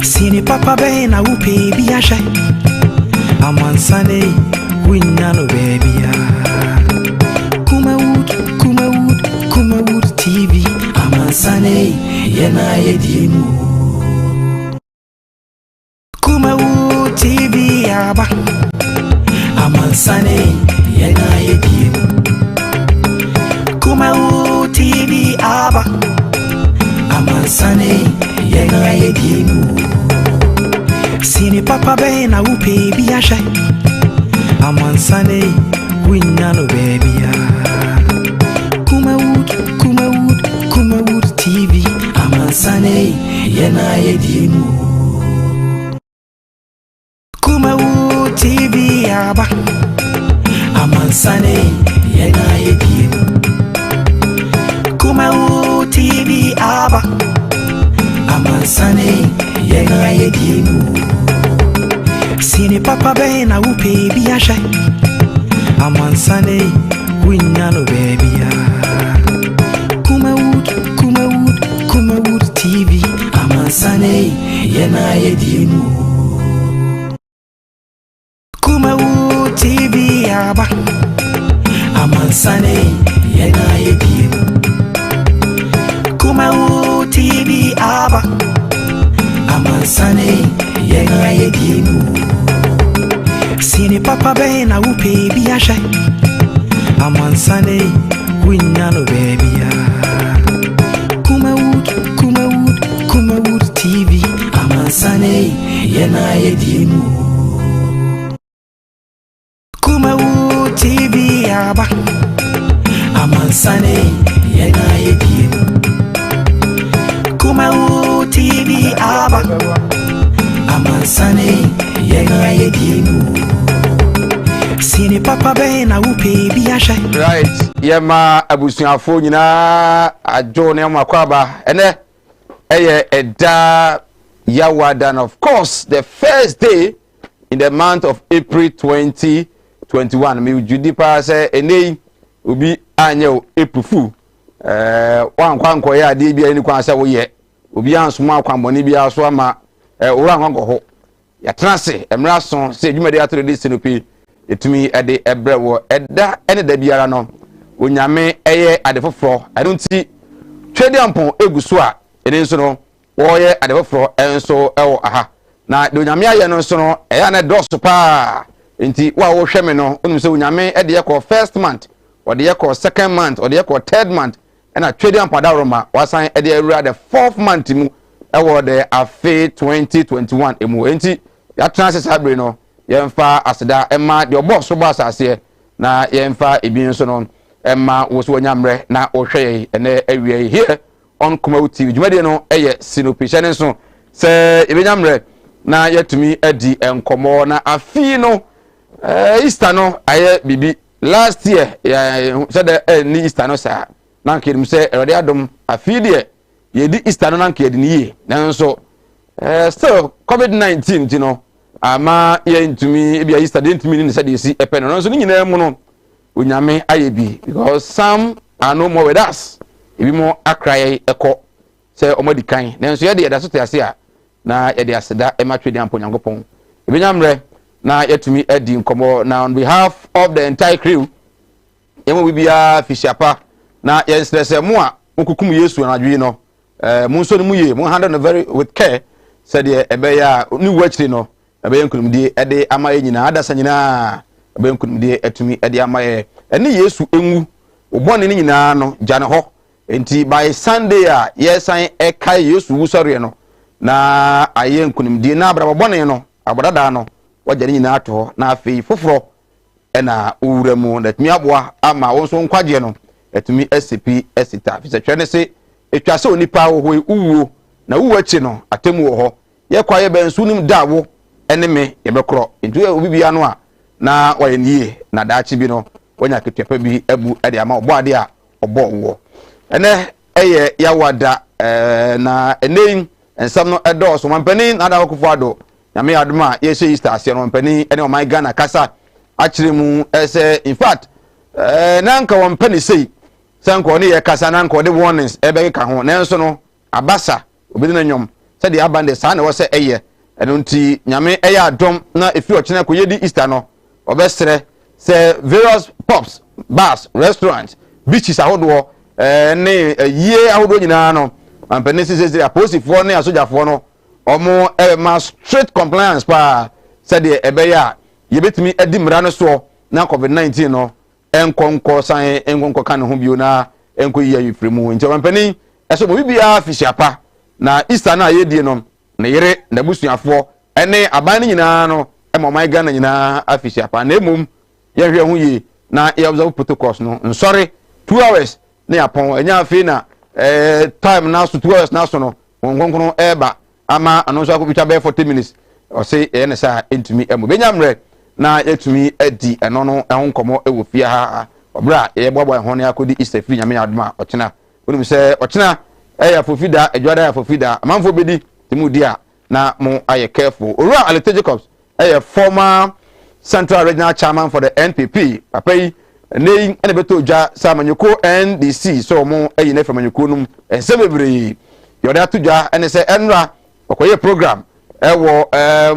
Sini papa be na upe bi ashe. Amansane winyano baby ya. Kumawood TV. Amansane yena yedimu. Kumawood TV yaba. Amansane yena yedimu. Kumawood TV aba. Amansane yena yedimu. Sini papa be na upe bi ashe. Amansane winyano baby ya. Kumawood TV. Amansane yena yedimu. Kumawood TV yaba. Amansane yena yedimu. Kumawood TV aba. Amansane yena yedimu. Sini papa be na upe bi ashe. Amansane winyano baby ya. Kumawood TV. Amansane yena yedimu. Kumawood TV yaba. Amansane yena yedimu. Kumawood TV aba. Amansane yena yedimu. Sini papa be na upe bi ashe. Amansane winyano baby ya. Kumawood TV. Amansane yena yedimu. Kumawood TV yaba. Amansane yena yedimu. Kumawood TV aba. Amansane yena yedimu. Sini papa be na upe bi ashe. Right, yema abusuafo nyina ajo ne makwaba ene eye eda yawada, and of course the first day in the month of April 2021. Me judi pa say ene obi anya April fool wan kwanko ya de bia ni kwan say wo ye obi ansoma akwamboni bia so ama ora kwanko ho ya trance emra so say dwumade atoro de sinopi etumi ede ebrewo eda ene da biara no onyame eye adefofro I don't see twede ampon eguso a ene nso no wo ye adefofro enso ewo aha na de onyame aye no nso no eya na doso pa enti wa wo hweme no onum se onyame ede ye ko first month or de ye ko second month or de ye ko third month ena twede ampon da roma wasan ede ewura the fourth month mu ewo de afe 2021 emu enti ya trans sabre no yemfa aseda emma de obo so ba asase na yemfa ebi nso no emma wo so nyamre na ohwe ene awie here on Kumawood TV dwumade no eye sinopihye ne so se ebi nyamre na yetumi adi enkomo na afi no Easter no aye bibi last year ya said ni Easter no sa na nkirim se erode adom afi de yedi Easter no na nkedi ni ye nanso still COVID-19 you know ama ye ntumi ebia Easter de ntumi ni said yesi epe no nso ni nyina mu no onyame ayebi because some are no more with us ebi mo akraye eko se omodi kan nanso ye de da so te ase a na ye de aseda e matwe de ampo nyankopon ebi nyamre na yetumi adi nkomo na on behalf of the entire crew yemo bibia fisiapa na ye nstrese mo a okukum Yesu na adwi no mu nso no mu ye mu handle no very with care said ye ebe ya ni wachiri no ebe yankunumdie ede amaye nyina adasa nyina ebe yankunumdie etumi ede amaye ene Yesu enwu obone ni nyina no jane ho enti by Sunday a yesan ekai Yesu wusore no na aye yankunumdie na abrabobone no abodada no wajani nyina ato na afei foforo ena uwuramu na tumi aboa ama wonso nkwaje no etumi SCP esita fi se twene se etwase onipa wo uwo na uwo achi no atemu wo ho ye kwaye bensu nim dawo ene me ye bekro ntu obi bia no a na waye niye na daachi bi no wonya ketepa bi abu ade ama obo ade a obo wo ene eye yawada na eneyin ensam no edo so mampani na da wakufo ado nyame adoma ye she Easter ase no mampani ene o my Ghana kasa akire mu ese in fact nanka wampani sei sanko ne ye kasa nanko de warnings ebe ka ho nanso no abasa obi na nyom said the abandon son was a year and until nyame eya dom na efi ochina ko yedi Easter no obesere say various pubs bars restaurants beaches ahodo ne ye ahodo nyina no ampene sisi aposifo ne asojafo no omo ma strict compliance pa said the ebeya yebetimi edi mra no so na covid-19 no enkonko san enkonko kan ho bio na enko yi ayifremu nti ampene eso mo bibia fisiapa na Easter na yedie no na yere na busuafo ene aban nyina no my Ghana nyina afisiapa na emum ye hwe ho yi na ye observe protocols no nsori 2 hours na yapon enya afi na time na so 2 hours na so no wonkonkon eba ama anonso akopita be 40 minutes o say e na sa entumi emu benyamre na yetumi adi eno no ehonkomo ewo fia ha obra ye bobo ho ne akodi Easter free nyame adoma ochina wonu se ochina ya fofida ejwada ya fofida amanfo bedi timudia na mo aye careful ora Alete Jacobs former Central Regional Chairman for the NPP papai nei ene beto dwa samanyoko NDC so mo eyi na famanyoko num ensebebre yoda tudwa ene se enra okoye program ewo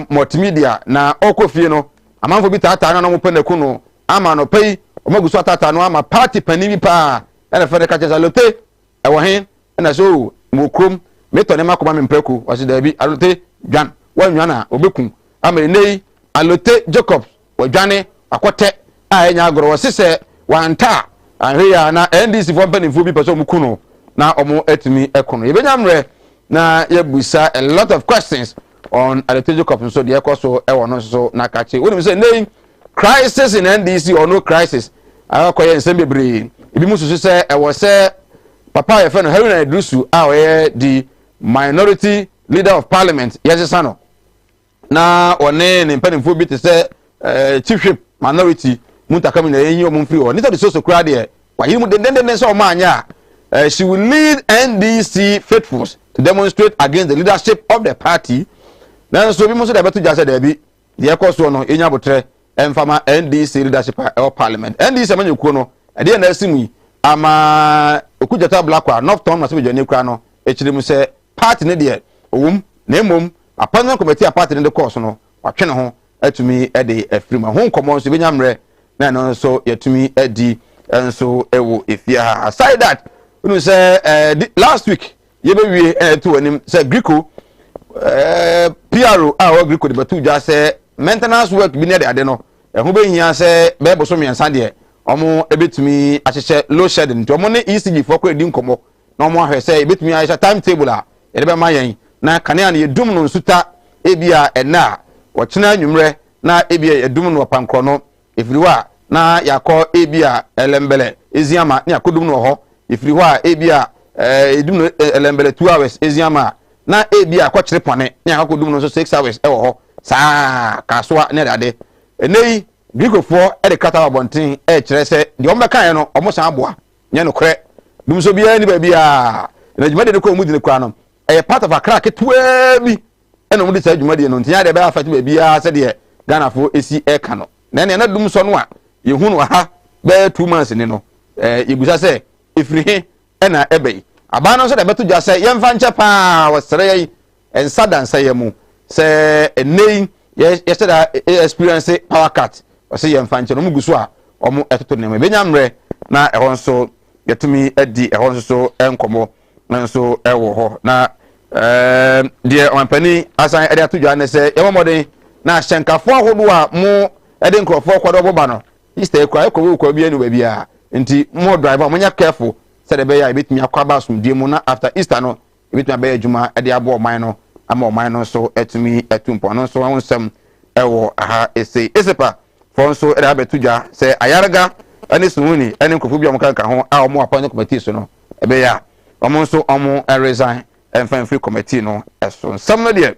multimedia na okofie no amanfo bi tata na no mo peneku no ama no pei omaguso tata no ama party panimi pa ene fere ka chesa Lote ewo hen ene so mo krom meto ne makoma mempreku wasi da bi Alote dwan wanwa na obekun amenei Alete Jacobs wadwane akote a enya agoro wosese wanta ahwe na NDC fo mpanimfo bi person mukuno na omo etimi ekono yebenyamre na yebusa a lot of questions on Alete Jacobs so de ekoso ewo no so na kache woni say nei crisis in NDC or no crisis akoye nsembebere ibi mususu say ewo say papa ye fe no Haruna Idrisu a oye the minority leader of parliament yesesano na one ne mpanimfo bi te say chief whip minority muntakami na yin omum free o nita so kura de wa yimu den so ma anya she will lead NDC faithfuls to demonstrate against the leadership of the party na so bi mo so da beto jase da bi de ekoso no enya botre emfama NDC leadership of parliament NDC manyokuo no de na asimu ama okujata blackwa northton na so be jani kura no echiremu se party ne de owum na emom appointment committee party ne de course no watwe ne ho atumi ede afirima ho nkomo so benyamre na no so yatumi edi enso ewo efia aside that you say last week ye be wie to anim say Greco PRO a Greco de batu ja say maintenance work bi ne de ade no ho be hia say be bo so miensa de omo ebetumi ahyeche low shedding nti omo ne ECG for ko edi nkomo na omo ahwe say ebetumi ahyeche timetable a ye be ma yen na kanea ne yedum no nsuta ebia ena wochena nwumre na ebia yedum no pankro no efiriwa na yakọ ebia elembele eziama na yakodum no ho efiriwa ebia edum no elembele 2 hours eziama na ebia akọchire pone na yakodum no so 6 hours ewo ho saa kasoa na dade enei grigofo e de kata abonten e kire se de o mekan no o san aboa nya no kre dum so bia ni ba bia na djumade de ko mu di ne kwa no e part of a crack tuwa bi e no mu di sa djumade no ntia de ba afati ba bia se de Ghana fo esi e ka no na dum so no a yehunu ha be 2 months ni no yebusa se ifrihe na ebe abana so da beto dwa se yemfa nche pa wasere yi ensadan se yemu se enei ye da experience power cut wase yemfa nche no muguso a omo etoto ne benyamre na ehon so yetumi edi ehon so enkomo nso ewo ho na de ompani asan ede atodwa ne se yemomoden na hyenkafo ahodo a mo ede nkrofo kwado boba no Easter kwa ekwo bia ni ba bia nti mo driver mo nya careful se de be ya ebetumi akwaba asumdie mu na after Easter no ebetumi be adwuma ede abo oman no ama oman no so etumi etumpo no so wonsem ewo aha esepa for so ede abetudwa se ayaraga ani sununi ani nkrofo bia mo kanka ho a omo appointment committee so no ebe ya omo so omo resign enfan free committee no eso nsam no de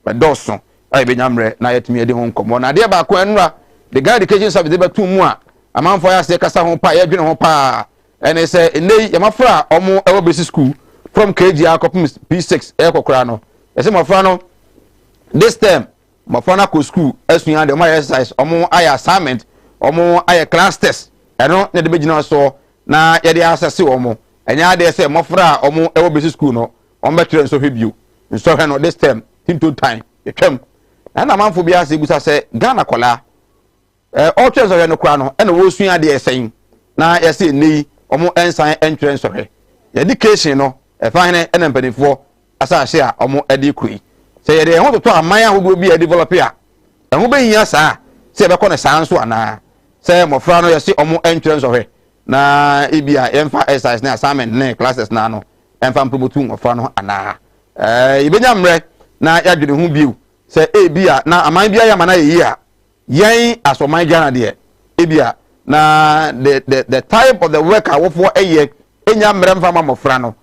bedoso ai benyamre na yetumi ede ho nkomo na de ba ko enura the guy education service be too mu a amanfo ya se kasa ho pa ya dwene ho pa ene se nei ya mafra omo ewo basic school from KG akopum P6 e kokora no ese mafra no this term mafra na ko school asua de my exercise omo aya assignment omo aya class test eno ne de begina so na ye de assess omo enya de se mafra omo ewo basic school no omo be tire so hwebio nso hwe no this time into time etwam na manfo bia se gusa se Ghana kola all trends of no kra no e na wo sua de esen na yesi nei omo ensan entren so hwe education no e fa hene e na mpanifo asa ahye a omo edi kuri se ye de ho to aman ahodo bi e develop a e ho be hia saa se be ko na saa nso ana se mofra no yesi omo entren so hwe na ibia emfa exercise na assignment na classes na no emfa promote mofra no ana ibenya mre na ya dwene hu biu se ebia na aman bia ya mana yi a yen asoman Ghana de ebia na the type of the work I work for eye enya mre mfa mofra no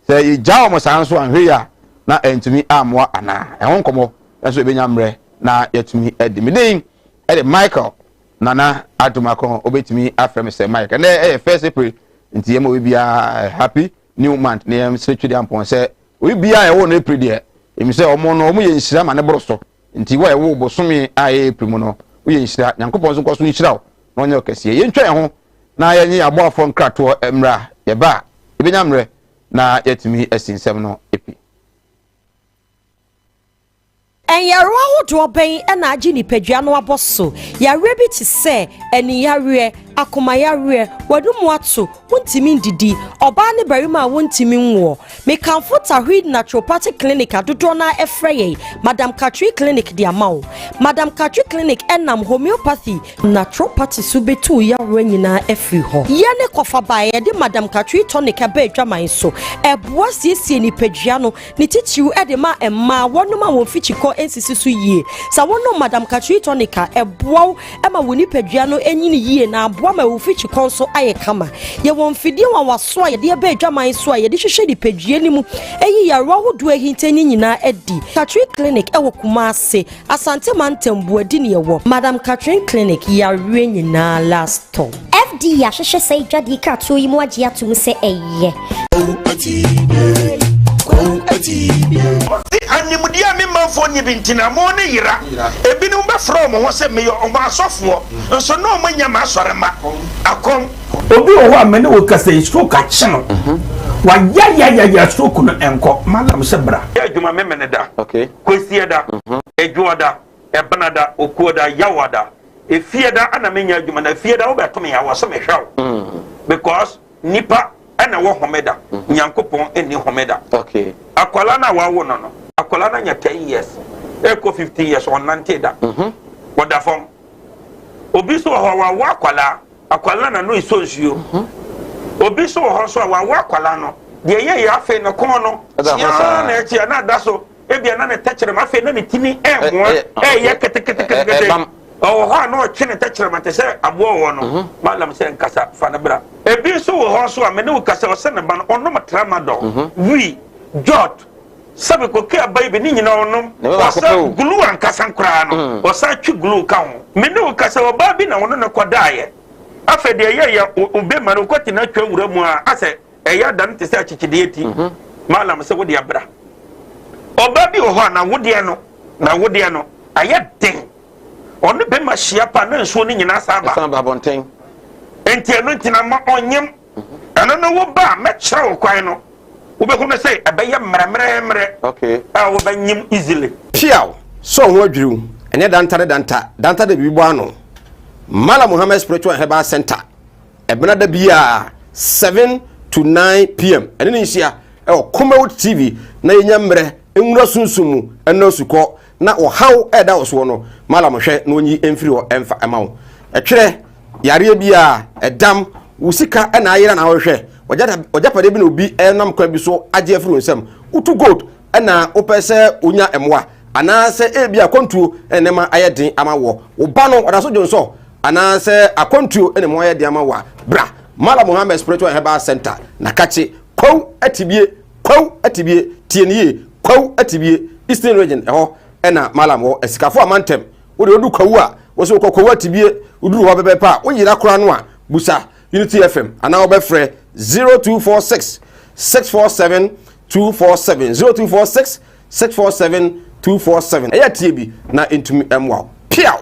se ija o san so anhwe ya na entumi amwa ana ehon komo eso ebenya mre na yatumi edimidin ede Michael nana atumako obetumi afrem se Michael na first April nti yema we bia happy new month na yem secretary ampon se we bia e wo na April de emi se omo no omo ye nhira ma ne boroso nti wo e wo bosomi aye April mu no wo ye nhira nyankopon so koso nhira wo na onye okese ye ntwa ho na yenye abo afọ nkrato emra ye ba ebenya mre na yatumi asinsem no epi en yaro ahodo ben na agi nipadua no aboso yare bi ti se eni yare akoma yare wadumu ato wontimi ndidi oba ne barima wontimi nwo me kanfo tahwid naturopathic clinic adodo na efreye Madam Katri clinic di amawo Madam Katri clinic enam homeopathy naturopathy subetu yare nyina efri ho ye ne kofa bae de Madam Katri tonic aba adwaman so eboa siesie nipadua no ne titiw ede ma emma wonoma wo fichiko ensisi so yie sa wono Madam Katri tonica eboa ema woni padua no enyini yie na aboa ma wo fichiko so aye kama ye won fidie wa waso a ye de aba adwaman so a ye de hwehwe di padua ni mu eyi ya rohodo ahintani nyina edi Katri clinic ewo Kumase Asante Mantembu adi ne yewo Madam Katri clinic ya re nyina last time FD ya hwehwe sei dwadi ka to yi mu agye atum se eye animudia me manfo nyi bintina mo ne yira ebinu be from ho se me yo omo asofo nso no mo nya ma asorema akom obi o ho amene wo kasa stroke a chino wa ya stroke no enko malam se bra adwuma me mene da okay kwesi da edwoda ebanada okuoda yawada efieda ana menya adwuma na efieda wo beto ya waso me hwaw because nipa ana wo homeda nyankopon eni homeda okay akwala na wa wo no akwala na nya 10 years eko 15 years on 90 da wada fom obi so ho wa akwala na no iso nsuo obi so ho so wa akwala no de ye ya afi no kon no ya na echi na da so ebia na ne techere ma afi na ne tini enwo ye kete oh ha no chine techere ma te se abo wo no malam se nkasa fa na bra ebi so ho so amene wo kasa o se ne ba no ono matrama do wi jot sabe ko ke abai ni nyina onom wasa glue ankasa nkra no wasa twi glue ka ho mene wo kasa oba bi na wono ne kodaye afede ye obe ma no kwati na twa wura mu a ase eya dan te se achichide eti malam se wodi abra oba bi ho na wode no aye den onu be ma hia pa na nsuo ni nyina saba bonten enti eno ntina ma onyem eno no wo ba me kyerɛ wo kwan no wo be hu na say abɛyɛ mremremre okay wo ba nyim easily piaw so ho adwiru ene danta de bibo ano Mala Muhammad Spiritual Herbal Center ebena da bia 7 to 9 p.m. ene ne nsia Kumawood TV na yenya mre enwura sunsumu eno suko na o haw eda oso no Mala mohwe na onyi emfiri o emfa emawo etwere yare bia edam wusika na ayira na hwehwe ojapade bi na obi enam kwa bi so agye afiri nsam utu gold na opese onya emwa anase ebi akontuo enema ayedin amawo oba no odaso jonso anase akontuo enema ayedin amawa bra Mala Muhammad Spiritual Herbal Center na kache kwaw atibie tienie kwaw atibie Eastern Region eho na Mala mo esikafo amantem wo de odu kwaw a wo so kwaw atibie uduru ho bebepa wo yira kora no a busa Unity FM ana obefre 0246 647 247 0246 647 247 eya tiebi na intumi emwa piaw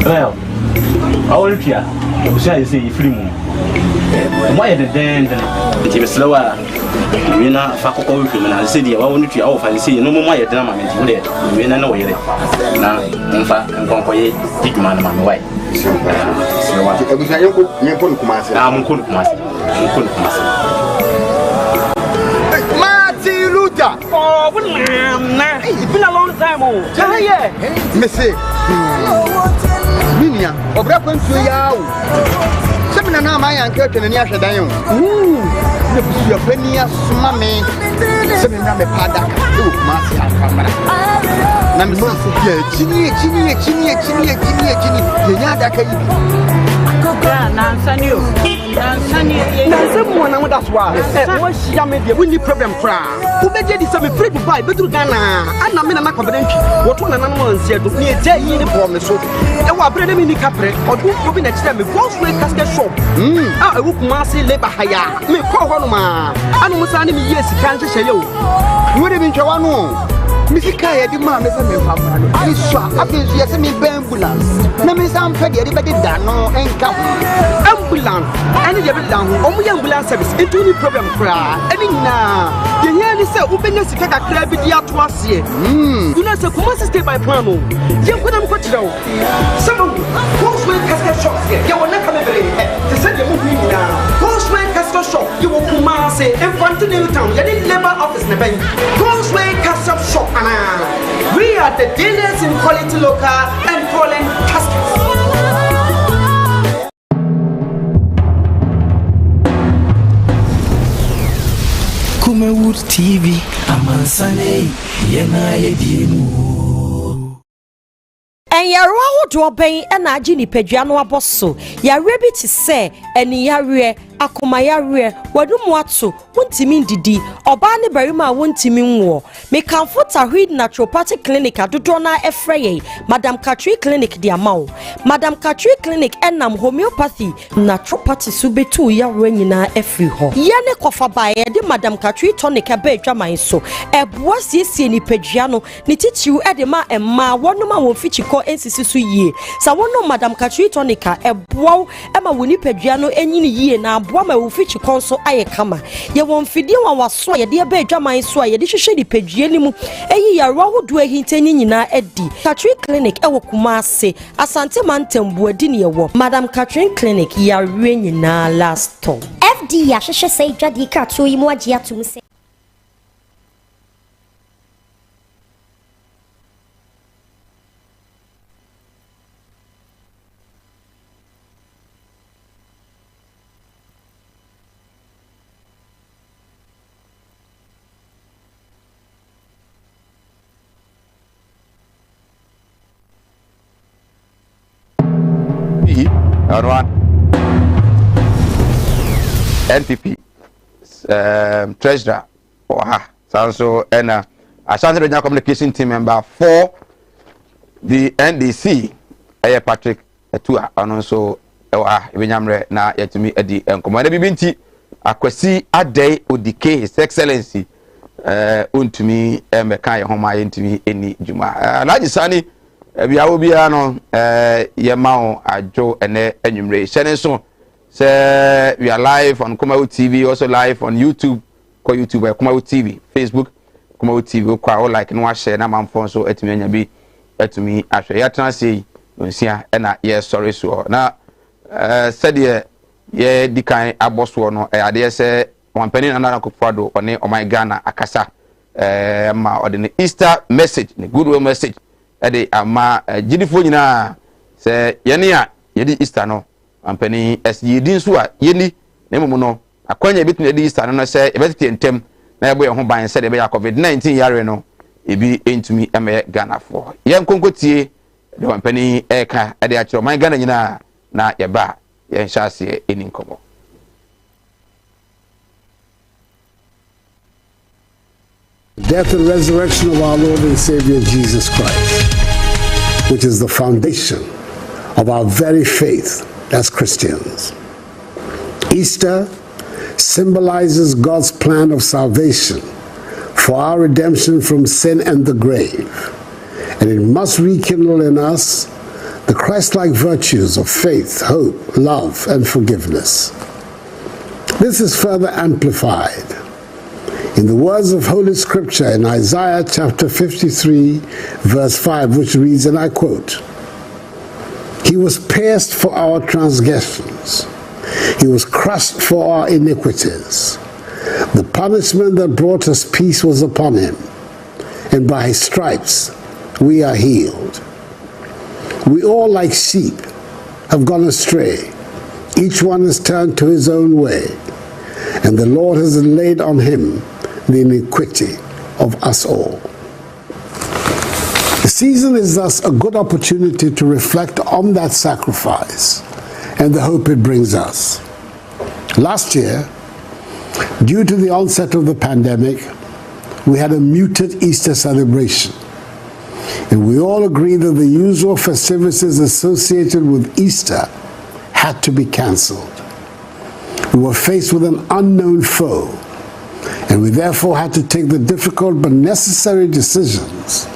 well Our Pia, you say free moon. Why the den? It was slower. We not fuck all of him, and I said, I want to offer and see no more drama. We know it. Now, in fact, I'm going to take man on my way. So, I wish I couldn't come out. I'm couldn't Martin Luther. Oh, it's been a long time. Oh, yeah, Missy. Minia, of reference to you. Seven and my uncle and Yasha Dion. Your penny, mammy. Seven and a paddock. Marcia Camera. Ginny, someone that's why. What's your windy problem cry? Who made this some free to buy better Ghana? And I'm in a confidential. What one animal said to me, tell you the promise. And what bred in the capre or do you next time with false way casket shop? I would massy labor higher. Me call one man. I don't want me yes, can't say you. You would have been Joanno. Missy Kaya, the man is a man. I saw a bit yes, me ambulance. Name some petty, everybody done and come. Ambulance, and you have done only ambulance service into any problem cry. And now, the year is so open as to take a crab with the atwas here. Do not say, come stay by Promo. You couldn't put it out. Some Postway Castle shop here, you will not come every to send your movie now. Postway Castle shop, you will come and say, and Fontenay Town, you didn't labor office in the bank. Postway Castle shop. We are the dealers in quality local and foreign caskets. Kumawood TV, Amansane, Yena Yedimu. And ya rawo do ben na agi ni padua no aboso ya rebi ti se eni ya re akoma ya re wadumu ato wontimi ndidi oba ne barima wontimi nwo me kanfo tahwid naturopathic clinic adodo na efreye Madam Katri clinic di amawo Madam Katri clinic enam homeopathy naturopathy subetu ya re nyina efri ho ye ne kofa ba ye de Madam Katri tonic aba adwaman so eboa siesie ni padua no ne titiw e de ma emma wonoma wo fichiko ensisi su yie sa wono Madam Katri tonica eboa ema woni padua no enyini yie na aboa ma wo fichiko so aye kama ye won fidie wa waso ye de aba adwaman so ye de hwehwe di padua ni mu eyi ya ro hodo ahintani nyina edi Katri clinic e wo Kumase Asante Mantembu adi ne wo Madam Katri clinic ya re nyina last time FD ya hwehwe sei dwadi ka to yi mu agye atum se NPP treasurer so and Ashanti Regional Communication Team member for the NDC Patrick Etua and also Ebenyamre na yetumi edi enkomo na bibinti akwasi adai odike His Excellency untumi meka ye homa yentumi eni juma Alhaji Sani biawo bia no yemao ajo ene enwumre hyene so say we are live on Kumawood TV, also live on YouTube, YouTube Kumawood TV, Facebook Kumawood TV, kwa like no share na manfo so etumi anya bi etumi ahwe ya transi nsia na yes sorry so na said ye dikan aboso no ade se wampani na na kopado one o my Ghana akasa ma odene Easter message ne goodwill message ade ama jidifo nyina se yene a yedi Easter no ampani SGD nso a yeni na memu no akwanya bitune di Easter no se ebetete ntem na ebo ye ho ban se de be ya COVID-19 yare no ebi entumi eme Ghana for ye nkonkotie de ampani eka ade a kiro man Ghana nyina na ye ba ye nhyase eni nkomo. Death and resurrection of our Lord and Savior Jesus Christ, which is the foundation of our very faith as Christians. Easter symbolizes God's plan of salvation for our redemption from sin and the grave, and it must rekindle in us the Christ-like virtues of faith, hope, love, and forgiveness. This is further amplified in the words of Holy Scripture in Isaiah chapter 53, verse 5, which reads, and I quote, "He was pierced for our transgressions. He was crushed for our iniquities. The punishment that brought us peace was upon him, and by his stripes we are healed. We all like sheep have gone astray. Each one has turned to his own way, and the Lord has laid on him the iniquity of us all." The season is thus a good opportunity to reflect on that sacrifice and the hope it brings us. Last year, due to the onset of the pandemic, we had a muted Easter celebration, and we all agreed that the usual festivities associated with Easter had to be cancelled. We were faced with an unknown foe, and we therefore had to take the difficult but necessary decisions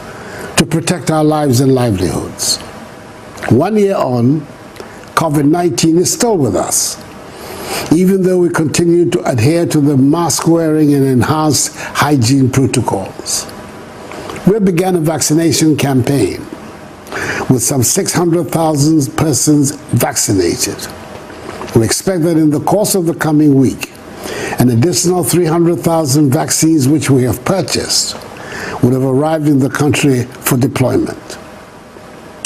to protect our lives and livelihoods. 1 year on, COVID-19 is still with us, even though we continue to adhere to the mask wearing and enhanced hygiene protocols. We began a vaccination campaign with some 600,000 persons vaccinated. We expect that in the course of the coming week, an additional 300,000 vaccines which we have purchased would have arrived in the country for deployment.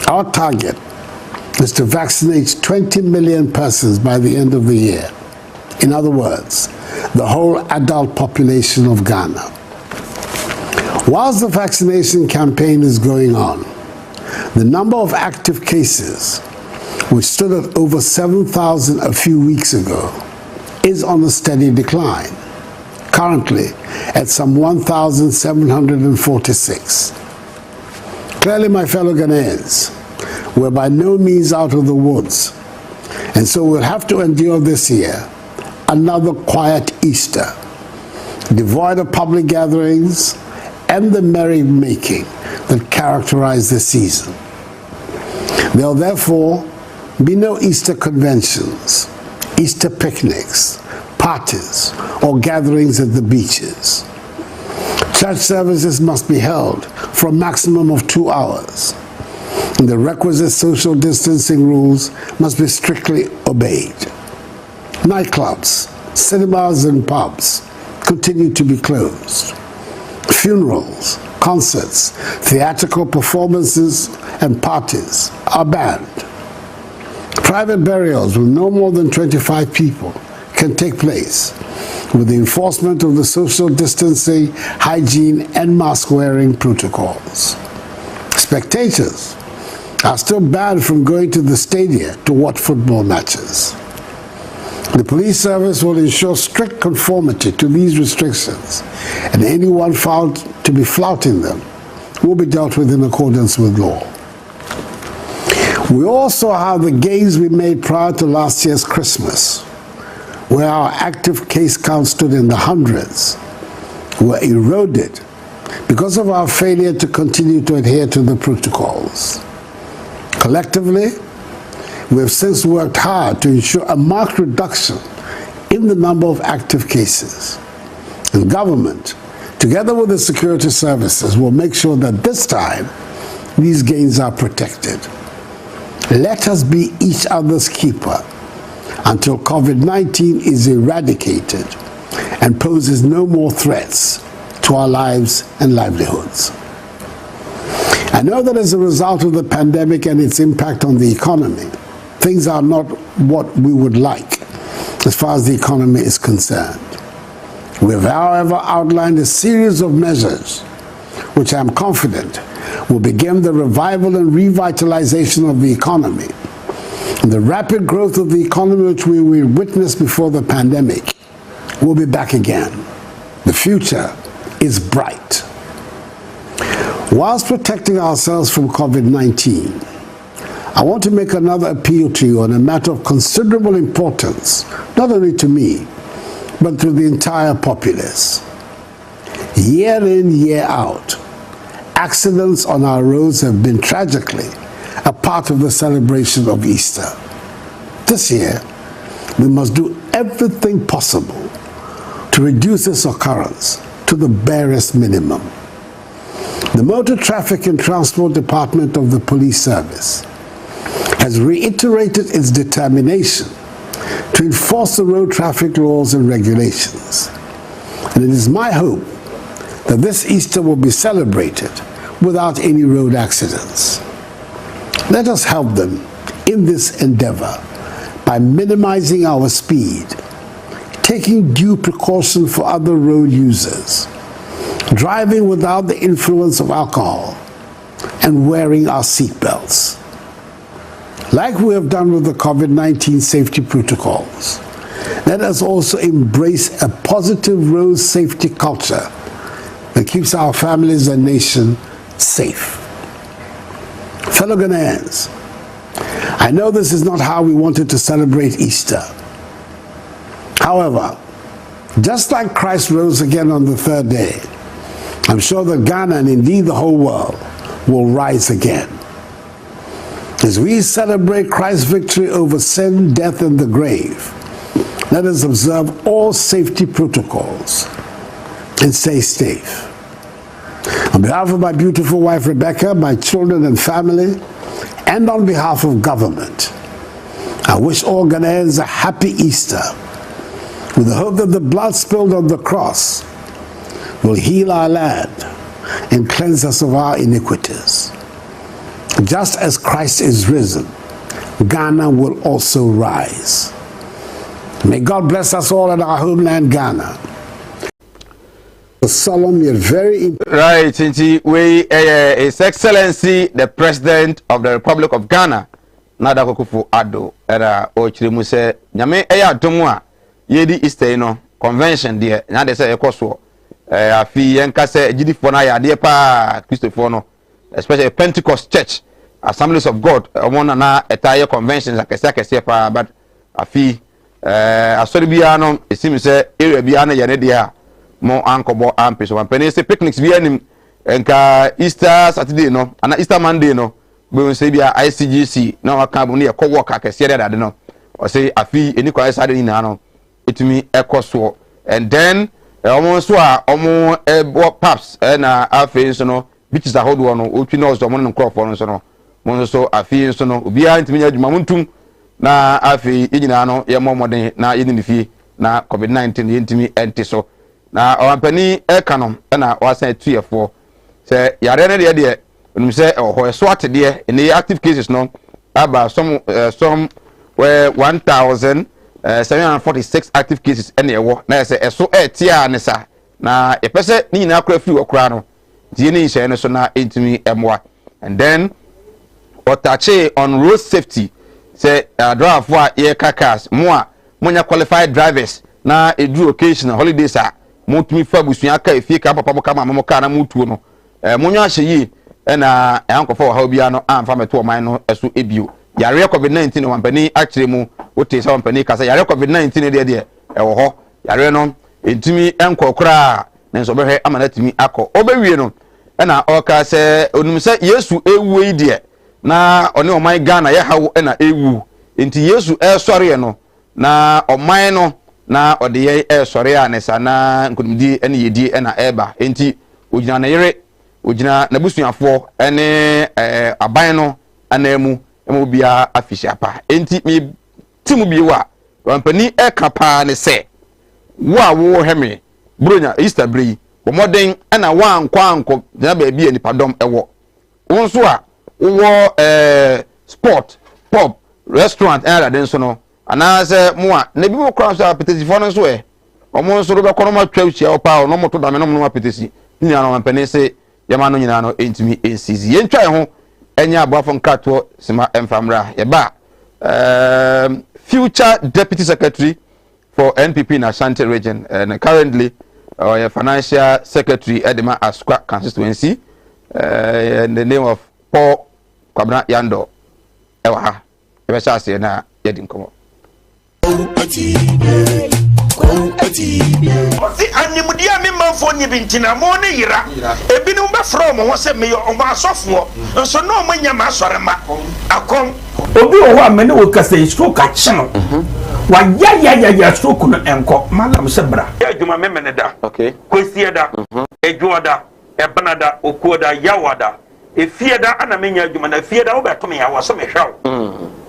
Our target is to vaccinate 20 million persons by the end of the year. In other words, the whole adult population of Ghana. Whilst the vaccination campaign is going on, the number of active cases, which stood at over 7,000 a few weeks ago, is on a steady decline, currently at some 1,746. Clearly, my fellow Ghanaians, we're by no means out of the woods, and so we'll have to endure this year another quiet Easter, devoid of public gatherings and the merrymaking that characterize the season. There'll therefore be no Easter conventions, Easter picnics, parties, or gatherings at the beaches. Church services must be held for a maximum of 2 hours, and the requisite social distancing rules must be strictly obeyed. Nightclubs, cinemas, and pubs continue to be closed. Funerals, concerts, theatrical performances, and parties are banned. Private burials with no more than 25 people can take place with the enforcement of the social distancing, hygiene, and mask-wearing protocols. Spectators are still banned from going to the stadia to watch football matches. The police service will ensure strict conformity to these restrictions, and anyone found to be flouting them will be dealt with in accordance with law. We also have the gains we made prior to last year's Christmas, where our active case count stood in the hundreds, were eroded because of our failure to continue to adhere to the protocols. Collectively, we have since worked hard to ensure a marked reduction in the number of active cases. And government, together with the security services, will make sure that this time these gains are protected. Let us be each other's keeper until COVID-19 is eradicated and poses no more threats to our lives and livelihoods. I know that as a result of the pandemic and its impact on the economy, things are not what we would like as far as the economy is concerned. We have, however, outlined a series of measures which I am confident will begin the revival and revitalization of the economy. And the rapid growth of the economy which we witnessed before the pandemic will be back again. The future is bright. Whilst protecting ourselves from COVID-19, I want to make another appeal to you on a matter of considerable importance, not only to me, but to the entire populace. Year in, year out, accidents on our roads have been tragically a part of the celebration of Easter. This year, we must do everything possible to reduce this occurrence to the barest minimum. The Motor Traffic and Transport Department of the Police Service has reiterated its determination to enforce the road traffic laws and regulations. And it is my hope that this Easter will be celebrated without any road accidents. Let us help them in this endeavor by minimizing our speed, taking due precaution for other road users, driving without the influence of alcohol, and wearing our seatbelts. Like we have done with the COVID-19 safety protocols, let us also embrace a positive road safety culture that keeps our families and nation safe. Fellow Ghanaians, I know this is not how we wanted to celebrate Easter. However, just like Christ rose again on the third day, I'm sure that Ghana and indeed the whole world will rise again. As we celebrate Christ's victory over sin, death, and the grave, let us observe all safety protocols and stay safe. On behalf of my beautiful wife Rebecca, my children and family, and on behalf of government, I wish all Ghanaians a happy Easter, with the hope that the blood spilled on the cross will heal our land and cleanse us of our iniquities. Just as Christ is risen, Ghana will also rise. May God bless us all in our homeland, Ghana. Solemn yet very right. His Excellency the President of the Republic of Ghana, Nada Kufu Ado, era Ochirimu se nyame eya domwa yedi Easter no convention there. Na de say ekoso afi yenka se ejidifo na ya de pa Christopher no, especially Pentecost Church Assemblies of God won na etaye conventions akese pa, but afi asori bia no esim se area bia na yene dia mo ankobo ampe so wampene se picnics bia nim enka Easter Saturday no ana Easter Monday no be se bia ICGC na waka bu ne yakọ work akese de no o se afi eni kwa Saturday ni na no etumi ekoso, and then omo so a omo paps na afi so no beaches ahodo no otwi no so omo no crop no so no mo so afi so no obi a ntimi adwuma muntum na afi enyina no ye momoden na ye ni fie na COVID-19 ye ntimi enti so na owampani ekanom na wasan tuefo se yare ne de onum se ho so atede in the active cases no aba some were 1746 active cases ene ewo na se eso etia ne sa na epese ni nyina akra fi okra no die ni nhye ne so na entimi emwa, and then otache on road safety say driver for ye cars mo nya qualified drivers na edu occasional holidays a mutumi fa busua ka efie ka papa boka ma mo ka na mutuo no monyo ahye yi na ankofo ha obia no amfa meto o man no eso ebio yare COVID-19 no wampani akire mu wote sa wampani ka sa yare COVID-19 de ewo ho yare no entumi enkokora na nso behwe amana timi akọ obewie no na oka se onum se Yesu ewu yi de na one oman Ghana ye hawo na ewu enti Yesu sori no na oman no na ode ye sori a ne sana nkunimdi ene yedi na eba enti ogina na yere ogina na busuafo ene aban no anamu bia afisha pa enti mi timu biwa wampani kapa ne se wo heme bronya Easter brei bomoden na wa anko na ba bia nipadom ewo wonso a wo sport pub restaurant era den so no anase mo a na bi wo cross apetesi fo no so omo so be kono ma twawchia opa o no moto da me no mo apetesi ni na wampani se yama no nyina no entimi ensizi yentwa ho enya abafo nkato sima emfamra yeba future deputy secretary for NPP in Ashanti region and currently financial secretary Edema Asqua constituency in the name of Paul Kwabena Yando ewa ebesha se na yedinkomo Oti animdia me manfo nyi bintina mo ne yira ebinu be from ho se me yo o ma asofo nso no mo nya ma asorema akom obi o ho amene wo kasa stroke a chino wa ya stroke no enko malam se bra ya adwuma me mene da okay kosie da edwoda ebanada okuoda yawada efieda ana menya adwuma na fieda wo beto ya wo so me hwaw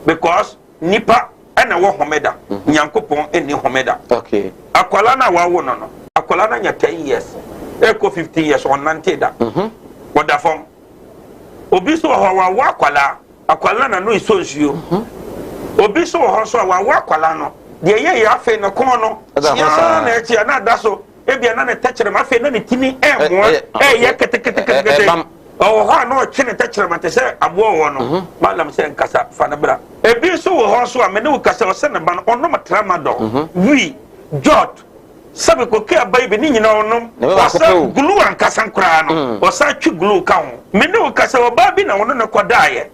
because nipa ana wo homeda nyankopon eni homeda okay akwala na wa wo no akwala na nya 10 years eko 15 years on 90 da woda fom obi so ho wa akwala na no isonsuo obi so ho so wa akwala no de ye afe no kon no ya na echi na da so ebia na ne tachere ma afe na ne tini mo ye kete oh ha no chine tachere ma te se abo wo no malam se nkasa fa na bra ebi so ho so amene wo kasa o se ne ba no ono matrama do wi jot sabe ko ke abai be ni nyina onom wasa glue ankasa nkra no wasa twi glue ka ho mene wo kasa o ba bi na wono ne kodaye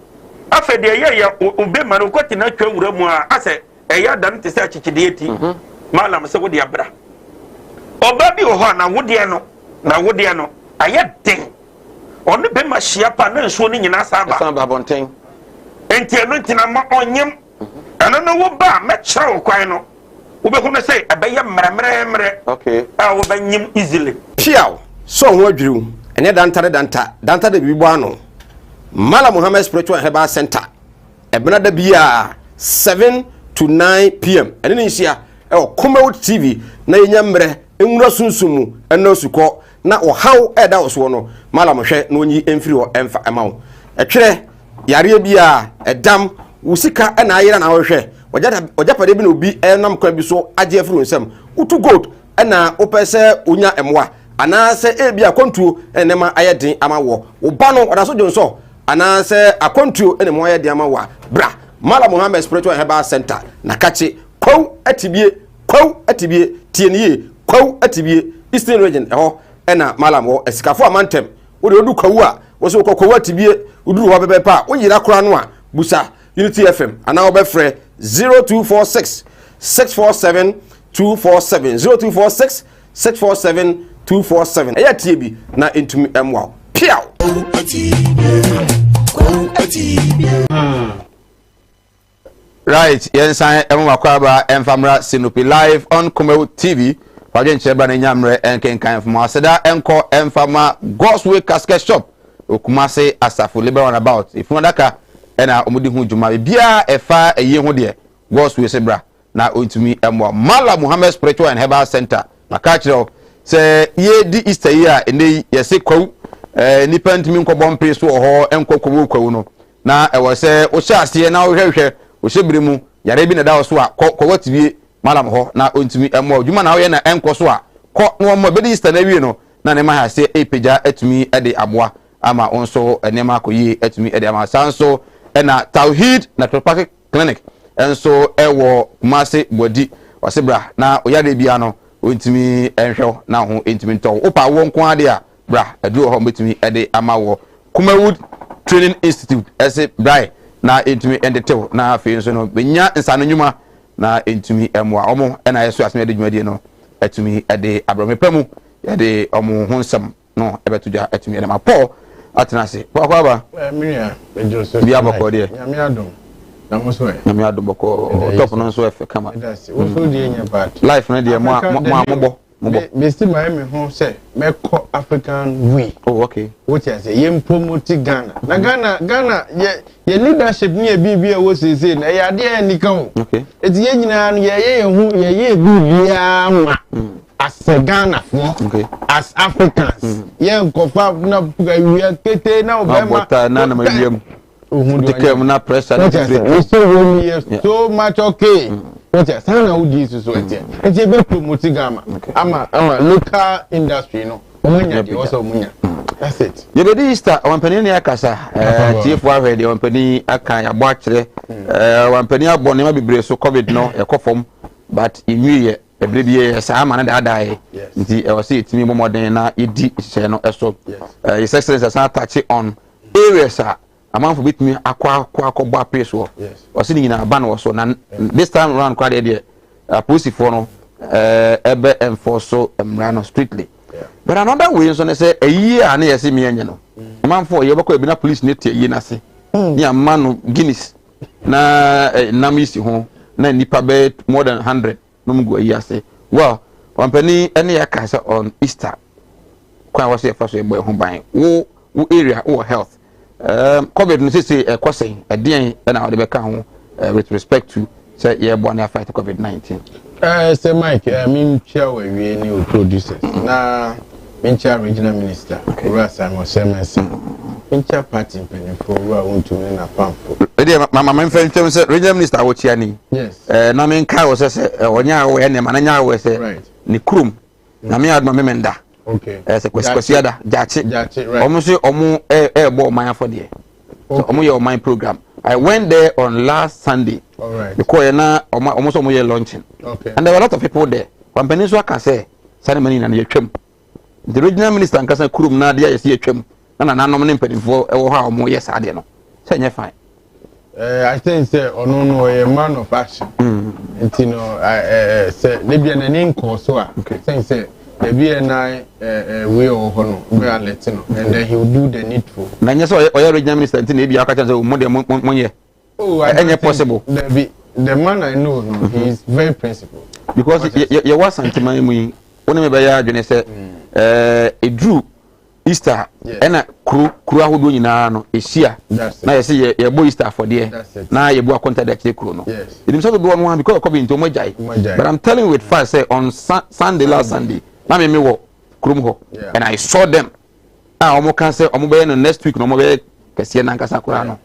afa de ye ube ma no kwati na twa wura mu a ase eya dan te se achichide eti malam se wo de abra oba bi ho na wode no aye den onu be ma hia pa na nsuo ni nyina saba bonten enti eno ntina ma onyem ana no wo ba me kira wo kwan no wo be hu na say abeye mremremre okay wo ba nyim easily piaw so ho adwiru ene danta de bibo ano Mala Muhammad Spiritual Herbal Center ebena da bia 7 to 9 p.m. ene ni hia Kumawood TV na yenya mre enwura sunsumu eno suko na ohaw eda oso no Mala mohwe na onyi emfiri ho emfa emawo etwere yare bia edam wusika na ayira na wohwe ojapade bi na obi enam kwa bi so age afiri nsem utu gold na opese onya emwa anase ebi akontuo enema ayedin amawo oba no odaso jonso anase akontuo enema ayedin amawa bra Mala Muhammad Spiritual Herbal Center na kache kwaw atibie tienie kwaw atibie Eastern Region eho ena Mala mo esikafo amantem wo de odu kwaw a wo so kwaw atibie uduru ho bebe pa wo yira kora no a busa Unity FM ana wo be frɛ 0246 647 247 0246 647 247 eya tie bi na entumi emwa piaw right yensan emwa kwaba emfamra Sinupi live on Kumawood TV waje ncheba na nyamre enkenkan fuma aseda enko emfama Gospel Casket Shop okumase Asafo Libre Roundabout ifun daka ena omudi hu juma bia efa eye hu de Gospel sebra na ontumi emwa Mala Muhammad Spiritual and Herbal Center na kachiro se ye di Easter year ene yese kwaw nipa ntimi nkobom preso ho enkokwo kwaw no na ewo se o sha ase na o hwehwe o shebire mu yare bi na da so a kwatibie Malam ho na ontumi emwa adwuma na wo ye na enko so a no mo be di Easter na wie no na ne ma ha se epeja atumi ede aboa ama onso enema akoyi atumi ede ama sanso ena Tawhid na Tropical Clinic enso ewo Kumase Bodi wasebra na oyade bia no ontimi enhwe na ho entimi nto opa wo nko ade a bra aduro ho betimi ede ama wo Kumawood Training Institute ese brai na entimi endetew na afi nso no benya nsano nyuma na entimi emwa omo ena yeso asme ade dwumadie no etumi ede abromepemu yade omo honsam no ebetudwa etumi ede ma Paul atenase kwaba minia bejoso bia bako de nyame adom na mo so nyame adom bako top no so efe kama wo so die nya bad life na de mo me still my me ho say me ko African we okay what you say ye promote Ghana na Ghana ye leadership ni e bibia wo say na ya de anika ho okay eti ye nyina no ye hu ye bibia ma as Ghana for as Africans ye nkofa na we kete na obema na mawiem tikem na pressure so much okay what you say na udi so eti be promote Ghana ama local industry no omunya de also omunya that's it ye be di Easter wampani ne akasa chief wa hwe de wampani aka ya bo akere wampani abone ma bibre so covid no e kofom but inwie ebre bi sa ama na dadae nti e wose etimi momoden na edi hye no eso his excellency sa touch on areas amanfo bitimi akwa ape so wose ni nyina ba no so na this time round kwa de police for no ebe enforce emrano strictly. But another way so say a year and yes me anya no. Man for ye bako ebina police ne tie ye na se. Ni man Guinness na namisi ho na nipa be more than 100 no mu go ye say. Well, company any yakasa on Easter. Kwa was say first boy ho ban. Wo area wo health. COVID no say kwase e den na wo de beka ho with respect to say ye born fight COVID-19. Say Mike, me chair we any producers. Na me chair regional minister. Ura Simon Semes. Me chair party penny for ura want to na pamfo. Mama me friend say regional minister wo chair ni. Yes. Na me nka wo say onya wo ene ma na nya wo say ni kurum. Na me adma me menda. Okay. Say kwasiada jachi. Jachi, right. Omo say omo bo man for there. So omo your mind program. I went there on last Sunday. All right. Because na almost omo launching. Okay. And there were a lot of people there. Company so can say send money na ye twem. The regional minister and kasa kurum na dia ye twem. Na nominate mpedifo e wo ha omo yes ade no. Say nye fine. I think say ono no a man of action. You know, I say maybe an inco so say maybe na we or hono we are letting and then he will do the needful. Na nya so o regional minister nti na bia aka say mo de monye. Oh, any possible. The man I know, he is very principled. Because you was something me when me be ya dwene say e drew Easter and a crew ahodo nyina no ehia na ye say ye bo Easter for there na ye bo akonta da kire crew no it himself be one because of COVID into mojai but I'm telling you with fast say on Sunday last Sunday na me wo krum ho and I saw them omo can say omo be no next week no omo be kese na nkasa kura no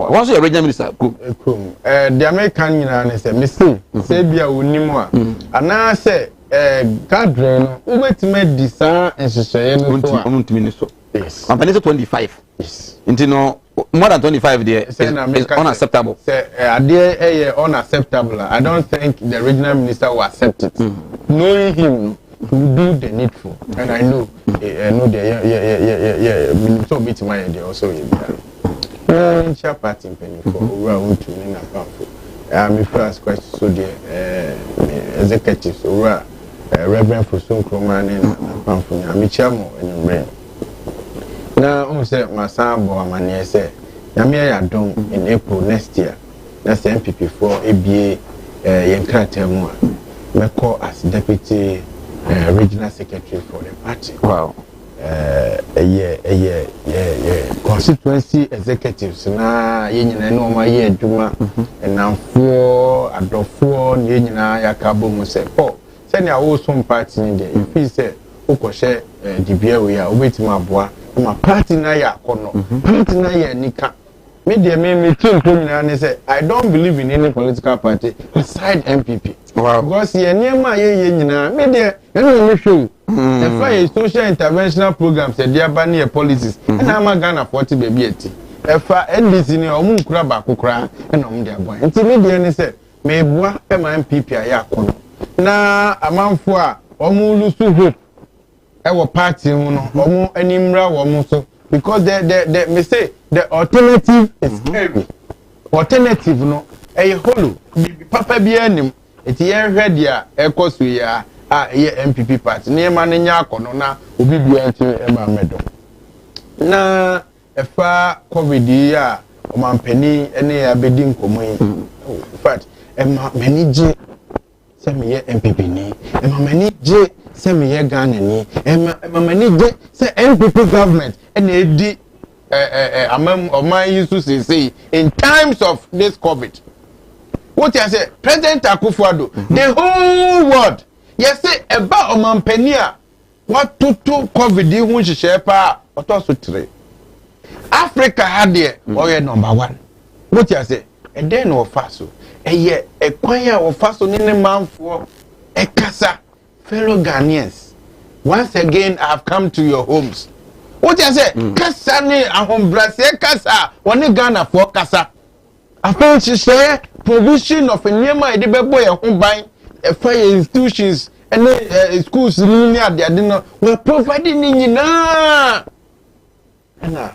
once your regional minister krum the American nyina na say missing say bia onim a ana say cadre no ubetime disa enhyehyeye no so untimi ni so yes company 25 yes into no more than 25 there is unacceptable say there unacceptable. I don't think the regional minister will accept it knowing him to do the needful and I know so bit my idea also chair party penny for around to na pamfo me first question so the executives over Reverend Fosun Kromani na pamfo na me chamo enumre na o say masabo amane say nyame ya don in April next year that's the MPP for ABA yenkrata mu a me call as deputy regional secretary for the party. Wow. Constituency executives na yenyina no ma ye aduma enamfo adofo yenyina yakabo mu se po se ne awo so party ni de ifi se ukoshe dibia we ya obetima aboa ma party na ya kono party na ya nika me de me tunto nyina ne say I don't believe in any political party aside MPP. Wow. Because ye niema ye nyina me de me show the fire social interventional programs e dia ba ne policies na ama Ghana 40 baby eti efa NDC ni omu nkura ba kokora na omu dia boy nti me de ne say me boa e ma MPP ya kono na amanfo a omu lusu hope e wo party mu no omu animra wo mu so because the me say the alternative is scary. Alternative no e holo papa bi anim eti ye hwede a ekoso ya ye MPP party ne ma nya akono na obi bua enti e ma medo na efa COVID ya o mampani ene ya bedi nkomo yi in fact e ma manage se me ye MPP ni e ma manage se me ye Ghana ni e ma manage se MPP government ene edi oman say in times of this COVID. What I say, President Akufo-Addo, the whole world, yes, say about oman penia, what to COVID who share pa otoso 3. Africa had there, number 1. What I say, and then of faso, ye a choir of faso in the man for a casa, fellow Ghanaians. Once again, I have come to your homes. What I say, kasa ni ahom brase kasa, woni Ghana for kasa. After she say provision of a nyema e de bebo ye ho ban, e fire institutions and schools ni ade ade no we providing ni nyina. Na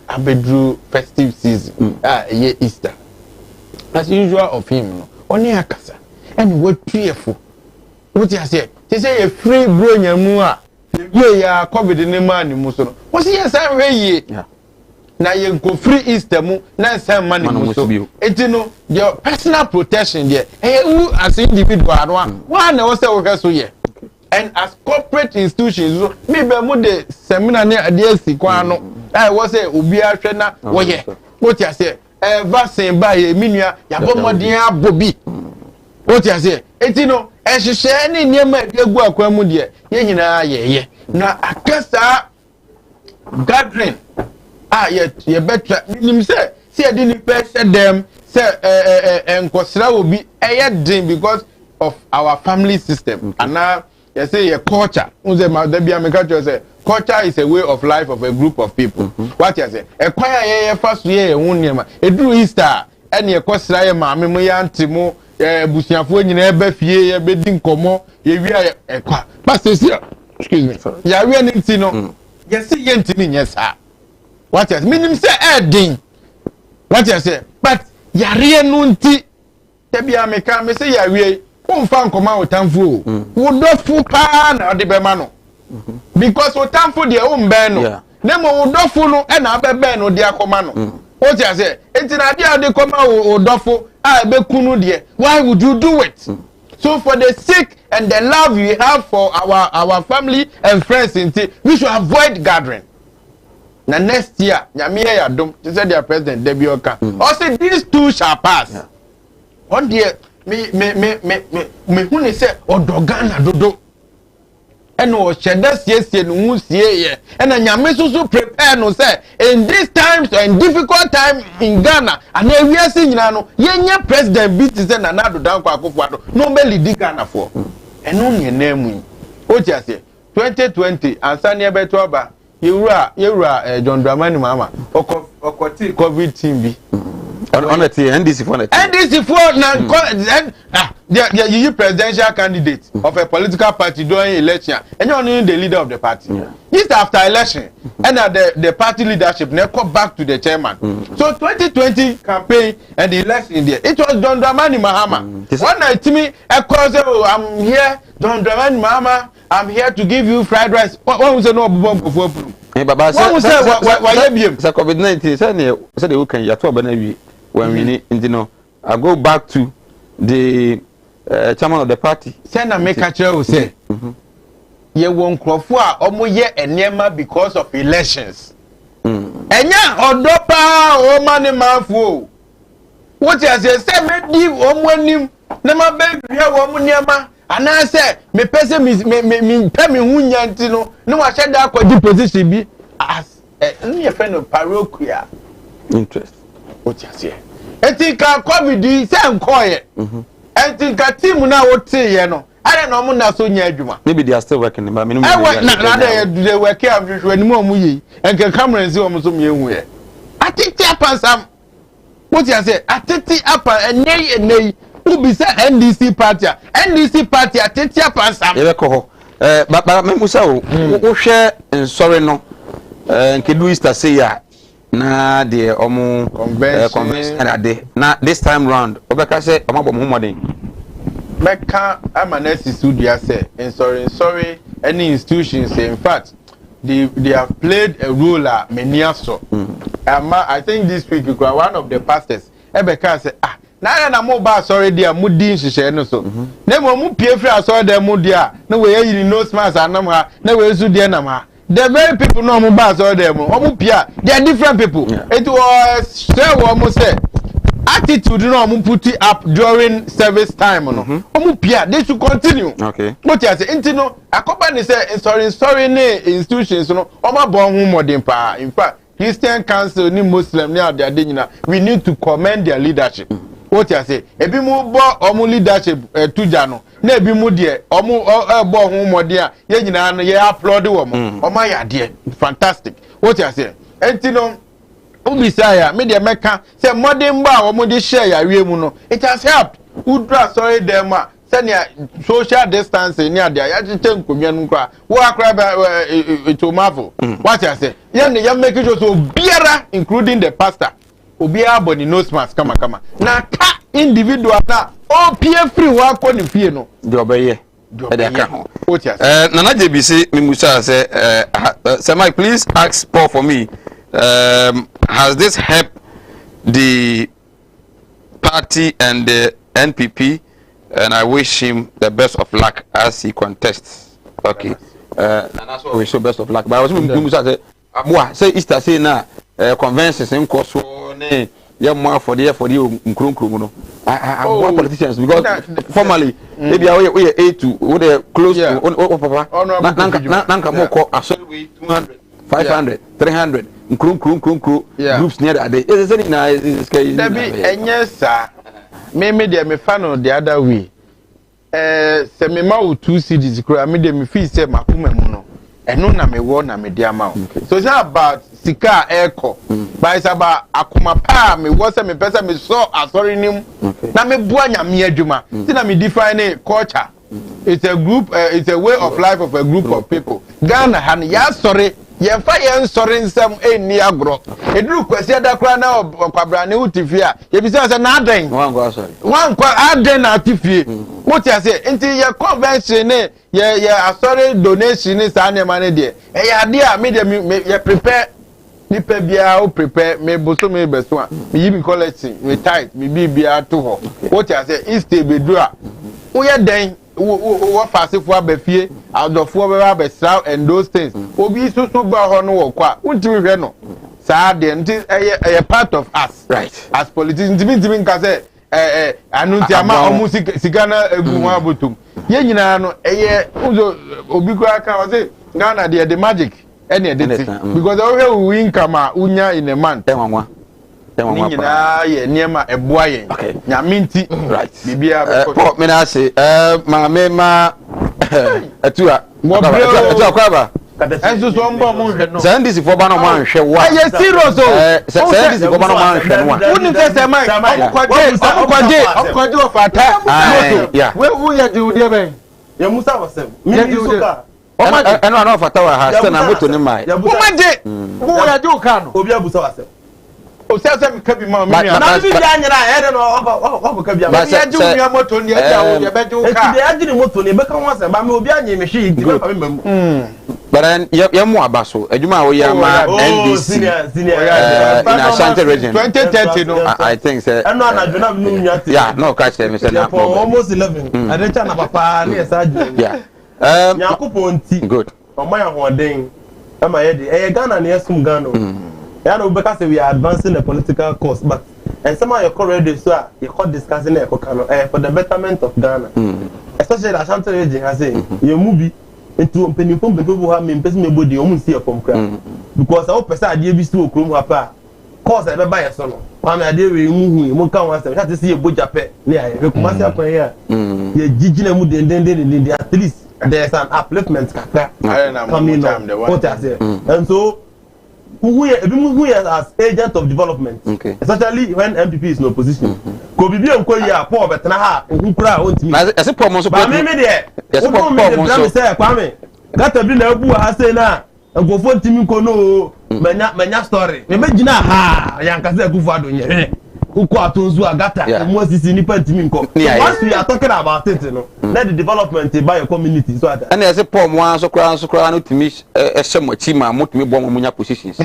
abedru festive season, ye Easter. As usual of him no, oni akasa. And what tuyefo. What you say? They say a free bro nyamua. Yeah, COVID in the man in Muso. What's yes, I'm ready. Now you go free Easter mu, now some money Muso. It you know your personal protection there. Hey, who as individual one also so here. And as corporate institutions, maybe the seminar near DSC Kwano, I was a Ubia Trena, what you say? Vaccine by a minia, Yabomodia Bobby. What you say? It you know. And she said, "Any near my dear work, Mudia, ye. Now, I guess gathering. Yet, you better, him say, see, I didn't press them, say, and Cosra will be a dream because of our family system. And now, you say, a culture. Culture is a way of life of a group of people. What you say? A choir, first year, a drew Easter, and your Cosra, mammy, Timo. Busiafo nyina ebe fie ye bedi nkomo ye wi ekwa pastor excuse me ya wi ani ti no ye se ye ntimi nyesa what you mean say edin what you say but yare no nti tebia meka me say ya wi wo mfa nkoma otamfo wo dofu pa na ode be ma no because otamfo de wo mbe no na mo wo dofu no e na abebe no de akoma no what you say entina de de koma wo dofu why would you do it? So for the sake and the love we have for our family and friends, we should avoid gathering. Now next year, Nyamiya Yadom, she said their president Debbie Oka. Also these two shall pass. One day, me who say Odogana dodo. And no shedas yes no see and Nyame so prepare no say in these times and difficult time in Ghana and we are seeing no yenya president beat say na do down kwa Akufo-Addo no be lead Ghana for and no nye name o ti ase 2020 ansani ebeto oba yewura John Dramani Mahama okoti COVID team bi on the NDC for na the presidential candidate of a political party during election and you're only the leader of the party. Just after election and the party leadership now come back to the chairman. So 2020 campaign and the election there, it was John Dramani Mahama. One night to me, I'm here, John Dramani Mahama, I'm here to give you fried rice. What was the no bomb before? What was that? COVID-19 said they can yet when we need, you know, I go back to the chairman of the party. Send a make a chair say, "You won't crofua omo ye enema because of elections." Enya odopa o mani manfo. What you say me di omo nim na ma be bia wo mo niema ana say me pese me pe me hunya ntino no wa hye da akodi position bi as no friend of parochial interest. What you say? Etika COVID say nkoye. Etika team na wote ye no. I don't know na so nya adwuma. Maybe they are still working but me no. They work am hwehwe ni mo yi. Enke camera nsi o so me ehu ye. Atiti apansam. What you say? Atiti apa enei. Who be say NDC party? NDC party atiti apansam. Ye ko ho. Baba me musa wo hwe nsori no. Nke do Easter say ya. Na the convention and ade na this time round obeka say omabo muhammad meka amanesi studio say sorry any institutions in fact they have played a role many so I think this week one of the pastors ebeka say na mo ba sorry dia mudi nhihye no so na mo pie free sorry dem mudi na we yi no smarts anam ha na we su dia nam ha. The very people no mo ba so them pia they are different people. It was say what say attitude no mo put it up during service time no pia they should continue. Okay, what you say intino akoba ni say sorry ne institutions no omo bo hu modern pa. In fact Christian council ni Muslim ni ade nyina we need to commend their leadership. What you say ebi mo bo omo leadership tuja no na ebi mu de omo bo hu modern a ye nyina no ye applaud wo omo ya de fantastic. What you say entino ubisaya me de meka say modern ba omo de share ya wie mu no it has helped udra sorry dem a senior social distancing ni ade ya tete nkomia nu kwa wo akra ba to marvel. What you say ye make sure so biara including the pastor obiara body nose mask kama na ka individual na o pie free wa ko ni fie no de obeye Nana JBC Mimusa say Samai, please ask Paul for me. Has this helped the party and the NPP? And I wish him the best of luck as he contests. Okay. And that's what we wish him best of luck. But I was Mimusa say, Abua say Easter say na conventions in Koso ne more for the Nkrunkru. I want politicians because formally maybe we are 8 to we close to papa. Nanka moko actually 200, 500, 300 Nkrunkru groups near that day. Is it na is yes sir. Me dey me fan the other way. Se me ma 2 cities kura me dey me feel say makuma mu no. Eno na me wo na me dey ama. So it's about sika eko. But it's about akuma pa me wo say me pesa me so asori nim. Na me bua nyame adwuma. Ti na me define culture. It's a group it's a way of life of a group of people. Ghana han ya sorry ye fa ye sorry nsem eni agro. Eduru kwasi adakra na kwabrane utifie a ye bi say na adan. Wan kwa adan na atifie. What you say until your convention your sorry donation is an money there. Eh ya dia me dey prepare nipa bia o prepare me boso me beso a me yi me collecting me tight me bia to ho. What you say Easter bedu a wo ye den wo fasefo abafie adofo be abesra and those things obi susu ba ho no wo kwa unti hwe no saa de nti a part of us, right, as politicians. Ntimi nka say anunti ama omu sika na egu ho abotum ye nyina no uzo obi kwa ka o say Ghana the magic any because we win kama unya in a month nyina ye niema eboa ye nyame nti right bibia be me na say ma atua kwaba enso so mbo mo hwe no sandisi fo ba no man hwe wa ye serious o sandisi fo ba no man hwe no wa woni say say mai okwaje ofata we ya di udi be ya musa wasem mi suka eno na ofata wa ha se na moto ni mai omaje wo ya di uka no obi abusa wasem o se se ka bi ma mi na bi bia nyira e de no o ka bia ya ji mi moto ni e ja wo ya be di uka e ya ji ni moto ni be kan wasem ba mi obi anye me hwe di be fa me mamu but ya mu abaso adwuma wo ya ma NDC in Ashanti region 2030 no I think say eno anadwo na no nyate yeah no catch them say na almost 11 adecha na papa na esa adwo yeah Nyankopon ti good omo ya hoden ama ye de Ghana na yesum Ghana ya no because we are advancing the political course but and some of your corridors so you call discussing e for the betterment of Ghana especially the Ashanti region has say you movie into penifom bebo ha me person me body omu see from kra because our person ade bi si okrom ha pa course e be buy so no kwa me ade we hu mo kan wan say that see e boja pe ne aye we kuma see akwan ya ye gigina mu den at least there's an upliftment kakra coming on what I say and so who as agent of development especially when MPP is in opposition ko bibi enko yi a Paul betena ha ohun kura o ntimi na ese Paul mo so ba me de ese Paul mo so kwame gata bi na abu ha say na ngofo ntimi nko no manya story me begina ha yanka say kufu ado nye uko atonzu agata mo sisi nipa ntimi nko once we are talking about it no let the development by your community so that and ese Paul mo an so kura no timi ehye mo chi ma mo timi bo mo nya positions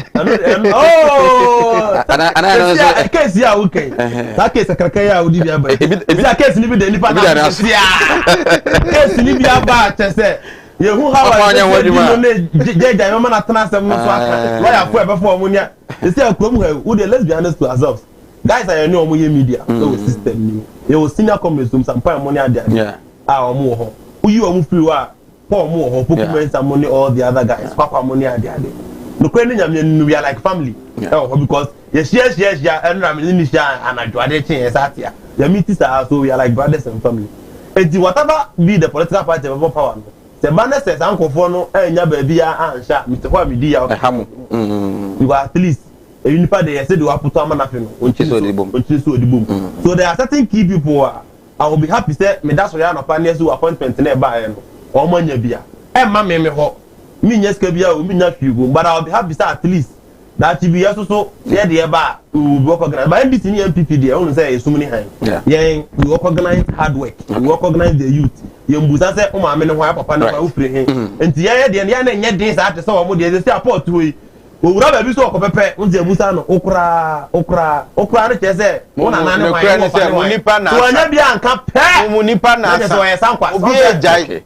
oh ana case ya okay that case karaka ya odi bia ba ebi case ni bi de nipa na case ni bia ba tese ye hu hawa jeja yo mana tana sem no so aka lawyer for ebe for omunia they say akrom ha we dey let's be honest to ourselves guys are new omo media so system ni you senior comrades some time money there yeah omo ho you omo free wa for omo ho procurement and money all the other guys papa money there no kwani nyame we are like family because yes and I'm in and I graduate in Satia the meetings are so we are like brothers and family and whatever be the political party of power the man says uncle for no enya baby ansha Mr. Kwamidi ya you are at least a unified they said you are put on nothing so there are certain key people I will be happy say me that's why no partners who appointment nearby or manya bia e ma me ho me nyeska bia o me nya hwigo but I will be happy say at least that be so here the eba we work organize but NDC and MPP there I want say so many hand we work organize hard work we work organize the youth yembusa se o ma me ne ho papa ne ho firi he enti ye de ne ya na nye din sa te se o mo de se aport hoyi owura ba bi so okopepe unze ebusa no okra ne chese una na ne wa mo nipa na so anya bia nka pe mo nipa na so ye sankwa obi ejai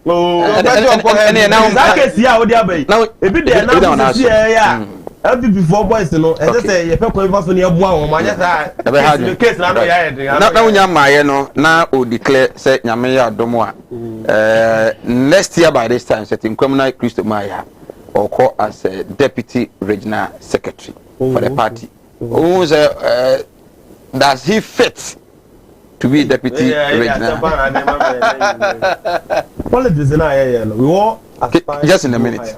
ene na zake si a odi abai ebi de na si ya abi before boys no say ye pe ko so ne eboa wo ma anya sa the case na no ya na unya maaye no na o declare say nyame ya domo a next year by this time setting criminal Christo Maya or call as a deputy regional secretary for the party. Who does he fit to be deputy regional? Politics in our we all just in a minute.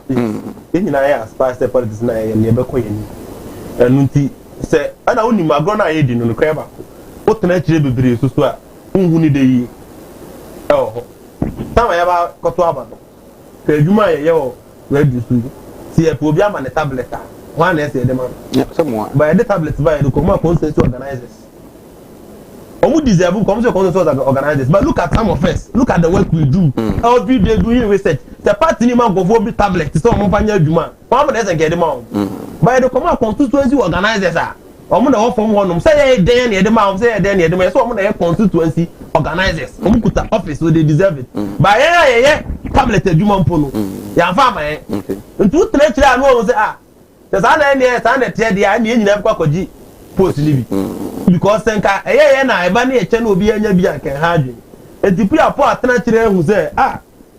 In I aspire to politics in a near Bekoyen. And say, and I only my gonna aid in the crab. What the nature be so swear? Who need a oh, time I ever got to Abba. You might yo. Reduce see a program and a tablet. One essay, the man. Someone by the tablet by the Kuma consent to organizers. Who deserve comes to organizers, but look at some of us. Look at the work we do. Every day doing research. The party man go for tablet. So I'm going to do man. One doesn't get them out. By the Kuma constituency organizers are. I'm going to offer one. Say then near the mouth, say then near the man. So I'm going to constituency organizers. I'm put the office so they deserve it. By tablet a human pono. Ya farmer eh. Ntu tire I know say the san na san tie dia na nyina kwa koji post libi. Because senka eye na eba na eche na obi anya bi anken ha adwen. Etipu apo atena tire hu say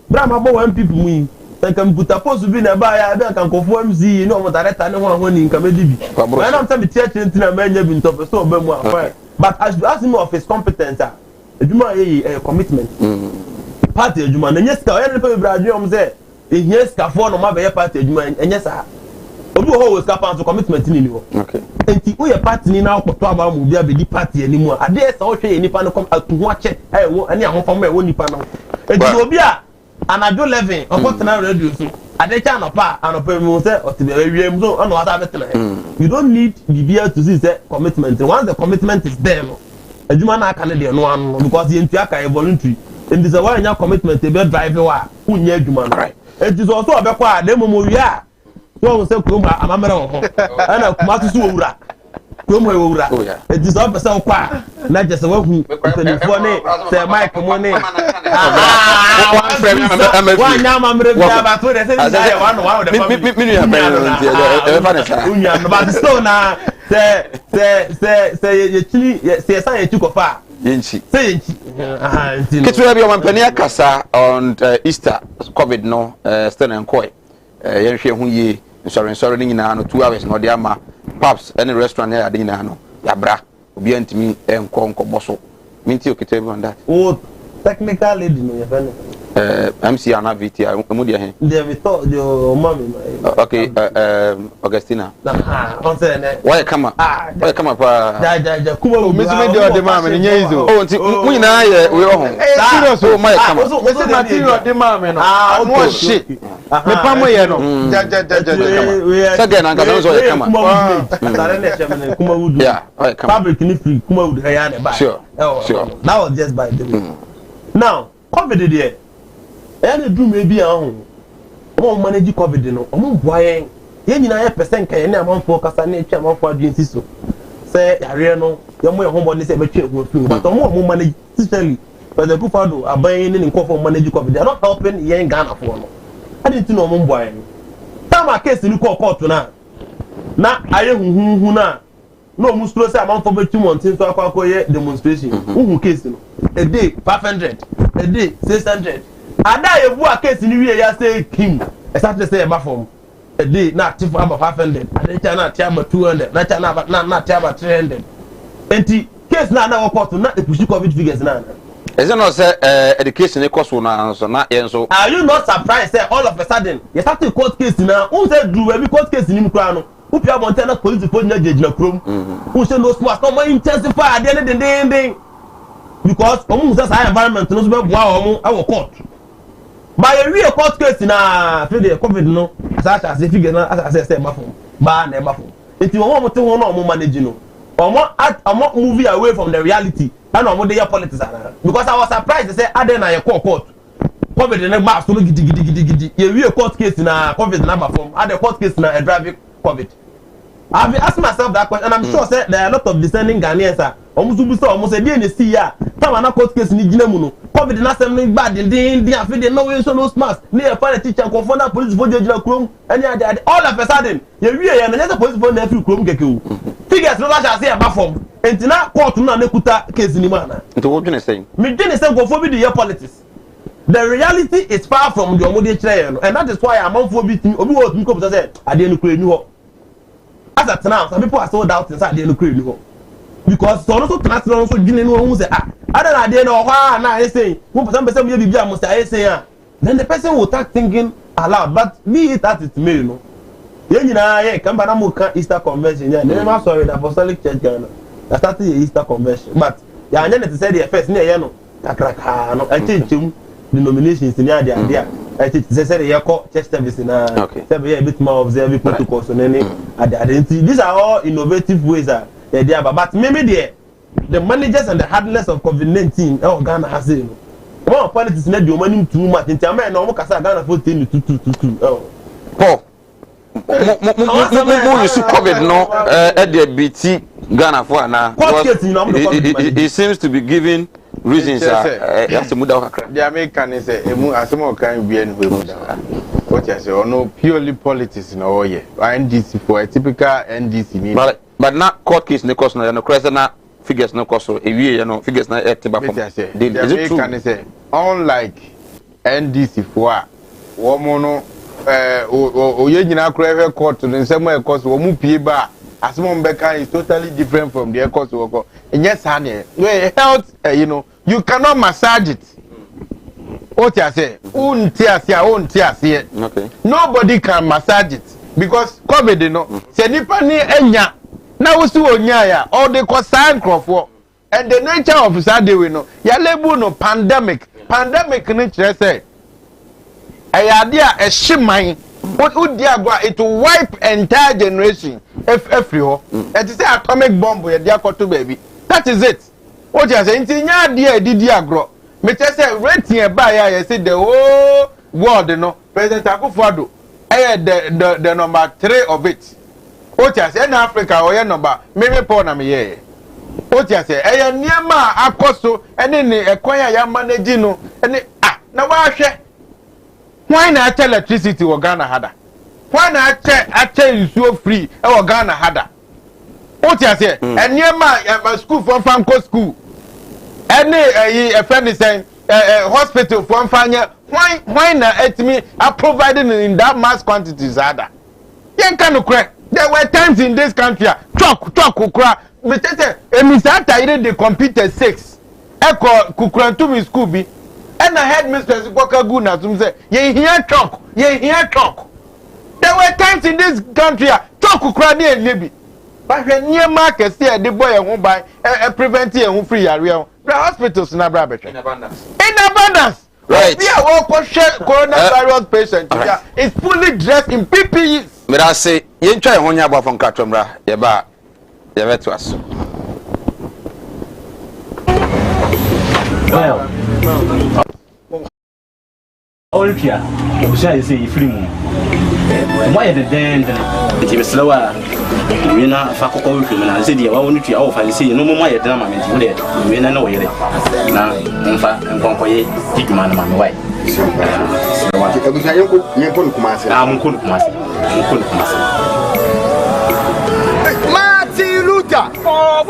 bra ma bo one people mu. Senka mputa post bi na ba ya be ankan kofo MC no mo director ne ho ni nka medibi. When am say be tie ntina ma anya bi ntop so oba mu afa. But as you ask me of his competence eduma ye commitment. Party eduma na nyeska o ye ne pe bradwe om say yes ka for no ma be party eduma enye sa obi ho we ska pan to commitment ni ni ho okay enti o ye party ni na akoto aba mu bia be di party ani mu ade sa o hwe nipa no kom atuho ache wo ani ahofam e wo nipa no enti obi a anado 11 okot na radio so ade cha no pa anopa mu say o te be wiem so ono ata betena you don't need bibia to see say commitment once the commitment is there no eduma na aka ne de no ano because ye ntua ka voluntary and this is why your commitment to be driving wa unya adwuma right it is also abekwa dem mo wi a so say kuma amamere ho ana kuma tusu owura kuma owura it is all person kwa na just wa hu telefone ne say mic mo ne wa nya amamere bia ba to dey say one of the me ya be unya no but so na say ye chini say san ye chikofa yenchi say yenchi kitwe bia wampani akasa on Easter COVID no stand and koi yenhwe hu ye sorry ni nyina no 2 hours no de ama pubs any restaurant ya de nyina no ya bra obi antimi enko boso minti okitwe bi on that oh technical lady no ye MC ana VT mu de he de Victor your mommy okay Augustina on say ne why come pa ja kuma me de de mama ne nyizo oh nti mu nyina ye we ho serious oh my come me material de mama no no shit me pa mo ye no ja say again anga no so ye come Kumawood yeah fabric ni free Kumawood ya ne buy sure that was just by the way now COVID there and do maybe o manage COVID no o mo boa yen ye nyina ye percent kan ye na amanfo kasa na etwa amanfo adwenti so say yare no ye mo ye ho body say betwe go free but o mo manage especially for the people do aban ni nkofo manage COVID they are not helping yen Ghana for no I didn't know mo boa yen time case ni court na aye huhu na no mu stro say amanfo betwe montin so akwa ye demonstration huhu case no a day 500 a day 600 ada ebu a case ni wie ya say kim exactly say eba form a day na tif am 500 ada na tia am 200 na tia na tia am 300 enti case na wo court na e push COVID figures na is it not say education e cost na so na yen so are you not surprised say all of a sudden you start to court case na who say do we court case ni mu kra no who pia montana police for na jejina krom who say no smart no more intensify ade ne den because omu say say environment no so be boa omu e wo court by a real court case na fe the COVID no as figure na as say ba form ba na ba form enti won mo te won na omu manage no omo movie away from the reality and omo dey politics because I was surprised they say ade na your court COVID in the mass so gidi we a court case na COVID number form and the court case na a driving COVID. I've been asking myself that question and I'm sure say there are a lot of discerning Ghanaians almost say dey see ya time na court case ni gina mu no COVID na sem bad din afi dey no way so no smart ni e find teacher confront that police for judge krom any all of a sudden you we na police for na free krom keke o figures no that say about form entina court na kuta case ni mana nto what you saying me dey say go for be the politics. The reality is far from the omode chere and that is why amanfo bi tin obi wo tun ko say ade no kure ni ho. As at now some people are sold out inside ade no kure ni ho. Because so no so transfer so gine no hu say other than ade no ho na I say one person be bibia mo say I say then the person will start thinking aloud but be it as it may you know. Ye nyina ye kan ba na mo kan Easter convention ya never sorry the Apostolic Church Ghana. That started the Easter convention but ya anya net say the first na ye no kakraka no achichim denominations in the idea. I think they said they call church service na say be a bit more observe protocols and any identity. These are all innovative ways that they are but maybe the managers and the hardness of COVID-19 Ghana has it. One politics na the money too much in Chama no mo kasa Ghana for 10 Paul mo use COVID no at the BT Ghana for na it seems to be giving reasons that's the muda the American is a asemo kan bi en we muda what you say no purely politics na all year NDC for a typical NDC mean but not court case no cost no credit na figures no cost so you know figures na etiba from the American is a unlike NDC for wo no oye nyina kra court no nsemo e cost wo mu pie ba asemo mbeka is totally different from the court work. And yes, honey, health, you know, you cannot massage it. What you say? Okay. Nobody can massage it because COVID, you know, say nipa ni enya. Now we see onya or they call sign for. And the nature of Saturday, we know, ya label no pandemic. Pandemic nature say, a idea a shimmy. What would it will wipe entire generation every ho. It is atomic bomb with their to baby. That is it. What you say? Intinya dia did agro. Me say rating by I say the whole world, you know. President Akufo-Addo, the number 3 of it. What you say in Africa or number maybe poor na me here. What you say? Niema akoso any ekwanya ya manage no any na wa hwe. Why not tell electricity or Ghana hada? Why not tell you so free or Ghana hada? What you say? And near my school from Franco school. Any a friend is saying hospital from Fanya. Why not at me are providing in that mass quantities hada? You can't crack. There were times in this country talk kukra. Me say emisata they computer 6. Eko kukra to me school be. And I had Mr. Kwakaguna to say, ye hear talk. There were times in this country, talk Ukraine and Libby. But when near markets here, the boy won't buy a preventive and free area. The hospitals in abundance. Right. We are all coronavirus patients. Right. It's fully dressed in PPEs. But I say, you try one yaba from Katomra, Yaba, Yaba to us. Well, all here, I'm sure you say free moon. Why the den? It was slower. We not fuck all film and I said, I want to offer and see no more my drama. We know where now, in fact, and conquer take man my wife. I'm Martin Luther. Oh,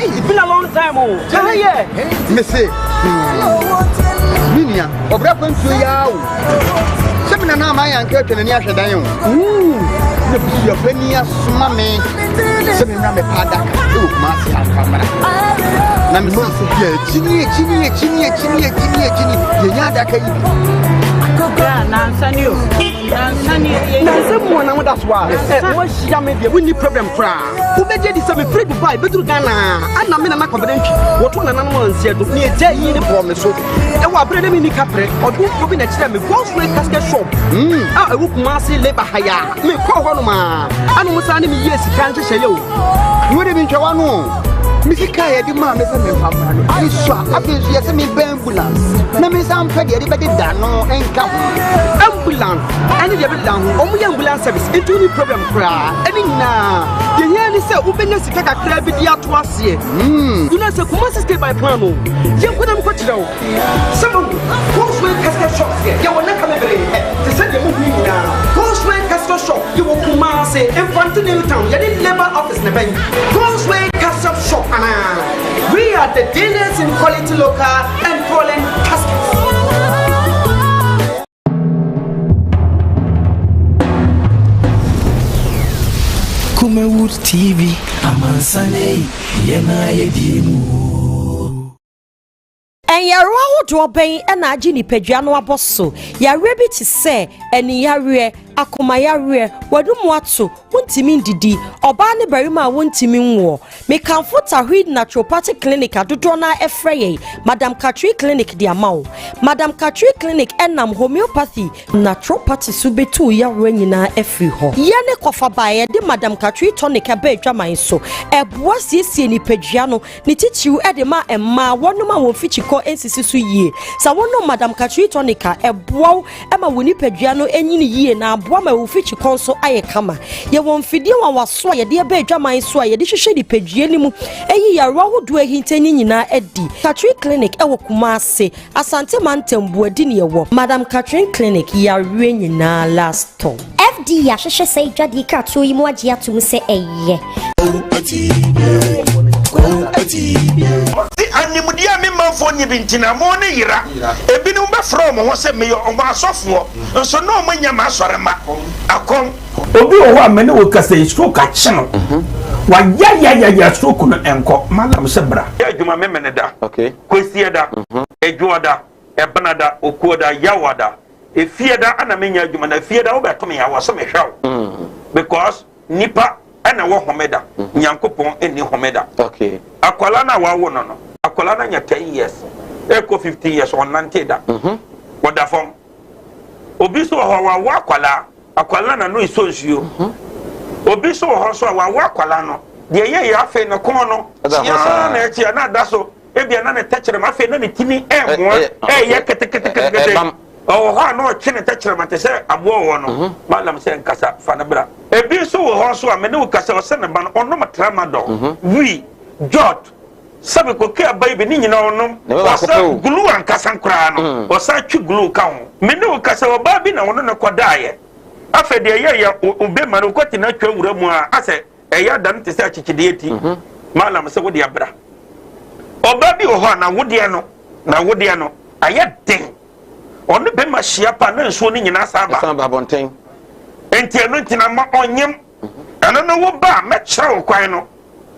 it's been a long time. Oh, yeah. Missy. Minia, of reference to you. Seven and my uncle and Yasha Dion. Your Benia Smammy. Seven Rammy Pada. Oh, Marcia Camera. Nammy, Chini, Yada. Someone that's why we need problem cry. Who made this some free to buy better Ghana? And I'm in a confidential. What one and one said to me, tell you the promise. And what bring me capre or do you open a time with one way casket shop? I would massy labor higher. Me call one man. I don't want to yes, you can't say you. You wouldn't be one. Misika ya di ma me se me papa no. Iswa abezu ya se me ambulance. Na me sam pe de be da no enka ambulance. Ani de be da ho. Omu ambulance service. Itu ni problem kra. Ani na. Ye nya ni se ubenya sika kakra bi di ato ase. You know say Kumasi stay by plan o. Ye kwena mo kwachira o. Some Coachway Castle Shop here. Ye wona ka mebere. Te se de mo hu ni na. Coachway Castle Shop. Ye wo Kumasi Infantile Town. Ye di labor office na ben. Coachway Castle Shop ana. We are the dealers in quality local and foreign caskets. Kumawood TV, Amansane, Yena Yedimu. And ya rawo do ben e na agi ni padua no aboso ya rebi ti se eni ya re akoma ya re wadumu ato wontimi ndidi oba ne barima wontimi nwo me kanfo tahwid naturopathic clinic adodo na efreye Madam Katri clinic di amawo Madam Katri clinic enam homeopathy naturopathy subetu ya ro nyina efri ho ye ne kofa bae de Madam Katri tonic aba adwaman so eboa siesie ni padua no ni titiw e de ma emma wonoma won fichiko ensisi so yie sa wono Madam Katri tonica eboa ema woni padua no enyini yie na aboa ma wo fichiko so aye kama ye won fidie wa waso ye de aba adwaman so ye de hwehwe di padua ni mu eyi ya ro do ahintanyi nyina edi Katri clinic e wo Kumasi Asante Mantembu adi ne wo Madam Katri clinic ya re nyina last time FD ya hwehwe sei dwade ka to yi mu agye atum se eye animudia me manfo nyi bintina mo ne yira ebinu be from ho se me yo omo asofo nso no mo nya ma asorema akom obi o ho amene wo kasa stroke a chino wa ya stroke no enko malam se bra ya djuma me mene da okay kwesi da ejuoda ebanada okuoda yawada efieda ana menya djuma na fieda wo beto me ya wo so me hwaw because nipa ana wo homeda nyankopon eni homeda okay akwala na wa wo no akwala na nya 10 years eko 15 years on 90 da woda fom obi so ho wa akwala na no isonsuo obi so ho so wa akwala no de ye afi no kon no ya na echi na da so ebia na ne techere ma afi na ne tini mo ye kete oh ha no chine techere ma te se abo wo no malam se nkasa fa na bra ebi so ho so amene wo kasa o se ne ba no ono matrama do wi jot sabe ko ke baby ni nyina onom wasa glue ankasa nkra no wasa twi glue ka ho mene wo kasa wo ba bi na wono ne kodaaye afa de ye obe ma no kwati na twa wura mu a ase eya dan te se achichide eti malam se wo de abra oba bi wo ho na wo de no aye den onu be ma hia pa na nsuo ni nyina saba bonten enti eno ntina ma onyem eno no wo ba me kire wo kwan no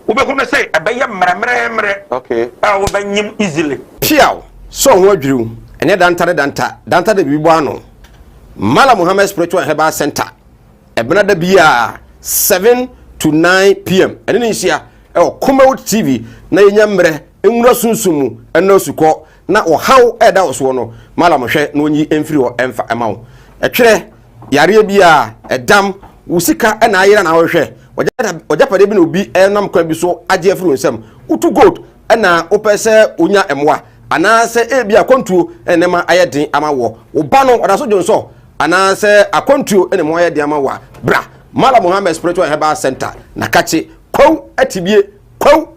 wo be hunu say abeye mremre okay wo ba nyim easily piaw so ho adwiru ene danta de bibo ano Mala Muhammad Spiritual Herbal Center ebena da bia 7 to 9 p.m. ene ni hia Kumawood TV na yenya mre enwura sunsumu ena osuko na ohaw eda oso no Mala mohwe na onyi emfiri ho emfa emawo etwere yare bia edam usika ena ayira na hohwe ojapade bi na obi enam kwa bi so agye afiri nsem utu gold ena opese onya emwa anase ebi akontuo enema ayedin amawo oba no odaso jonso anase akontuo enema ayedin amawa bra Mala Muhammad Spiritual Herbal Center na kache kwaw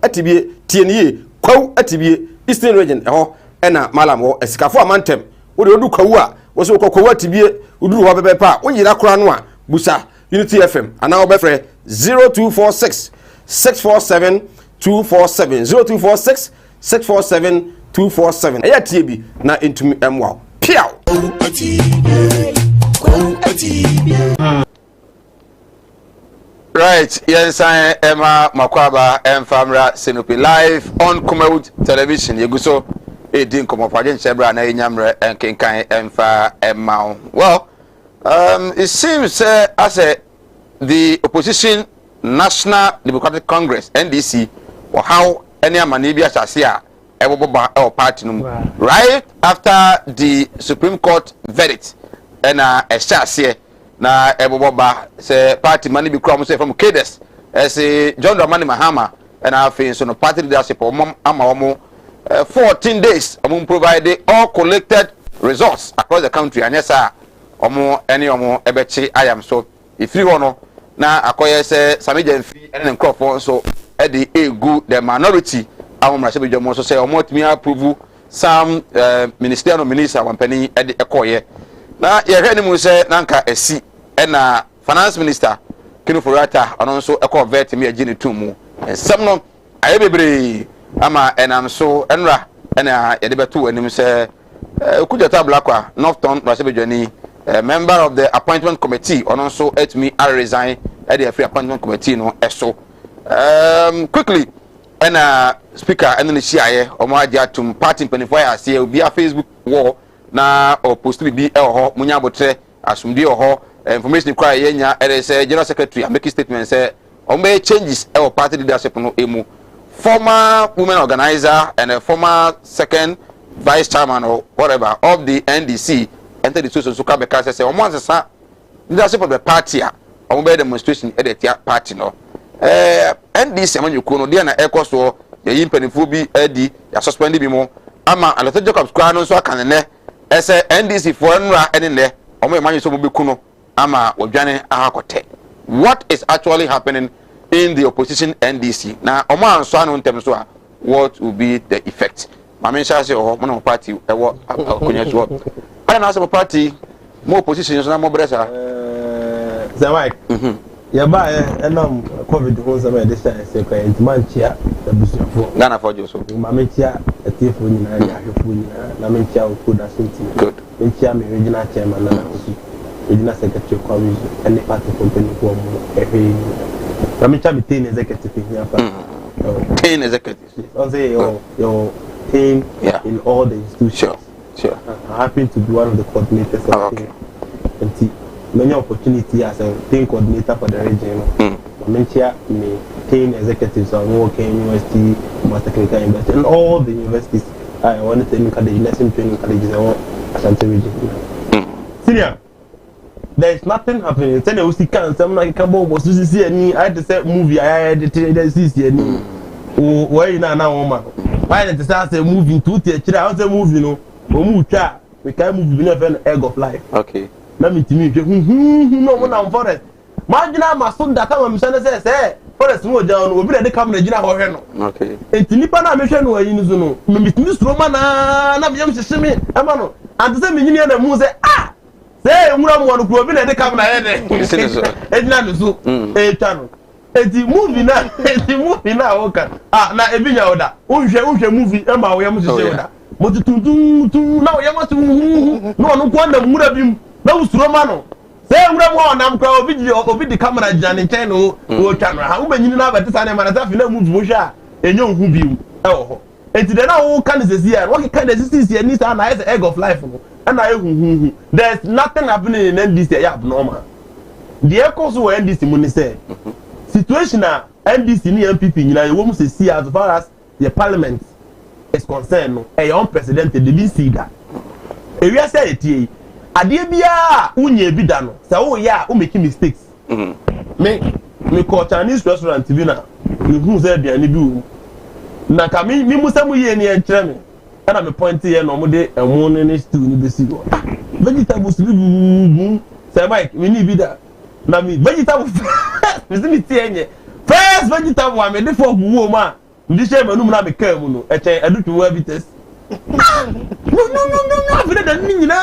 atibie tienie kwaw atibie Eastern Region eho ena Mala mo esikafo amantem wo de odu kwaw a wo so kwaw atibie uduru ho bebe pa wo yira kora no a busa Unity FM ana obefre 0246 647 247 0246 647 247 eya tie bi na entumi emwa piaw right yes Emma Makwaba Famra Senupi live on Kumawood television yeguso edin komo praje chebra na enyamre enkenkan emfa emma well it seems as the opposition National Democratic Congress NDC or how any amani bi asase a eboboba our party no right after the Supreme Court verdict and asase na eboboba say party mani bi krom say from Kades say John Dramani Mahama and I think so no party leadership ama 14 days provide all collected results across the country and yes sir any ebechi I am so if you want na akoye say Samija Mfi and Nkrofo so e dey egu the minority ahomra se bejo mo so say omotimi approve some ministerial nominees awampani e dey ekoye na ye hwe ni mu say nanka esi e na finance minister Kinu Furata ono so ekọ vet me agini tumu ensem no aye bebre ama enam so enra ena ye de beto anim say kujata blakwa Northton Rasebejoni member of the appointment committee ono so let me resign at the free appointment committee no eso quickly and speaker and then share omo adia tum party penifo ya see obi a Facebook wall na or post to be ho munya botre asumdi ho information require yenya say general secretary make statement say omo changes e party leadership no emu former women organizer and a former second vice chairman or whatever of the NDC enter the social suka because say omo ansesa leadership of the party omo be demonstration at the party no NDC man you no dia na ekoso ye yimpanifo bi adi ya suspend bi mo ama Aleta Jacobs kwa no so aka ne say NDC for nra ene ne omo man so mo be kuno ama odwane ahakote. What is actually happening in the opposition NDC na omo anso anu ntem so a what will be the effect? Mama sha say oh mo party e wo akonya so I na say party mo opposition so na mo bresa the Mike ya ba enam covid ho sama de say kwa entmanchia abusufo Ghana for jo so mama chia atiefo nyina ya hwefo nyina na menchia okoda senti good menchia me regional chairman na regional secretary kwami any party company ko mo ehwe na menchia me team executive here pa team executive on say your team in all the institutions sure I happen to be one of the coordinators of the many opportunity as a team coordinator for the region. Mentia me team executives are working university, technical university, and all the universities. I wanted to look at the nursing training colleges and all Ashanti region. Senior, there is nothing happening. Tell you see can some like come over to see any. I had to say movie. I had to see any. Where you now woman? Why did I say moving to the I was a movie no. We can't move. We never an egg of life. Okay. Na mitimi no mo na forest magina masunda kama msana say forest mo ja no obi na de camera gina ho hwe no okay enti nipa na mehwe no ayi nizo no mitimi stroma na me yam hyehye ama no ante say menyini na mu say say nwura mo no ko obi na de camera he de ejina no so twa no enti movie na woka na ebinya oda unhwe movie ema wo yam hyehye oda mo tutu na wo yam atu no no ko na nwura bim na usuroma no say nwura mo na mkra obi di camera jani nchen no wo twa no ha ubenyini na abetisa na ma na tafi na movie mo hwa enyo hu biu e wo ho enti de na wo kan sesi ya wo kan de sesi ya ni sa na is egg of life no na hu there's nothing happening in NDC ya abnormal the echoes wo NDC mo ni say situation na NDC ni MPP nyina ye wo mu sesi as far as the parliament is concerned no e unprecedented the see that e wi say etie ade bia unye bi da no say wo ya o make mistakes me call Chinese restaurant bi na me hu say aduane bi wo na ka mi musamu ye ni enkyere me na me point here no mo de emu ne stew ni be si go vegetables bi bu say Mike we ni bi da na me vegetable me ti enye first vegetable am de for wo ma ndi she manu na me ka mu no eche adutu wa bi test no vile da nyina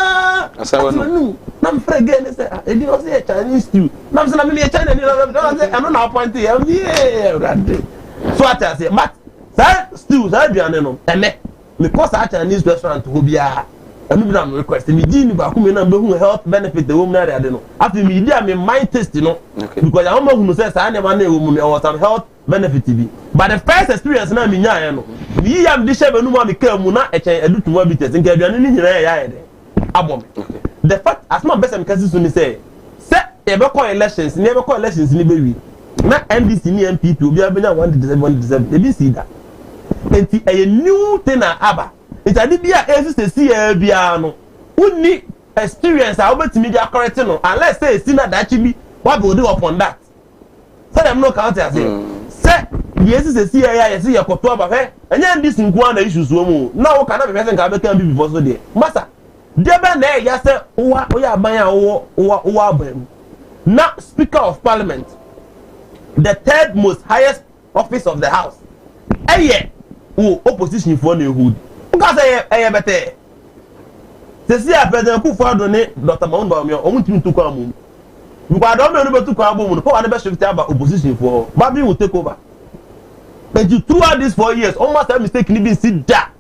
asawa no na mfre again say edi no say Chinese stew na say na me China ni na say ano na point here so ata say but that stew that biane no ene because a Chinese restaurant ho bia anu bi na me request me di ni ba ku me na be hu health benefit the woman na no after me di am mind taste no because I want to say say na ma na e wo mu or some health benefit bi but the first experience na me nya no me yam di shebe no ma me ka mu na echen edutuwa bi test nka aduane ni nyina ya de abom the fact as my best am kasi so ni say e be call elections ni be wi na NDC ni MPP obi abenya 1 December see that enti a new thing na aba enti ade bia SCC ya bia no unni experience a obetimi dia correct no unless say si na dachi bi what will do upon that say them no count as say yes is a CIA see a kotoba and then this in one issues now can be present can be before so there massa debe na ya say oya banya o now speaker of parliament the third most highest office of the house opposition for the hood because better se see a president ku for do ne Dr. Mahmoud o mutimi to kwa mu because don't know to kwa mu no power na be shift about opposition for Babi will take over. But you throughout these 4 years, almost a mistake can even sit that.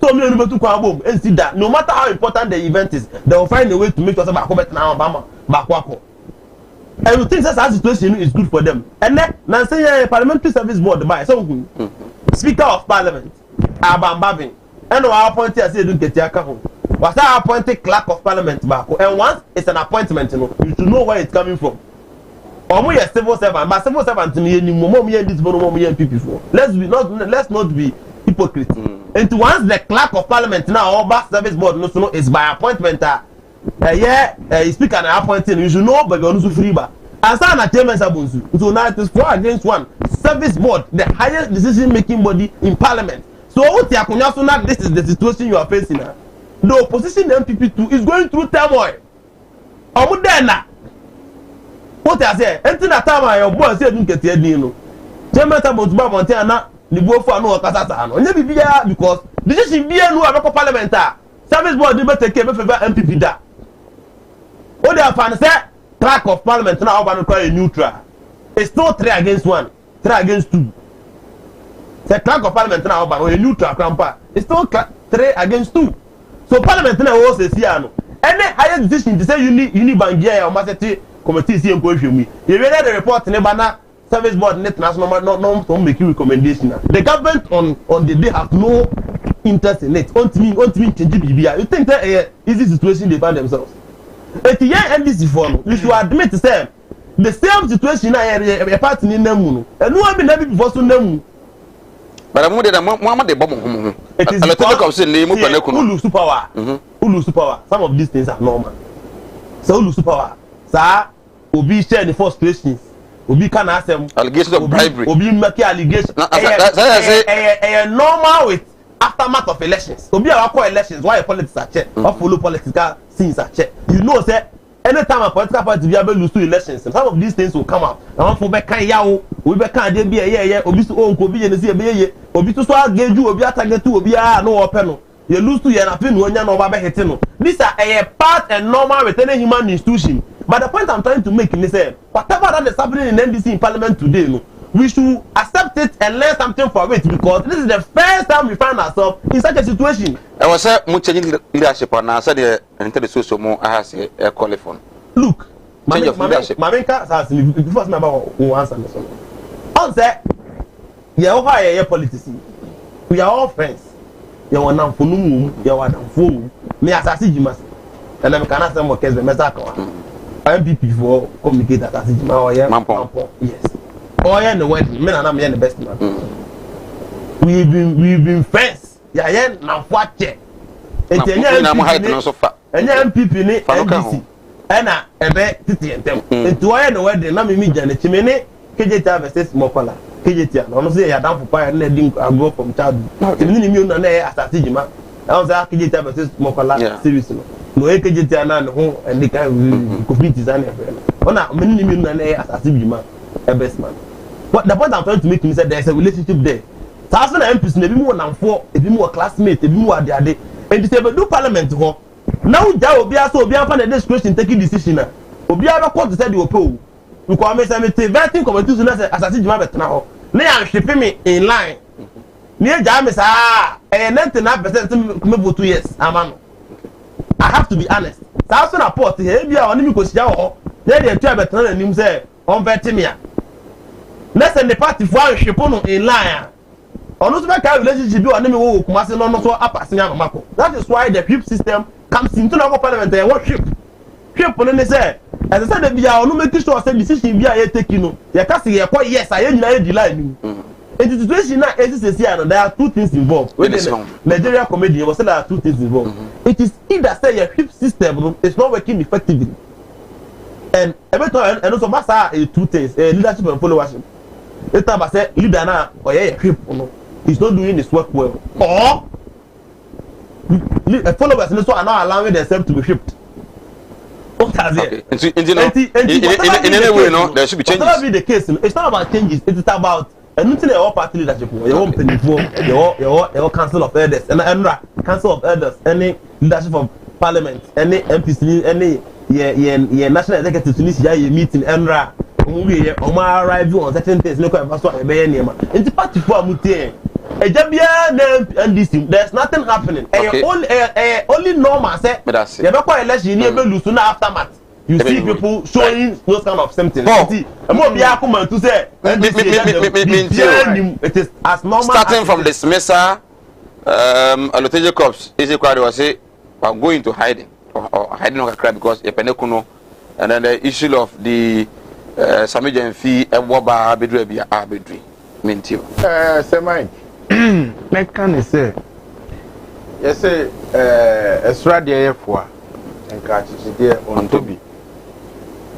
So me only to come home and sit that. No matter how important the event is, they will find a way to make us back home now, Obama, back wako. And you think that situation is good for them. And then, now say parliamentary service board by so speaker of parliament, Abam Babin, and our appointee I say don't get your account. Was I appointed clerk of parliament back? And once it's an appointment, you should know where it's coming from. Omo ye civil servant, but civil servant me ni mo me this bono me people for. Let's not be hypocrite. And once the clerk of parliament now or back service board no know is by appointment speaker na appointing you should know but you no free ba. Asa na chairman sabunsu. So now it is 4 against 1. Service board, the highest decision making body in parliament. So what you are so now this is the situation you are facing now. The opposition MPP too is going through turmoil. Omo den na what I say, anything that time I boy say don't get here no. Chairman about Montana, the both for no Casata. No, never be because this is be no local parliamentar. Service board never take care of MPP that. What they are fan say, track of parliament now over a neutral. It's still 3 against 1, 3 against 2. The track of parliament now over a neutral grandpa. It's still 3 against 2. So parliament now also say no. Any higher decision to say you need Bangia or Massati. Committee see go me. You read the report in the service board net national not make you recommendation. The government on the day have no interest in it. Want me change BBI. You think that easy situation they find themselves. At the end this for you should admit to say the same situation a party in them and no one be never before so them. But I'm the bomb. It is who lose power. Who lose power. Some of these things are normal. So who lose power. Sir, Obi share the frustrations. Obi can ask them allegations of bribery. Obi make allegations. Normal with aftermath of elections. Obi our call elections. Why politics are check? Or follow political scenes are check? You know, say anytime a political party be able to lose 2 elections, some of these things will come out. And one for back can yaw. We back can be a Obi to own Obi and see a be Obi to so get you Obi attack to Obi no open. You lose to your opinion when you're not hitting. These are a part and normal with any human institution. But the point I'm trying to make is that whatever that is happening in NDC in Parliament today, we should accept it and learn something from it because this is the first time we find ourselves in such a situation. I was much leadership and I said the social more I has a telephone. Look, Maminka has me before me about who answer this one. On say, you are politics. We are all friends. You are now for no, you are now for me as I see you must. And I cannot say more case the message. MPP for communicate that as Jima or Mampo. Yes. Oh yeah, the wedding. Men and I'm the best man. We've been friends. Yeah, now what check. And MPP ni NDC. Ena ebe titi entem. Nti why the wedding na me media na chimene KJT versus Mokola. KJT no say ya dan papa na din go from child. Chimene ni mi na na asasi Jima. I was KJT versus Mokola series no. No KJT na no and the kind complete design everything. Ona many new na as Jima a best man. What the point I'm trying to make is that there's a relationship there. Thousand MPs na be more than 4, e be more classmates, e be more ade and the say do parliament ho. Now ja obi aso obi afa na discretion taking decision na. Obi aba court say the opo. Because me say me vetting committee na say as Jima betna ho. Na ya shipping me in line. Ni ja me say 99% me vote yes amano. I have to be honest. Thousand report here be on me ko sia ho. They dey try betna na nim say on vet me a. Let's send the party for shipon in line. Ono so make relationship be on me wo Kumasi no so apasing amako. That is why the whip system comes into the parliament and what whip. Whip no say as I said the bia ono make sure say decision bia you take no. You can say yes I nyina dey line. In the situation now exist here there are 2 things involved. Nigeria comedian was say there are 2 things involved. It is either say your whip system is not working effectively. And every time and also massa 2 things leadership and followership. Later, I say leader now, or yeah, he's not doing his work well. Or followers in this one are not allowing themselves to be shipped. What has it? In any way, no, there should be changes. Whatever be the case, it's not about changes. It's about anything your party leadership, your own penifo, your council of elders, and council of elders, any leadership of parliament, any MPs, any national executive meeting, ENRA, arrive on certain things. No, I'm sorry, it's party for Mutin. There's nothing happening. Okay. Only normal say. You don't quite election. You never lose soon aftermath. You see people showing those kind of symptoms. It is as normal. Starting from dismissal, allotage corps is required to say, I'm going to hiding or hiding on a crowd because Epenekuno, and then the issue of the Samijan fee and Waba Abedri. Mentio. Semai. Mekan say yes esradia yefo enka chichide on tobi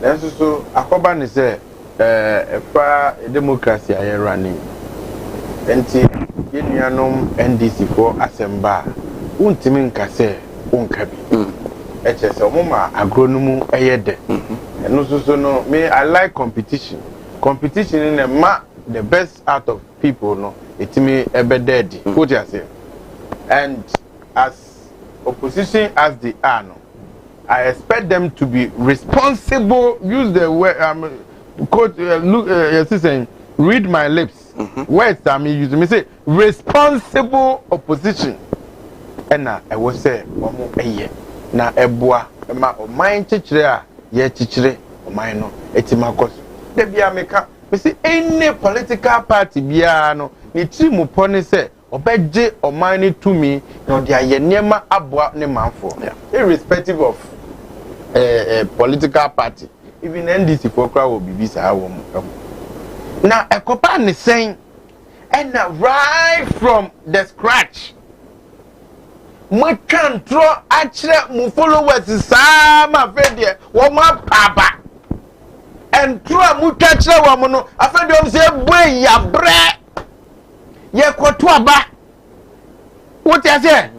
nanso so akoba ne say efa democracy aye running enti yenuanom NDC for asemba untimi nka say unka bi eche say omoma agronomu eyede eno so no me I like competition in a ma the best out of people no etimi ebededi what you say and as opposition as they are no I expect them to be responsible. Use the word quote yes saying read my lips words I mean use me say responsible opposition and na I will say omo eye na eboa ma o mind chichire a ye chichire o mind no etima koso de bia meka me say any political party bia no ni timu poni say obeje o mind to me no dia ye niema aboa ne manfo irrespective of political party even NDC for crowd will be visa wo now ekopa ne saying and right from the scratch mo can throw actually mo followers sama fedie wo ma papa and throw mo catch wo no afedi o say boy ya bre ye koto aba what you say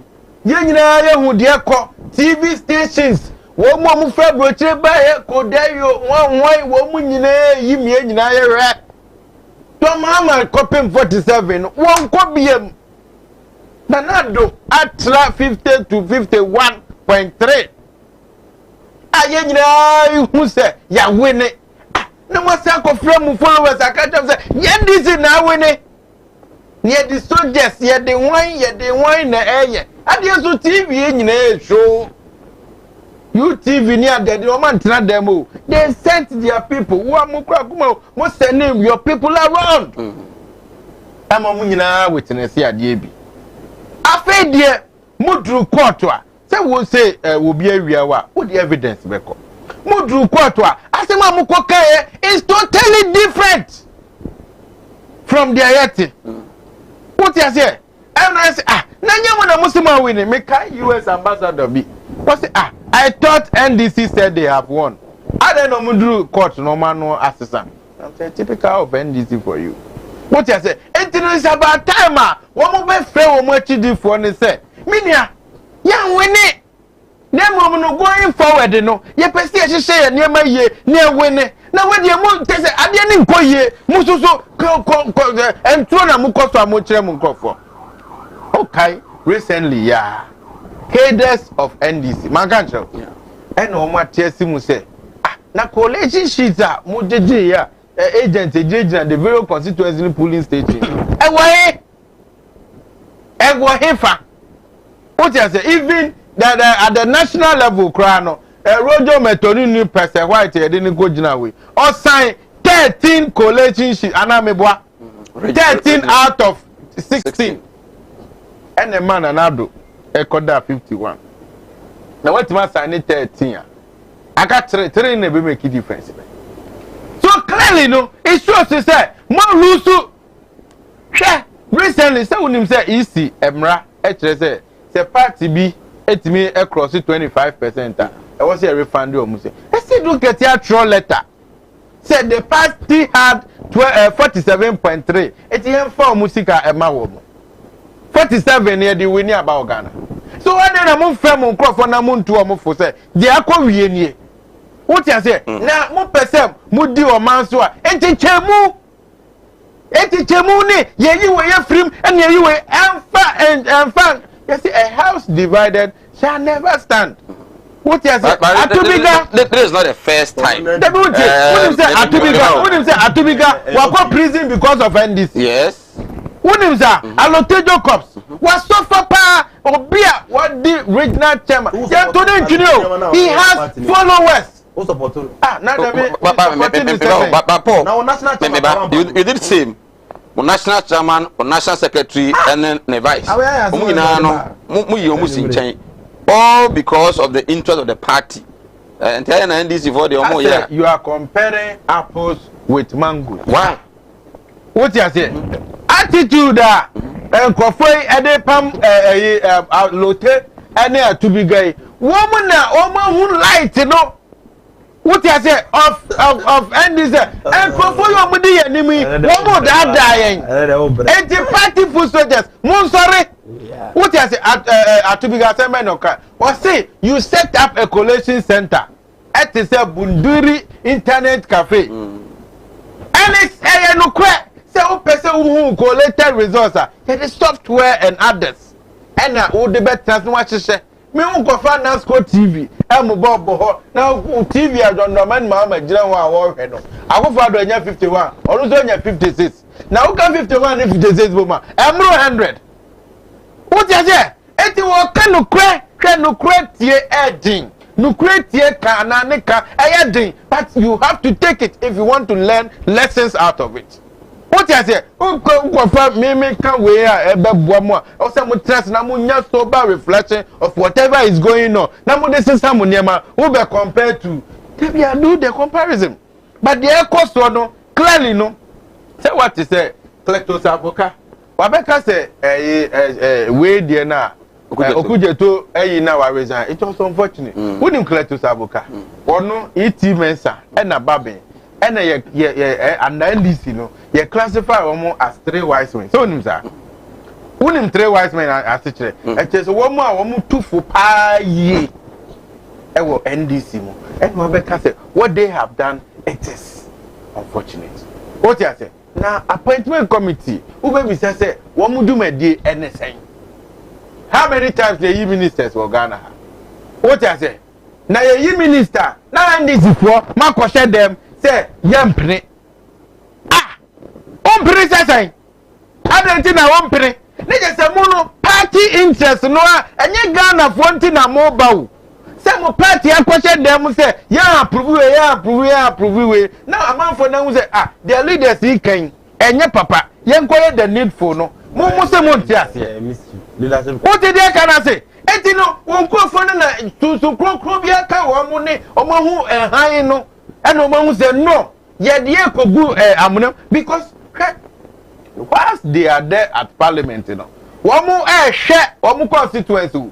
ye nyina ye hu de ko TV stations wo mo fra broche ba ye ko dayo won wo mu nyina yi mie nyina ye re to mama copy 47 won ko biem nanado atra 50 to 51.3 aye nyina hu se ya wene na wasa ko fra mu followers akacha se ye this na wene ye the soldiers ye the wine na eye ade so TV nyina e show UTV near the woman demo. They sent their people. Who send your people around? I'm a munina witness here, DB. I fed dear Mudru Quatwa. Some will say, will be a real what the evidence record. Mudru Quatwa. I say, Mamukoka is totally different from the Ayati. What you say? And I say, Nanya when a Muslim winning, make US ambassador be. What's it? I thought NDC said they have won. I don't know Mudru court no man no assistant. I'm saying typical of NDC for you. What you say? It is about time. One more friend will much for and say, Minia, young winning. Them woman no going forward, no. Ye persi say near my year, near winning. Now when you want to say, I didn't go ye, Mususo, and Trona Mukosa Muchemukofo. Okay, recently, yeah. Cadres of NDC, Magancho. And no more TSC say, na college sheets are Mujeji, agent, the very constituency polling station. And why? And what hefa? What you say? Even at the national level, Crano, Rojo Metonini person, white, didn't go Jinawi. Or sign 13 college sheets, Anameboa. 13 out of 16. And a man, Anado. Ekoda 51. Now what must I need 13? I got 3 never make a difference. So clearly, no, it shows to say, more Lusu. Recently, someone him say easy, Emra, say, party B, it me across 25%. I was a refund. I said, look at your troll letter. said the party had 47.3. It's here for musica Emma woman. 47 near the winning about Ghana. So when I'm on firm on crop for Namun to a move say, the aqua we what you say? Now, more percent, Moody or Mansua, and Chemu. Chemuni, you were free, and you were and fun. You see, a house divided shall never stand. What you say? This is not the first time. The wouldn't say Atubiga, was prison because of NDC. Yes. Wouldn't say Alotejo Cops was so far or beer what the regional chairman. He has followers. You did the same. National chairman or national secretary and then the vice. All because of the interest of the party. And NDC for the you are comparing apples with mangoes. Why? What you say? Attitude and coffee and pam lote and to be gay. Woman who light, you know. What you say of NDC and for your money enemy, one more that dying. And the party for soldiers, mon sorry. What you say at to be got or say you set up a collation center at the Bunduri Internet Cafe. And it's a no crack. Say person who collected resources, the software and others. And I would the better watch say. Me go find Nasco TV. I'm Bobo. Now TV I don't know man mama jira wa wo hwe no. Akofo do nya 51. Onu so nya 56. Now can 51 and 56 boma. Emro 100. What you say? Eti wo kan no kre tie edin. No kre tie ka na ne ka eyedin. But you have to take it if you want to learn lessons out of it. What you say? Me can we are or some trust na sober reflection of whatever is going on. Now this is some who be compared to. Maybe I do the comparison. But the cost no clearly no. Say what you say, collectors avoka. Wabeka say way there na okujeto na wa resign. It was unfortunate. Who didn't collectors avoka? Ono ET Mensa and a babin. And and NDC no you classify them as three wise men. So unim three wise men as such. It is one more two for ye. Ewo NDC mo. And Wabeka say what they have done it is unfortunate. What you say? Now appointment committee. Who baby say one mu do me dey anything. How many times the ministers were Ghana? What you say? Now ye minister. Now NDC for ma question them. Say yampre ompre say adentina ompre ne je say mono party interest no enye Ghana for ntina mo bawo say mo party akwche dem say ya approve we now amanfo na hu say their leaders he kan enye papa ye nkoye the needful no mo say mo ntiase what did they can say enti no won ko fo na tutu krokro bia ka wo mo ne o mo hu han no and Oman said no, yet amunam because whilst they are there at parliament, you know, one more share one more constituency.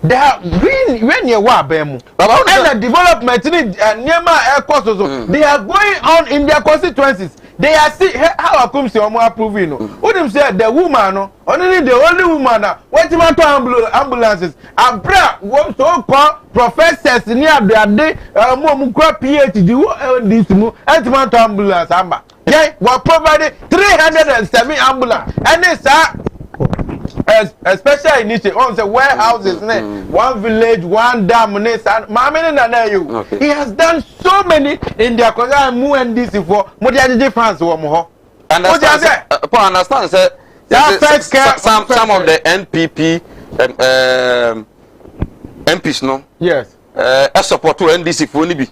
They are when you are bemu and the development in Nema air costs they are going on in their constituencies. They are see how come see omo approve you know. Who them say the woman no only the only woman na wetin man to ambulances abra won so call professors ni aduade mo kwa PhD this mo man to ambulance amba yeah we provided 307 ambulance and it's a special initiative on the warehouses one village one dam he has done so many in their concern mu NDC for mo dey difference wo mo ho understand say some of the NPP MPs no yes support to NDC for ni bi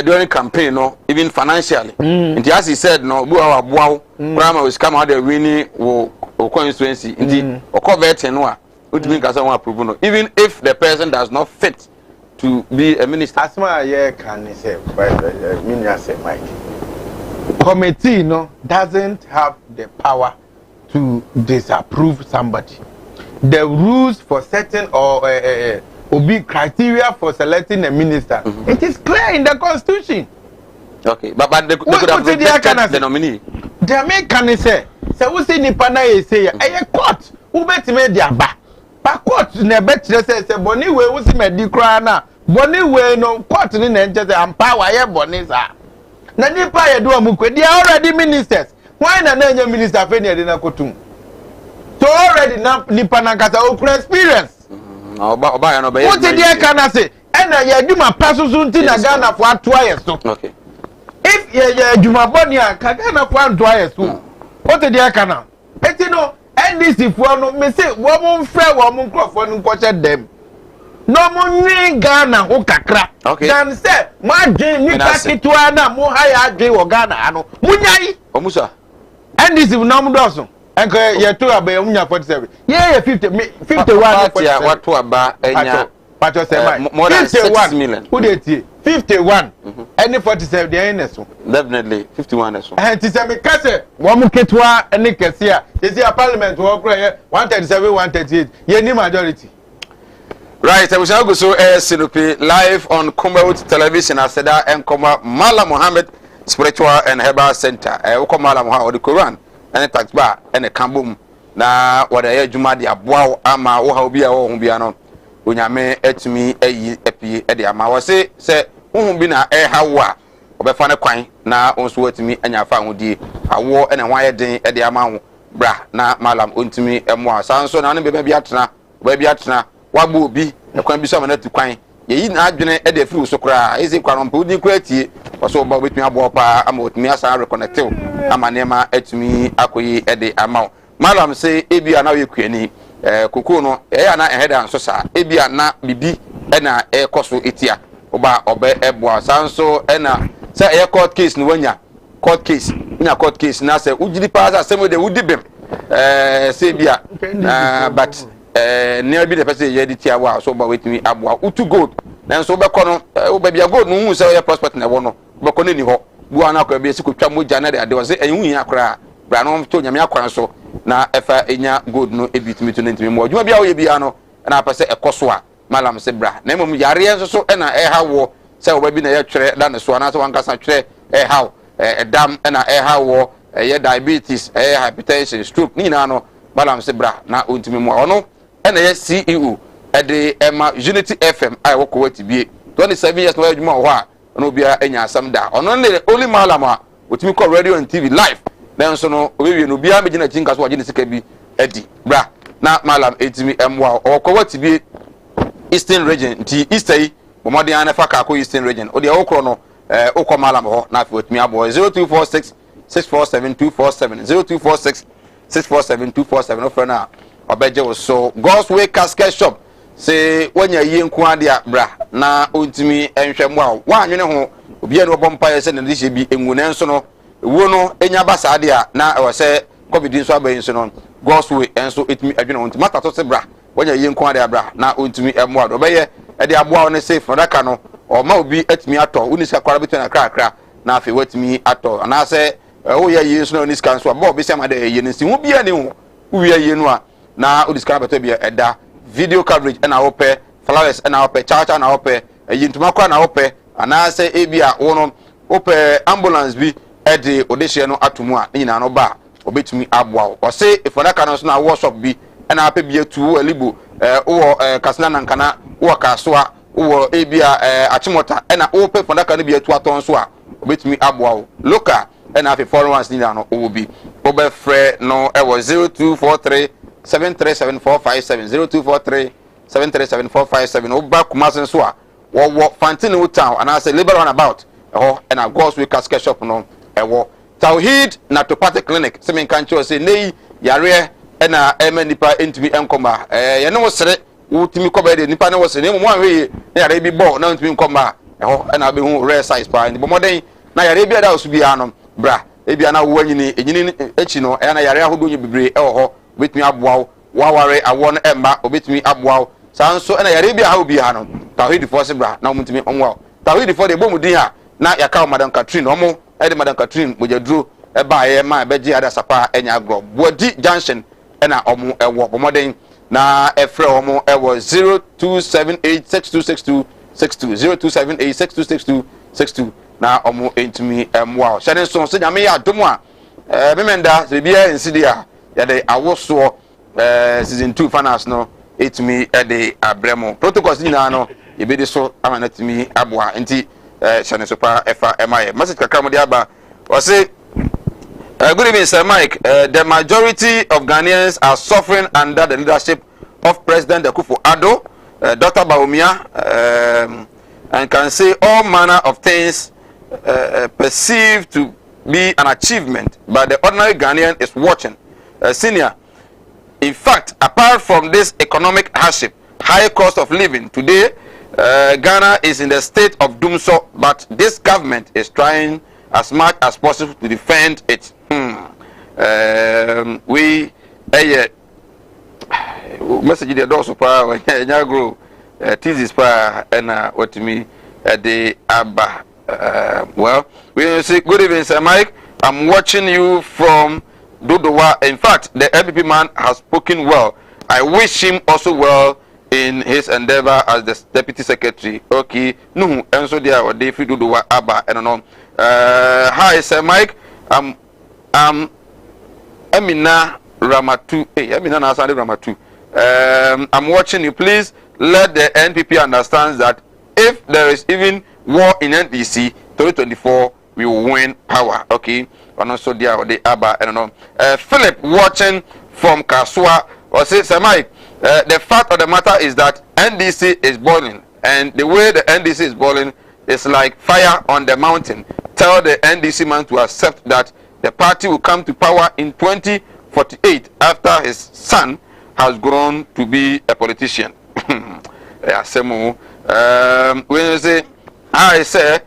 during campaign no even financially and as he said no bu awa brama was come out the winning constituency indeed or convert no ultimately can someone approve no even if the person does not fit to be a minister as my can say minister Mike committee no doesn't have the power to disapprove somebody. The rules for setting or be criteria for selecting a minister it is clear in the constitution. Okay, but they could have rejected the nominee. The main can say we see nipa na say e court who bet me dia ba. Pa court na bet say boni we wo si medi kra na. Boni we no court ni na nche say ampa wa ye boni sa. Na nipa ye do amukwe they are already ministers. Why na nya minister fe ne de na kotum. So already na nipa na kasa okura experience. Oba ya no be. What dey can say? Ena ye aduma pasoso nti na Ghana fo atoa ye so. Okay. If ye aduma boni a Ghana fo atoa ye so. What dey can na? Eti no NDC fo no me say wo mo mfre wo mo nkrofo no nkoche dem. No mo nwi Ghana ho kakra. Okay. Dan say mo adwen ni pakitwa na mo ha ya adwen wo Ghana ano. Munyai. Omusa. NDC na mo doso. Enko ye to aba ye munya 47. Ye 51 what to aba enya Pacho say more than 6 million. Who dey tie? 51. Any 47 dey in so. Definitely 51 so. And ti say me kase wo mu ketwa any kase a. Dey say parliament wo kro ye 137 138. Ye ni majority. Right, we shall go so Sinupi live on Kumawood television as Seda and Koma Mala Muhammad Spiritual and Herbal Center. Mala Muhammad the Quran and the tax bar and the Kambum. Na what a Juma di Abwao ama o bia o humbiano. Unyame etumi epi edi ama wase se humbi na hawa obefane kwan na onso etumi anya fa hodi awo ene hwan den edi ama ho bra na malam ontumi emo asanso na ne bebe atena wagbo obi ekwan bi so amana tu kwan yeyi na adwene edi afiri so kra ezi kwaron pe odi kra tie waso ba betumi abo pa ama otumi asa reconnective ama nema etumi akoyi edi ama malam se ebi ana we kuani kuku no na eheda nso sa ebia na bibi na koso etia oba obe eboa sanso na say court case no wanya court case na say ugidi pa sa semo de udibem say bia but near bi the person ye ditia wa so ba wetimi aboa utu gold na so be kono oba bia gold no hu say ye prospect na wo no be kono ni ho bua na kwa bi sikotwa moja na de was say enhu akra bra no to nyame akwan so na efa enya gold no ebitimi to ntimi mo adwuma bia wo ye bia no na apese ekoso a malam se bra na emom yare so na hawo se wo ba bi na ye twere da ne so na so wankasa twere hawo dam na hawo ye diabetes hypertension stroke ni na no malam se bra na ontimi mo ono na ye CEO de ema Unity FM ai wo ko watibie 27 years no adwuma ho a no bia enya asam da ono ne only malam a otimi ko radio and TV live then so no obewie no bia megina chinka so wagine sika bi edi bra na malam etimi emwa okwo watibie Eastern region ti Eastern bomode an fa ka ko Eastern region o de okro no okwo malam ho na afi otimi abo 0246 647247 0246 647247 ofra na obeje wo so God's Way Casket Shop say wanya yi nku ade a bra na ontimi enhwemu a wa anwene ho obi ene obompa ye se na de bi engune nso no wo no enya basa ade a na e se covid nso abayin so no God's Way enso etimi adwene ho ntimi mata to se bra wanya yi nku ade a bra na ontimi emu ado obeye e de aboa ne safe daka no o ma obi etimi ato unisa kwara bitu na krakra na afi watimi ato na se o ye yi nso no niska nso abo obi se ma de ye nsi wo bia ne ho wo ye yi no a na o diska beto bia eda video coverage na ope flowers na ope cha na ope yintuma kwa na ope ana se ebia wono ope ambulance bi ede odehye no atomu a nyina no ba obetumi aboa o se ifodaka no so na workshop bi na ape bia tu alibo wo kasna na nkana wo kasoa wo ebia achimota na ope fodaka no bia tu aton so a obetumi aboa o local na afi foreign ones nyina no obi obefre no e wo 0243 7374570 243-737-457 Oba Kumasen Swa wo Fantini Town and I say liberal about and a God's Way Casket Shop no Tawhid Naturopathic Clinic semen kancho say nei yare na nipa entimi enkoma ye no sere utimi koba de nipa no sere mo anwe yare bi bo na entimi nkoma na be hu rare size pa ndi bomoden na yare bi da osubia no bra ebia na wo anyini enyini echi no na yare ahodo nyi bibre obetumi aboawo waware awon emma obetumi aboawo sanso na yare bia ha obi ha no Tawhid force bra na omutumi omwa Tawhid for de bomudin ha na yaka Madam Catherine omo de Madam Catherine mojaduro ba ye ma beji ada sapa enya agro bodi junction na omo ewo bomoden na efre omo ewo 0278626262 0278626262 na omo entumi emwa hyene so so nyame ya adom a memenda se bia nsidi a ya de awoso season 2 finals no etumi de abremo protocols nyina no yebedi so amanatumi aboa enti hyene so pa efa emaye message kakra mo de aba o say good evening Sir Mike. The majority of Ghanaians are suffering under the leadership of President Akufo-Addo, Dr. Bawumia, and can say all manner of things perceived to be an achievement, but the ordinary Ghanaian is watching. Senior, in fact, apart from this economic hardship, high cost of living, today Ghana is in the state of doomsday, but this government is trying as much as possible to defend it. We message the door super when you grow thesis pa and what to me the abba well we say good evening Sir Mike, I'm watching you from Dodowa. In fact, the LPP man has spoken well. I wish him also well in his endeavor as the deputy secretary. Okay, no, and so there were they free Dodowa abba and no. Hi Sir Mike, Emina Ramatu. Hey, Emina Nasande Ramatu. I'm watching you. Please let the NPP understand that if there is even war in NDC 2024, we will win power. Okay, and also there or the Abba. I don't know. Philip watching from Kasua or say Sir Mike. The fact of the matter is that NDC is boiling, and the way the NDC is boiling is like fire on the mountain. Tell the NDC man to accept that the party will come to power in 2048 after his son has grown to be a politician. When you say, I say,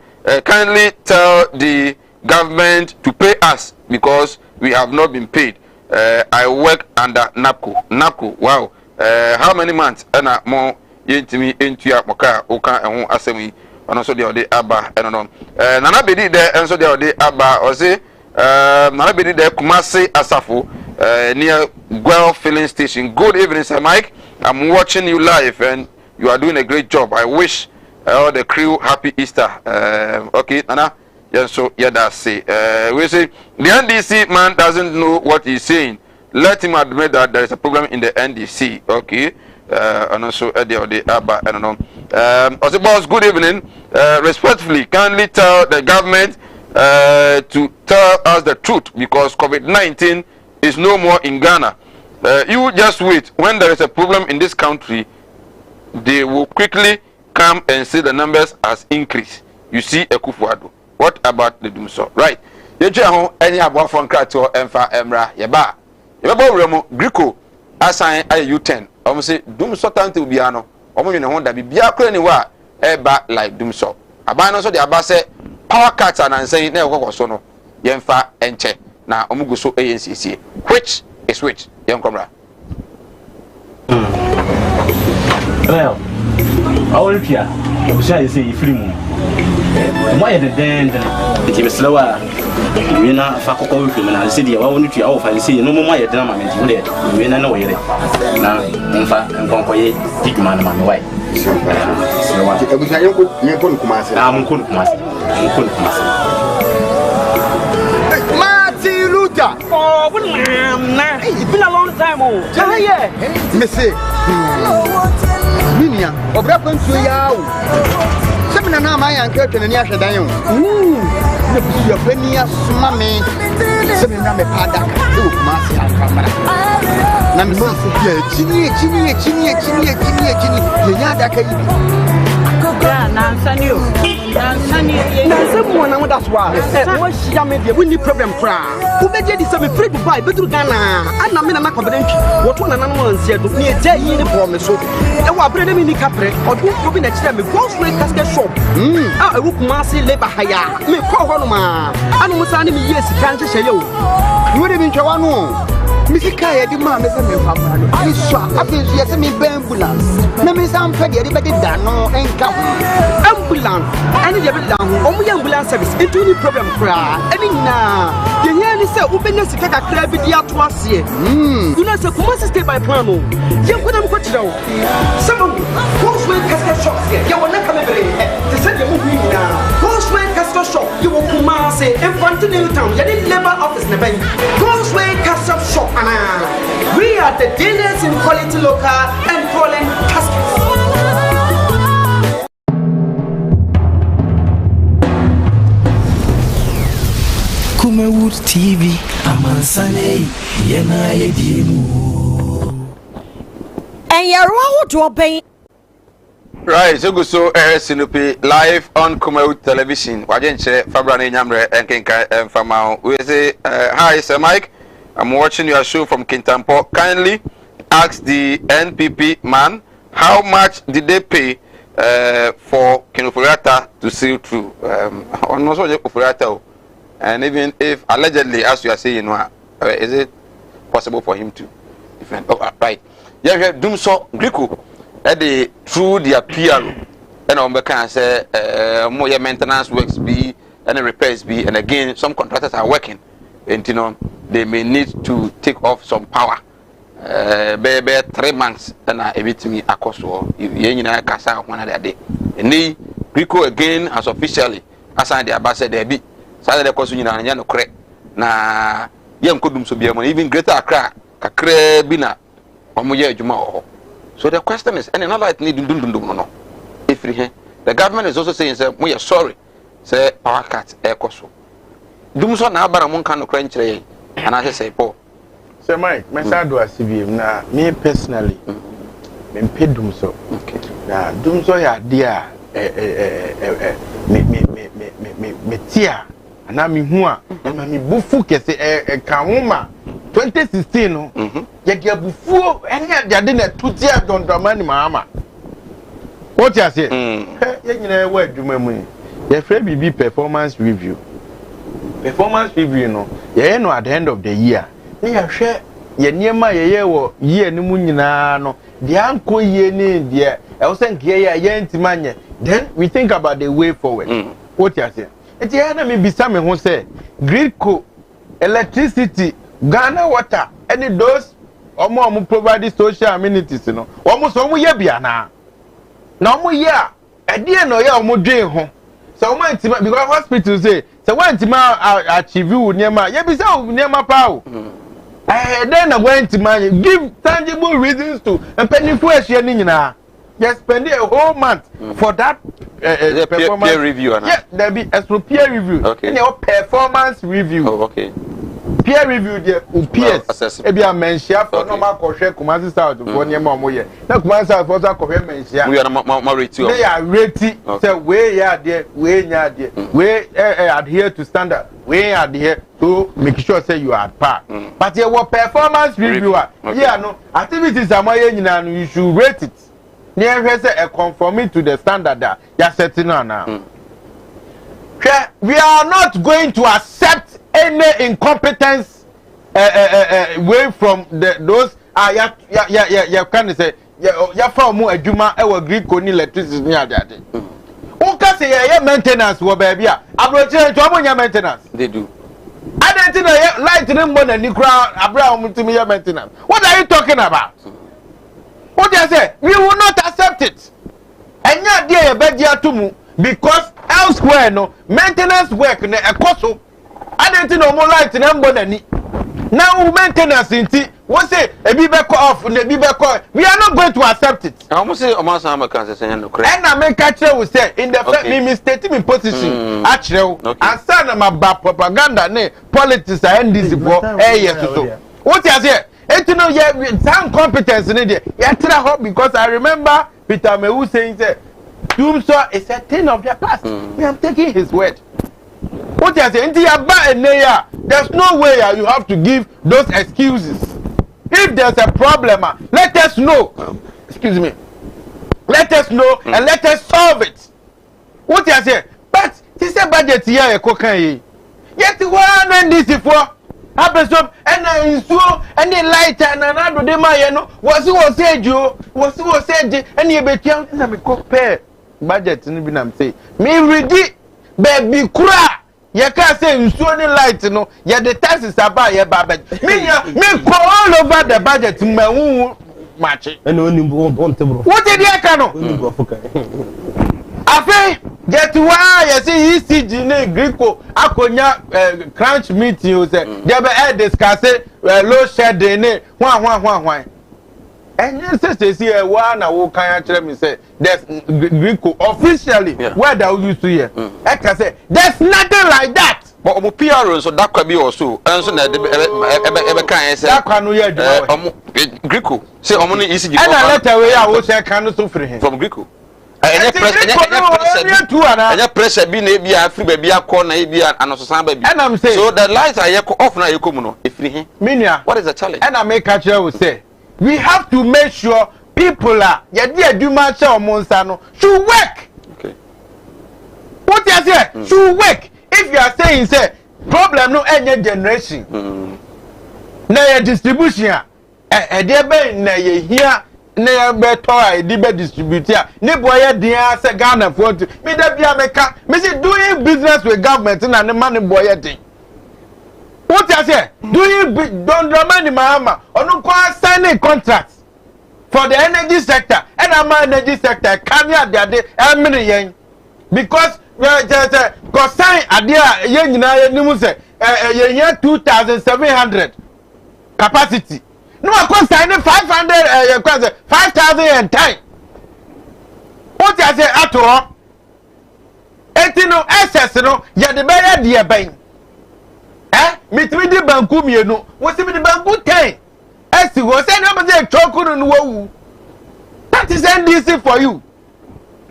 kindly tell the government to pay us because we have not been paid. I work under NAPCO. NAPCO, wow. How many months? And more into your moka, oka, and assembly. And also the Abba, I don't know. Nana Bedi there, and so the Abba, or say, Nana Bedi there, Kumasi Asafo, near Guel Filling Station. Good evening, Sir Mike. I'm watching you live, and you are doing a great job. I wish all the crew happy Easter. Okay, Nana. Yes, so yeah, that's it. We say the NDC man doesn't know what he's saying. Let him admit that there is a problem in the NDC. Okay. And also the Abba, I don't know. Also, boss, good evening. Respectfully, kindly tell the government to tell us the truth because COVID-19 is no more in Ghana. You just wait. When there is a problem in this country, they will quickly come and say the numbers has increased. You see, Akufo-Addo. What about the doomsday? Right. You just any about from Krato Emfa Emra Yaba. Yaba Remo Grico assign a U10. I'm say doomsday time to be ano. I'm going to want that be biakre anywhere eba like doomsday. Abano so the abase power cuts and saying never go so no. Yemfa enche na omugu so ANCC. Which is which? Young camera. Well, I will hear. You say free moon. Why the den? It is slower. We na fakoko criminal city. I want to offer see no more yet drama meant you there. We na no way. Na mfa nkonkoye pigman man why. So what you can Kumasi. I'm Kumasi. Martin Luther. Oh, it's been a long time. Oh, yeah. Missy. Minia, of reference to you. Seven and my uncle and Yasha Dion. Your penny as mammy. Seven and a padak. Oh, Marcia Camera. Namisi, Ginny, someone that's why we need problem cry. Who made you some free to buy better Ghana? And I'm in a confidential. What one and one said to me, tell you the promise. And what bring them in the capre or do you next time? Ghost rate casket shop. I would massy labor higher. Me call Honoma. I don't want to yes, can't say you. You wouldn't enjoy one. Misika ya di ma me se me papa no. Iswa afensu ya se me ambulance. Na me sam fa de be da no enka ambulance. Ani de be da ho. Omu ya ambulance service. Into any problem kra. Ani na. Ye here ni se ubenya sika kakra bi di ato ase. You know say Kumasi stay by plan no. Ye ko dem ko kira o. Some who's when casket shop here. Ye wona come bere. Te se de mu hu ni na. Who's when casket shop. You will Kumasi Infantile town. Ye di labor office na ben. Who's when casket shop ana. We are the dealers in quality local and fallen caskets. Kumawood TV, Amansane, Yena Yedimu. And you're dropping. Right, so Sinupi live on Kumawood television. Wajenche Fabrani Nyamre and Kinka and Famao. We say hi, Sir Mike. I'm watching your show from Kintampo. Kindly ask the NPP man how much did they pay for Kinofurata to see through. And even if allegedly, as you are saying, is it possible for him to defend? Oh, right. Yeah, doom so Greco through their PR and on the can say more maintenance works be and repairs be, and again some contractors are working, and you know they may need to take off some power. Be 3 months and I evit me akoso yenina kasa one other day. And they Greco again has officially assigned the ambassador there be. Sada kosu nyina nya no kre na yem kodum so biam even Greater Accra kakra bi na omoye adwuma ho. So the question is any light need dundundum no if the government is also saying say we are sorry say power cut e koso dum so na abara mon kan no kra nkyere and I say Paul say Mike me sa do asibiem na me personally me pedum so okay na dum so ya dia me tia ana mi hu a na mi bufu kese ka homa 2016 no ye dia bufu enya dia de na tuti adondoma ni mama what you say ye nyina we adwuma mu ye free bibi performance review no ye no at the end of the year ye hwe ye niema ye wo year ni mu nyina no dia anko ye ni dia e wo senke ye ntimanye then we think about the way forward what you say eti ya me bisa me ho say gridco electricity Ghana water any those omo provide social amenities no omo so omo ye bia na omo ye a edie no ye omo dwen ho so omo antima because hospital say wantima achieve niema ye bisa niema pa o then na wantima give tangible reasons to empenifu ehia ni nyina just spend a whole month for that performance peer review. Yeah, there be as for peer review. Okay. And your performance review. Oh, okay. Peer review there PS. Ebi a mention for normal kohwe Kumasi South for nyema omoye. Na Kumasi South for kohwe mention. We are ma rate you. They are rating. Say we ya there, we nya there. We adhere to standard. We adhere to make sure say you are at par. But your performance reviewer, yeah no activities amoye nyina no you should rate it. Near say a conforming to the standard that you are setting on now. We are not going to accept any incompetence way from those you can say ya from mu adwuma e wo Greek koni electricity ni ade. Won ka say ya maintenance wo ba bia abroche to amonya maintenance. They do. Identity light ni mbo na ni kra abra omutimi ya maintenance. What are you talking about? What do you say? We will not accept it. And yet, dear Bedia Tumu, because elsewhere, no maintenance work, ne ekoso. I didn't know more light in Ambonani. Now, maintenance in tea, what say a bibeko off, and a bibeko. We are not going to accept it. I almost say, Omas Americans, and I make catcher will say in the fact, me stating in position, actually, and son of my propaganda, ne politics, and this for yes to so. What you say? And you know, some competence in it. Because I remember Peter Mewu saying that Doomsaw is a thing of the past. I am taking his word. What you say? There's no way you have to give those excuses. If there's a problem, let us know. Excuse me. Let us know and let us solve it. What you say? But this is a budget here, cocaine. Yet one and this for. abesom ena nsuo ene light na na do de ma ye no wosi eju wosi eje ene ebetua na me compare budget ni bi na say me ready baby kura ye ka say nsuo ni light no ye the taxes aba ye ba budget me go all over the budget mawu machi ene oni on tebro what did you can no oni go foka afi get why you see ECG ne Greco akonya crunch meeting o say they be discuss low shedding ne hwan enye say wa na wo kan akere me say there's Greco officially where that we used to here I can say there's nothing like that but omo PR so that kwa bi also enso na ebe kan say that kwa no ye adwuma omo Greco say omo no ECG and a letter we ya wo say kan so free him from Greco enye pressure bi na bi afri ba bi akọ na bi anososan ba bi and I'm saying so the lights are off na yekomu no efri hin minia what is the challenge and I make catch you say we have to make sure people are ye dey adwuma sha omonsa no should work okay what you say should work if you are saying say problem no any generation na your distribution dey be na ye here na beto a di be distributor ne boy dia say Ghana for me da bia meka me say doing business with government na ne man boy din what you say doing don't money mama onu kwa signing contracts for the energy sector and am energy sector can ya dey emiri yen because go sign adia yen nyina ye nimu say yen 2700 capacity no I sign 500 5,010 what you say at all etino SS no ya de be de ben mitimi di banku mienu wosi mi di banku 10 esi wo say no be say chokuru no wu that is NDC for you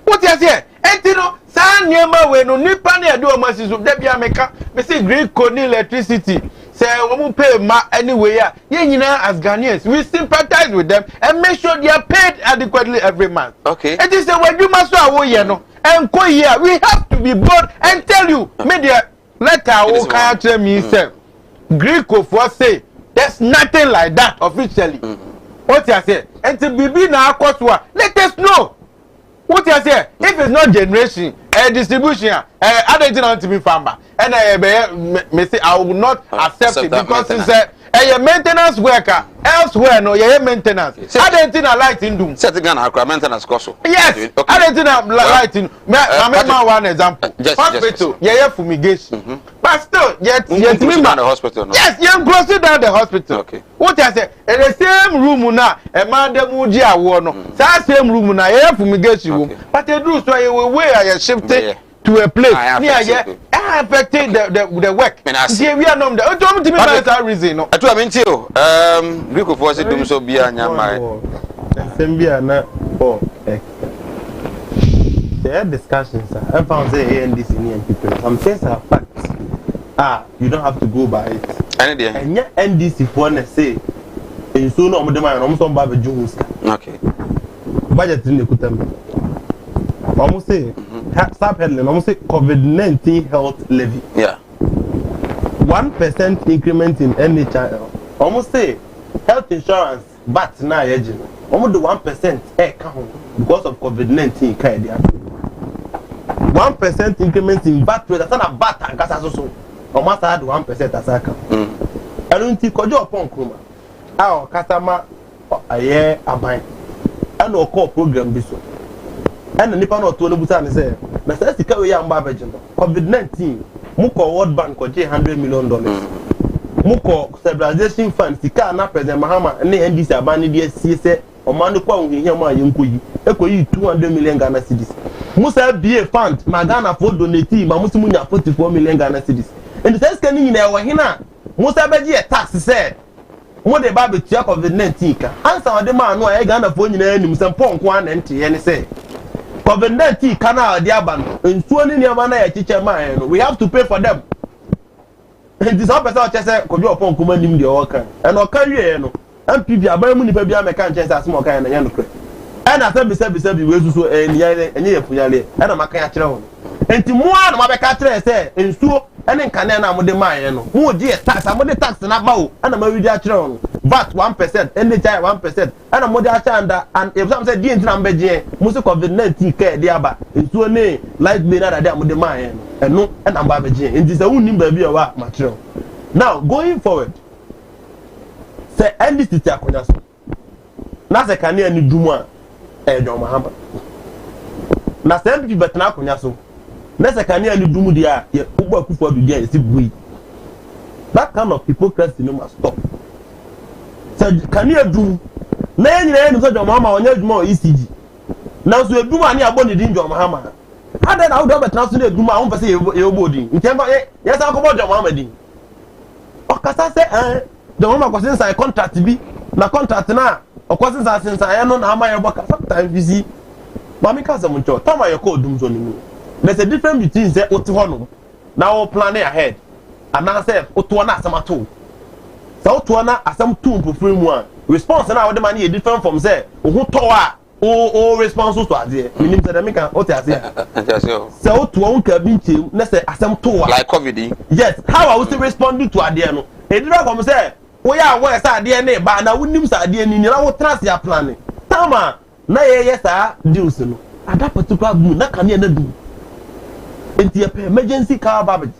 what you say etino san niema we no nipa na de o masiso da bia meka me say green code electricity say we pay ma anyway ya ye nyina as Ghanaians we sympathize with them and make sure they are paid adequately every month okay it is a waduma so awo ye no enko here we have to be bold and tell you media letter wo kan tell me say Greco for say there's nothing like that officially what you say until bibi na akoswa let us know what you say if it's not generation distribution I don't to be farmer and me say I will not accept it because it's a maintenance worker elsewhere no ye maintenance I don't think I light in doom set again our maintenance cost yes I don't think I light in me one example hospital ye fumigation but still yet me the hospital no yes you close down the hospital okay what I say in the same room na e man dem uji awo no same room na ye fumigation room but they do so you way I shifted to a place near affecting the work. We are not there. Don't tell me that reason. No. Atu amintio. Greco for say dum so bia nyama. Sembia na for there discussions. I found say NDC near people. Some things are facts. You don't have to go by it. Any day. And NDC for na say in so no mo dem ayo no so ba be juhuska. Okay. Budget ni kutam. Almost say stop headline. Almost say COVID-19 health levy. Yeah. 1% increment in NHIL. Almost say health insurance, but now agent. Almost the 1% count because of COVID-19. 1% increment in VAT rate. That's not a VAT and gas also. Almost had 1% as I can. I don't think Kojo upon Kuma. Our customer a year a mine. I know call program this one. And the Nippon or Tolu Busan say, but that's the carry young Babajan. COVID-19, Muko World Bank or $100 million. Muko Stabilization Fund, Sika, na President Mahama, and the NDC Abani DSC, or Manuko, here my young Kuyi, Eko 200 million Ghana cedis. Musa BA Fund, Magana for donati, Mamusumunya 44 million Ghana cedis. And the first scanning in our Hina, Musa Baji a tax said, what the Baby Chap of the Nentika. Answer the man who I Ghana for you, some punk one and say. COVID-19 kana diaban nsuo ni niam na ya chiche man we have to pay for them and this person just say ko bi opon kuma nim de o kan and o kan wie no MPB aban mu nipa bia me kan chance asem o kan na nya no kre and asabi sabi we suso enye ye funyale and o makan ya kire ho enti mo an ma be ka tre se ensuo ene nkane na mo de maye no mo di tax amode tax na ba o ana ma widi a kire no VAT 1% NHI 1% ana mo de a chanda and if some say di enti na mbe je mo se COVID-19 ke de aba ensuo ne light me na da mo de maye no eno ana mba be je enti se wunni ba bi o wa ma kire. Now going forward say NDC ti akonya so na se kane ani dumu a John Mahama na se MPP betena akonya so na se kane ani dumu dia ye ugbo akufo du dia esi bui. That kind of hypocrisy no must stop. Se kane adum na nyina enu so John Mahama onya aduma o ECG na so aduma ani abo ne din John Mahama ada na udo betena so na aduma won pese ye obodi ntemba ye sa ko John Mahama din o kasa se John Mahama ko sin contract bi na contract na okwasi sa sensa ya no na ama ya boka sometimes busy mami ka some ncho tama ya ko dum so ni there's a difference between say oti hono na o plan ahead and now say oto na asamato so oto na asam tu mpofiri mu a response na wo de man e different from say ohu to a o response to ade minim say dem kan o te ase say oto on ka bi nche na say asam to a like covid. Yes, how are we responding to ade no e different from say we are where sa ade na ba na wonim sa ade ni na wo trust ya plan tama na ye sa deals no ada particular boom na kan ye na du enti emergency car babbage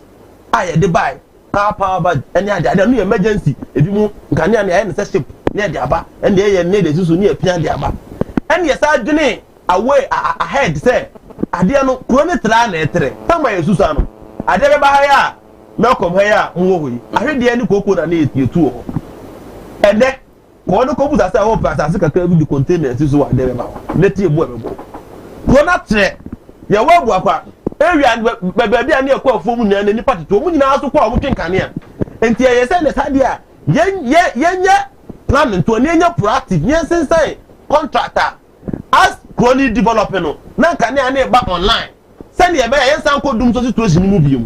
aye de buy car power badge any ade no emergency ebi mu kan ya na ye ship na de aba and ye ne de susu ni epia de aba and ye sa dwene away ahead say ade no kuro ne tra na etre tama ye susu ano ade be ba ha ya Malcolm here, Mohi. I heard the end cocoa and eat you too. And then, one of the say, oh, pass, I can the containers is what they're about. Let you work. Go not say, your work work. Area and baby, I near call for me and any party to win out to call looking can here. And here, send this idea. Yeah, planning to a near proactive, yes, and say, contractor. As chronic development, now can I back online. Send your bear and some code doom situation movie.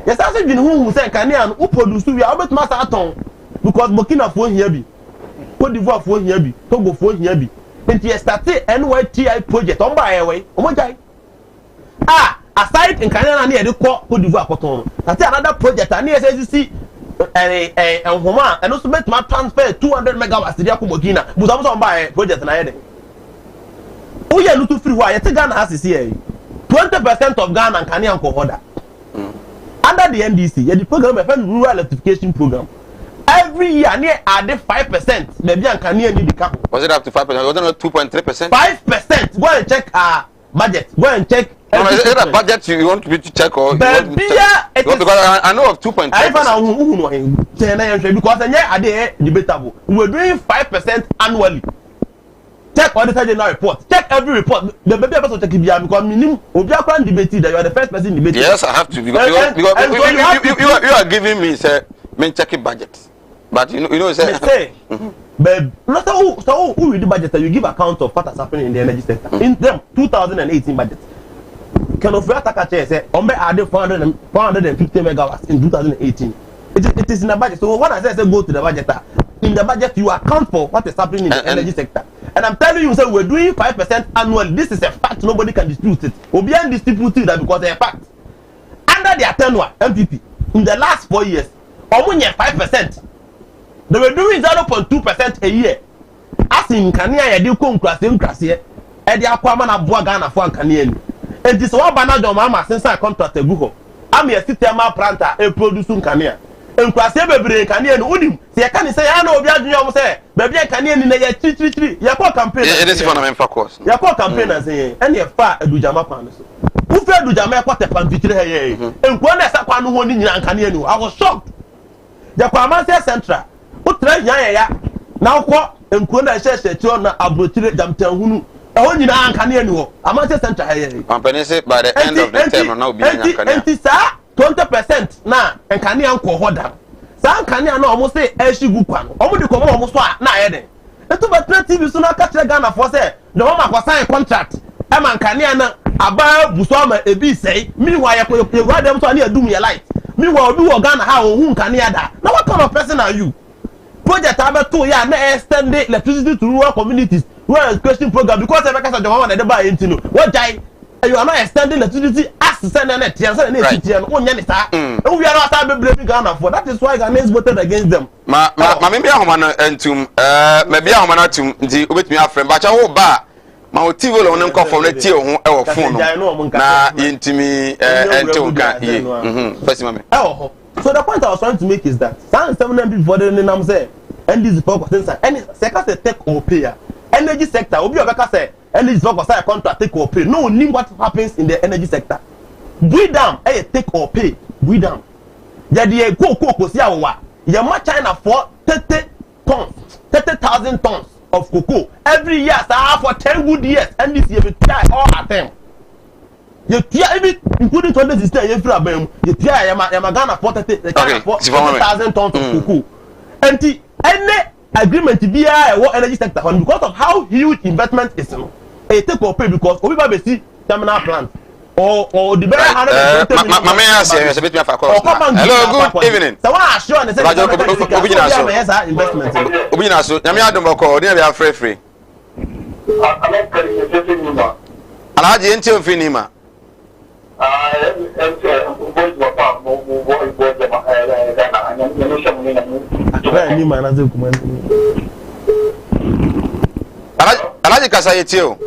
Yes, I said, who say Canadian who produce we are about master aton because Burkina phone here be Cote d'Ivoire phone here be Togo phone here be and you started NYTI project on by away. Oh my God. Aside in Canada near the Cote d'Ivoire cotton. That's another project and yes, you see and Homa and also make my transfer 200 megawatts to the Burkina, but I'm on by project and I oh yeah, look to free why Ghana has this here 20% of Ghana and Canadian co-order. Under the NDC, the program a rural electrification program. Every year, near add 5%. Maybe I can near the cap. Was it up to 5%? Was it not 2.3%? 5%. Go and check our budget. Go and check. No, is it a budget you want me to check or? Because I know of 2.3%. I know because I are debatable. We're doing 5% annually. Check all the general report. Check every report. The baby person check it because minimum. Obiakran debated that you are the first person debating. Yes, I have to because you are giving me say me checking budget, but you know say. But not so who read the budget you give account of what has happened in the energy sector in them 2018 budget. Can of attack say Ombe added 450 megawatts in 2018. It is in the budget. So when I say go to the budget, in the budget you account for what is happening in the energy sector. And I'm telling you, sir, we're doing 5% annually. This is a fact. Nobody can dispute it. Obian dispute that because they're a fact. Under their tenure, MPP, in the last 4 years, only 5%. They were doing 0.2% a year. As in Kania, you come class in class here. And the Aquaman of Boagana for Kanian. And this one banana of Mama since I contract a Google. I'm a systema planter, a producing Kania. And class every Kanian Udim. See, I can't say, I know, you say, baby, I can't in a 333. You're called campaign. It is one of them for course. You're called campaigners, and you're far a Dujama Panas. Who fed Dujama what a pampitry? And when I saw one who in Kanian, I was shocked. The Kwamasa Central. Who tried Yaya now what? And Kuna says that you're not abrutire Jamtown. Only now Kanian, Amasa Central. Company say by the end of the term, now being 20% na nkane anko hoda sa nkane na almost say eshigu kwa no omo de komo almost na ayede eto betra TV so na ka kire Ghana for say the mama kwa sign contract e man nkane na aba buso ama ebi sei meanwhile you ride them so na adum your light meanwhile obi wo Ghana ha ohun nkane ada na what kind of person are you project abeto ya na extend electricity to rural communities rural education program because e be kasa the mama na dey buy entino what jai you are not extending the electricity as send an etian and etian on yanisa. And we are not blaming Ghana for that is why Ghanaians voted against them. Maybe I'm on entum, maybe I'm on to the with me a friend, but I will buy my TV on them call from the tea or phone. Na intimi entum so the point I was trying to make is that some 7 before the name say and this focus inside and second say take or pay energy sector obi obeka say energy focus say contract take or pay no know what happens in the energy sector breed down take or pay breed down ya dey go see awa ya ma China for 30,000 tons of cocoa every year for 10 good years and this year we try all at them. You try even including 2016 you free abem you try ya Ghana for 30,000 tons of cocoa and any agreement be energy sector because of how huge investment is take or pay because we be see terminal plant or the very hello good evening so what assure and say investment obina so nyame adom boko dey be free Alhaji enti ofinima Alhaji kasa yetio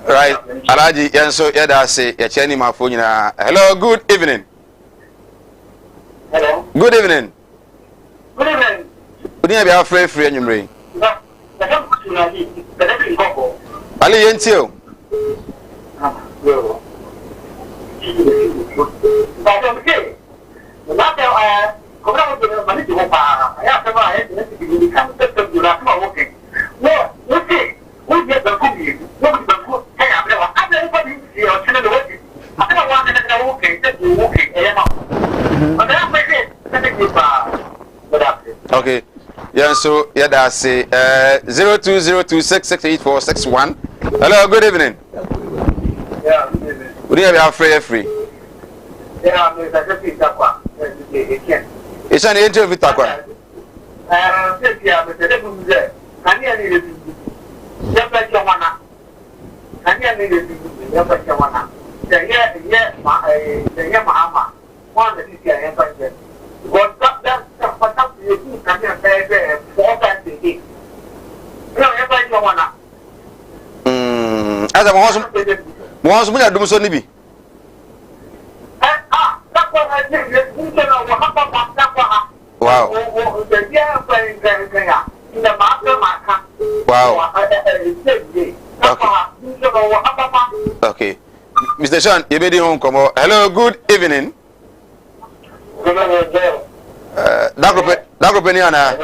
Right. Alhaji Yanso Yada say Yacheni Mafunyina. Hello, good evening. Hello. Good evening. Good evening. Good evening, free and you Ali Yentio. Okay. Yeah, so yeah, that's 0202668461. Hello, good evening. Yeah, good evening. Good evening, free. Yeah, I'm Takwa. It's an interview, Takwa. As a once we are doing so, Nibi. Wow. Wow. Okay. Mr. Sean, you made home come on. Hello, good evening. Dako Peniana.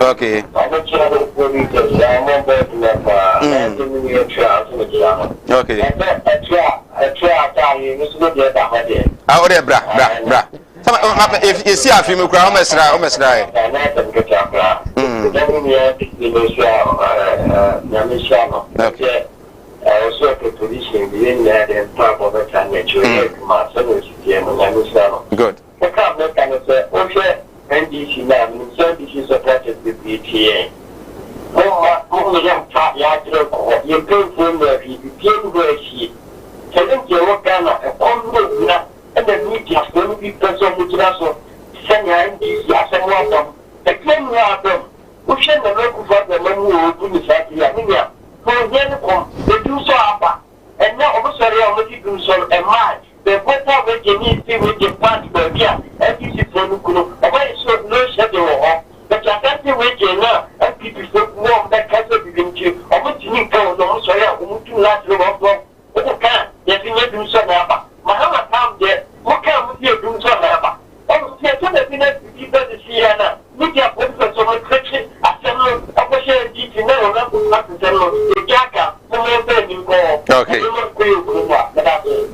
Okay. Okay. Ah, ode bra. If you see a film, you almost die. Okay. Also, a position being there and top of a time that you good. The cabinet can say, okay, NDC now, so this is supported with PTA. Oh, young top yard, you pay for the PTA where she telling you what kind of a convo and the media is going to be person who also send your NDC as a welcome. The claim we are them, who send the local for the money who will do this at the Armenia. For them, they do so, and now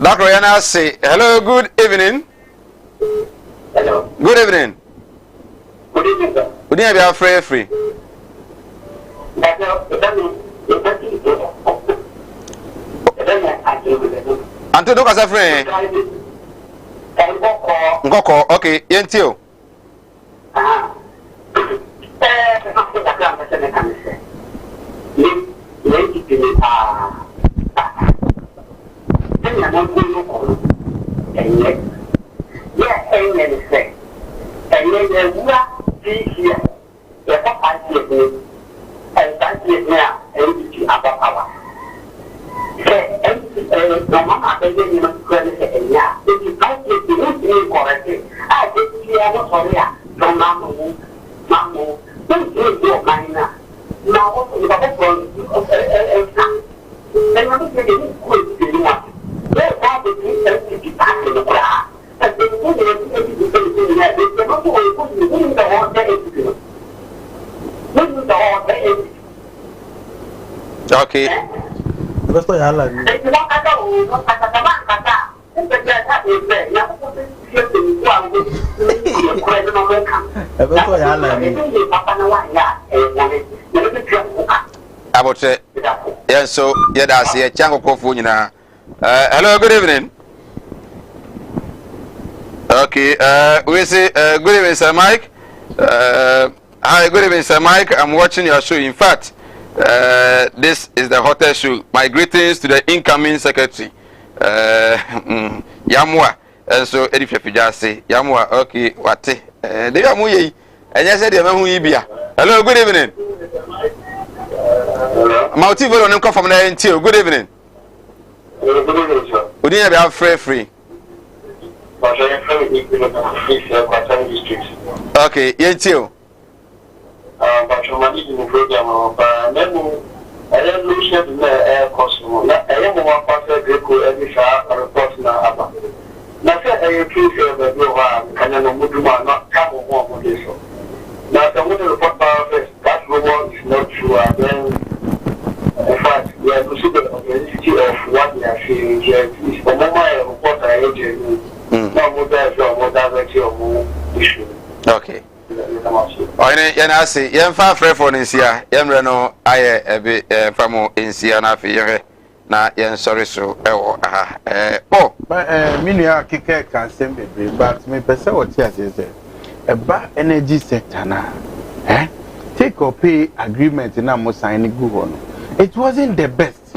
Dr. Yana say hello, good evening. Hello. Good evening. Good evening, sir. Good evening, be free. Anto do kasa free. Ngoko, okay, yentio. Okay. About it. Yeah, so yeah, that's a chango kofu nyina. Hello, good evening. Okay, we say good evening, Sir Mike. Hi, good evening, Sir Mike. I'm watching your show. In fact, this is the hottest show. My greetings to the incoming secretary, Yamwa. And so, Edith Fijasi, Yamwa. Okay, what? They are muy. And yes, they are muy bia. Hello, good evening. Motivo on come from there until good evening. Good evening, sir. Would you have free? Okay, until. But you manage the program, but then I don't lose it in the air costume. I am one person Greco every shot or report now. Nothing I appreciate that you are can not come on this. Now, the woman report that rumor is not true. In fact, we are considered of the history of what we are saying here. It's the moment I report I agent. No more than more than issue. Okay. Oh, I say, young far free for Insia, young Reno, I a bit famo in Siena Fiere. Na yen sorry so oh minia kike can send me but me person what here say eba energy sector na take or pay agreement na mo sign go on it wasn't the best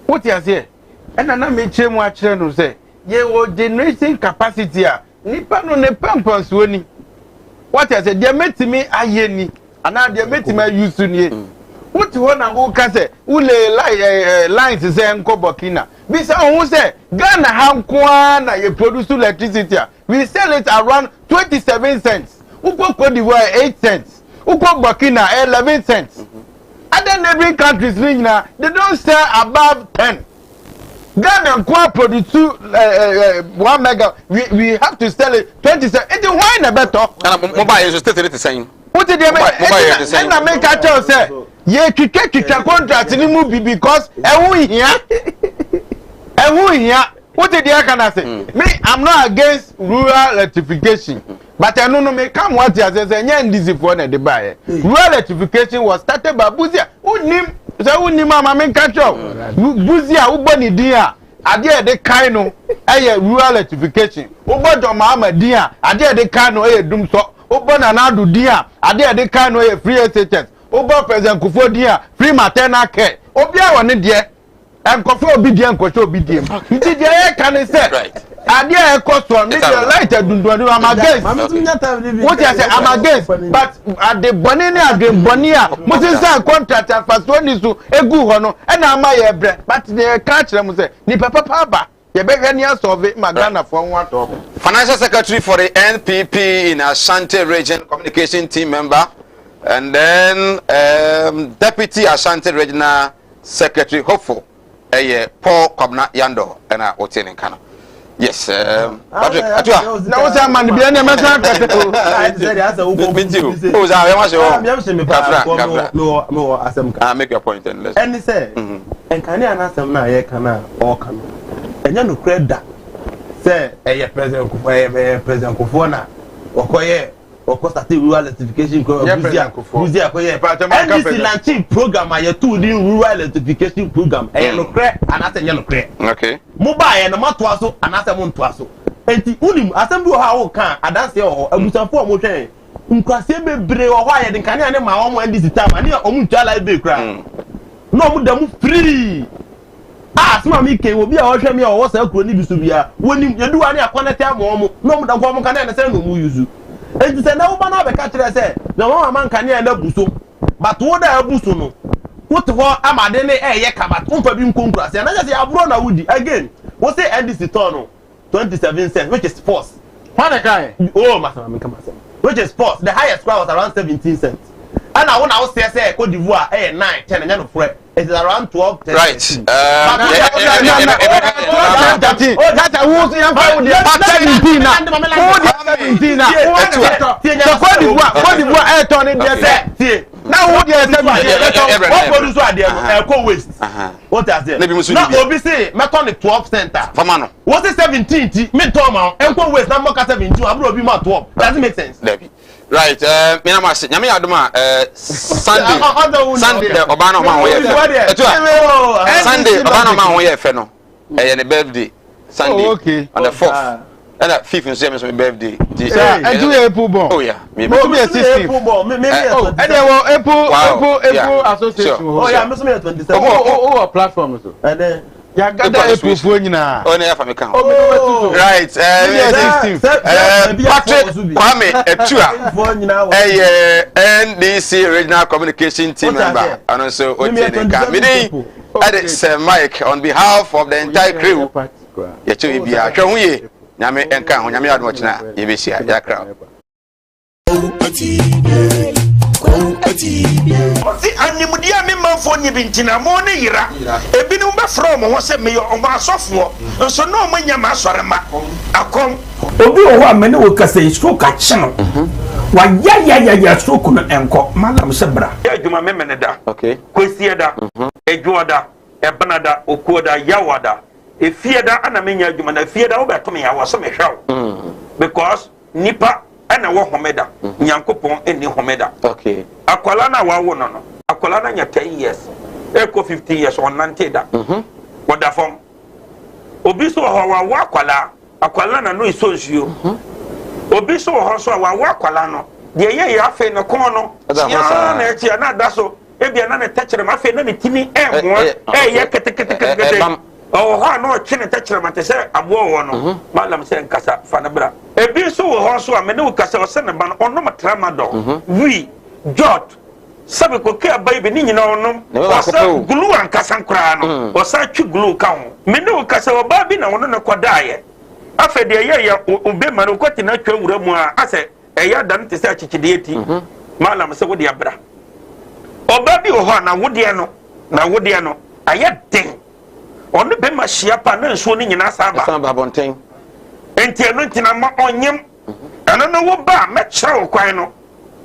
what you say and na me chemu a kire no say ye wo generation capacity a nipa no ne pampans woni what you say dey metimi aye ni ana dey metimi use ni what you want to go kase ule lines say enko Burkina we say who say Ghana hankwa na you produce electricity we sell it around 27 cents uko Cote d'Ivoire 8 cents uko Burkina 11 cents other neighboring countries they don't sell above 10 Ghana kwa produce 1 mega we have to sell it 27 it why na better mobile is still the same what did you make and make a tell say ye kike contract ni mu bi because ehu hia what did you can say me I'm not against rural electrification but I no me come what you say nya ndisi for na de buy rural electrification was started by Buzia unim mama me catch up Buzia uboni dia ade de kan no rural electrification ubodo mama dia ade de kan no dum so ubona na do dia ade de kan no free SHS Oba President Kufuor free maternal care. Obia woni de enkofo obi de enkofo obi de. Nti de e kan say. Adia e cost one me the light adundun am against. What you say am against but at the boni ni adwen boni a mo tin say contract afaso ni so egu ho no e na ama ye bre but the catch them say ni papa ba ye be hwe ni asolve magana for one top. Financial Secretary for the NPP in Ashanti Region Communication Team member. And then Deputy Ashanti Regional Secretary hopeful Paul Kwabna Yando and I Otin in Kano. Yes, Patrick. Now what's that man? Be any message? Make your point and let's. And say, and can you answer na ye kana or kana? enya no kreda say president Kofo na okoye start rural electrification buzi akoye NDC launching program aye to the rural electrification program no kre anase nya no kre okay mobile no mato aso anase mo nto aso enti unim assembly ho ha wo kan adanse ho abusafo mo hwen nkwase bebre ho aye de kan ne ma wo NDC time ani o mu ntwa live be kra no mu da mu free asma mi ke obi a wo hwe mi a wo sa kuro ni bisu bia woni yedu ani akonete amomo no mu da ko mo kan na se no mu yuzu enti se na wo ba na be ka kire se na wo man kan na buso but wo da abuso no wo te ho amade ne eye kabat umpa bi nkonkura se na je se aburo na wudi again wo say NDC turn no 27 cents which is force what kai oh masama mi kama which is force the highest score was around 17 cents and I want to say Cote d'Ivoire 9 10 and no fresh it is around 12 10 right that I was young for the 17 now Cote d'Ivoire turn in there now what you what produce what there co waste what is there now obi say me turn 12 center famano what is 17 me turn am co waste na mo ka 17 abro obi ma 12 does it make sense right me na ma se nyame adoma Sunday obana ma ho ye Sunday obana ma ho ye fe no ne birthday Sunday on the 4th and at 5th and 7th my birthday and do April born oh yeah me 16th April born me and April association oh yeah me 27 oh platform so and then ya gada April for nyina oh na ya fa me kan right Patrick Kwame Etua NDC regional communication team member and also Otienka me Sir Mike on behalf of the entire crew ya chewe bia hwe hu ye nyame enka ho nyame admo china ye be sia ya kra Oti animudia me manfo nyi bintina mo ne yira ebinu ba from ho se me o ma asofo nso no mo nya ma asore ma akom obi o ho amene wo kasa stroke a chino wa ya stroke no enko malam se bra ya adwuma me mene da okay kwesi da edwoda ebanada okuoda yawada efieda ana menya adwuma na fieda wo beto ya waso me hwaw because nipa ana wo homeda nyankopon eni homeda okay akwala na wa wo no akwala na nya 10 years eko 15 years on nanteda woda fom obi so ho wa akwala na no isonsuo obi so ho so wa akwala no de ye ya fe no kon no ya na echi na da so ebia na ne tachere ma fe na ne tini enwo ye kete oh ha no chine tachere ma te se abo wo no malam se nkasa fa na bra ebi so wo ho so amene wo kasa o se ne ba no ono matrama do wi jot sabe ko ke abai be ni nyina ono o sa gulu an kasa nkra no o sa twi gulu ka ho mene wo kasa o ba bi na wono ne kodaye afa de ye obe ma no kwati na twa wura mu a ase eya dan te se achikide eti malam se wo de abra oba bi wo ho na wo de no aye den onu be ma hia pa na nsuo ni nyina saba bonten enti eno ntina ma onyem eno no wo ba me kire wo kwan no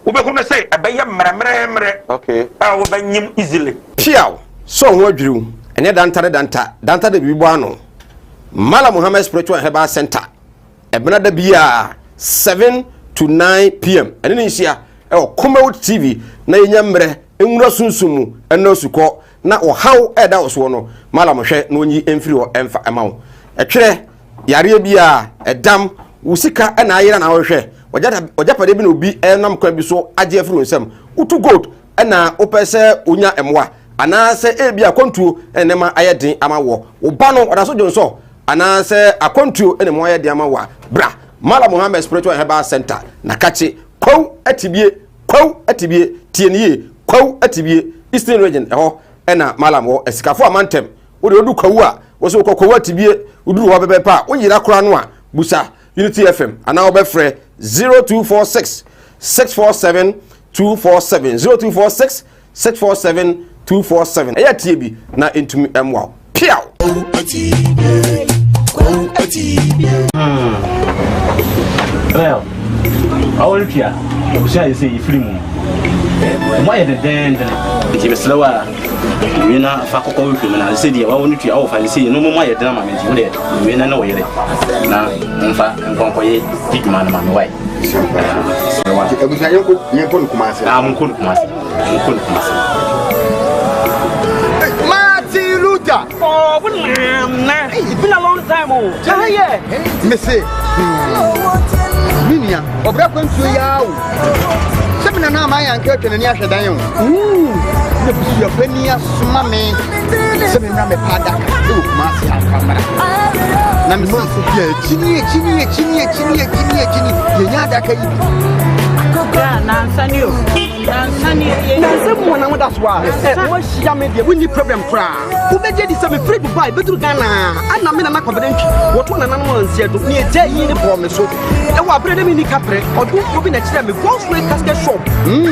wo be hu na say abaye mremremre okay wo ba nyim easily piaw so ho adwiru ene danta de bibo ano Mala Muhammad Spiritual Herbal Center ebena da bia 7 to 9 p.m. ene ni hia Kumawood TV na yenya mre enwura sunsumu eno suko na ohaw eda oso no mala mo hwe na onyi emfiri o emfa emawo etwere yare bia edam wusika na ayira na hwe ojapade bi na obi enam kwa bi so age afiri nsem utu gold na opese onya emwa anase ebia kontuo enema ayedin amawo oba no odaso jonso anase akontuo enema ayedin amawa bra Mala Muhammad Spiritual Herbal Center na kache kwaw atibie tienie kwaw atibie Eastern region eho ena malam wo esikafo amantem wo de odu kwawu a wo so kwawu atibie uduru wo bebe pa wo yira kora no a busa Unity FM ana wo be frɛ 0246 647 247 0246 647 247 eya tie bi na entumi emwa piaw well our pia we say free mu why the den the slower we na fa kokko we na se dia wa woni tu awo fa se no mo ma ye dena ma menti we we na wo yere na mfa nkonko ye diguma na ma me wai ebusa yenko Kumasi munko Kumasi Martin Luther oh nah it's been a long time oh yeah me say minia obra kwantu ya o semina na ma ya nke twene ni ahwedan yo ne busu ya fani asoma me semina me pada ka do Kumasi akamara na me so ya chini yenya da ka yi na nsani o na nsemu na ngoda so a mo hia me de we problem kra wo beje di se me free Dubai betru Ghana ana me na confidential wo to na nan mo ansia do ni eje yi ni bo me so e wa brede me ni kapre odu obi na kire me go straight casket shop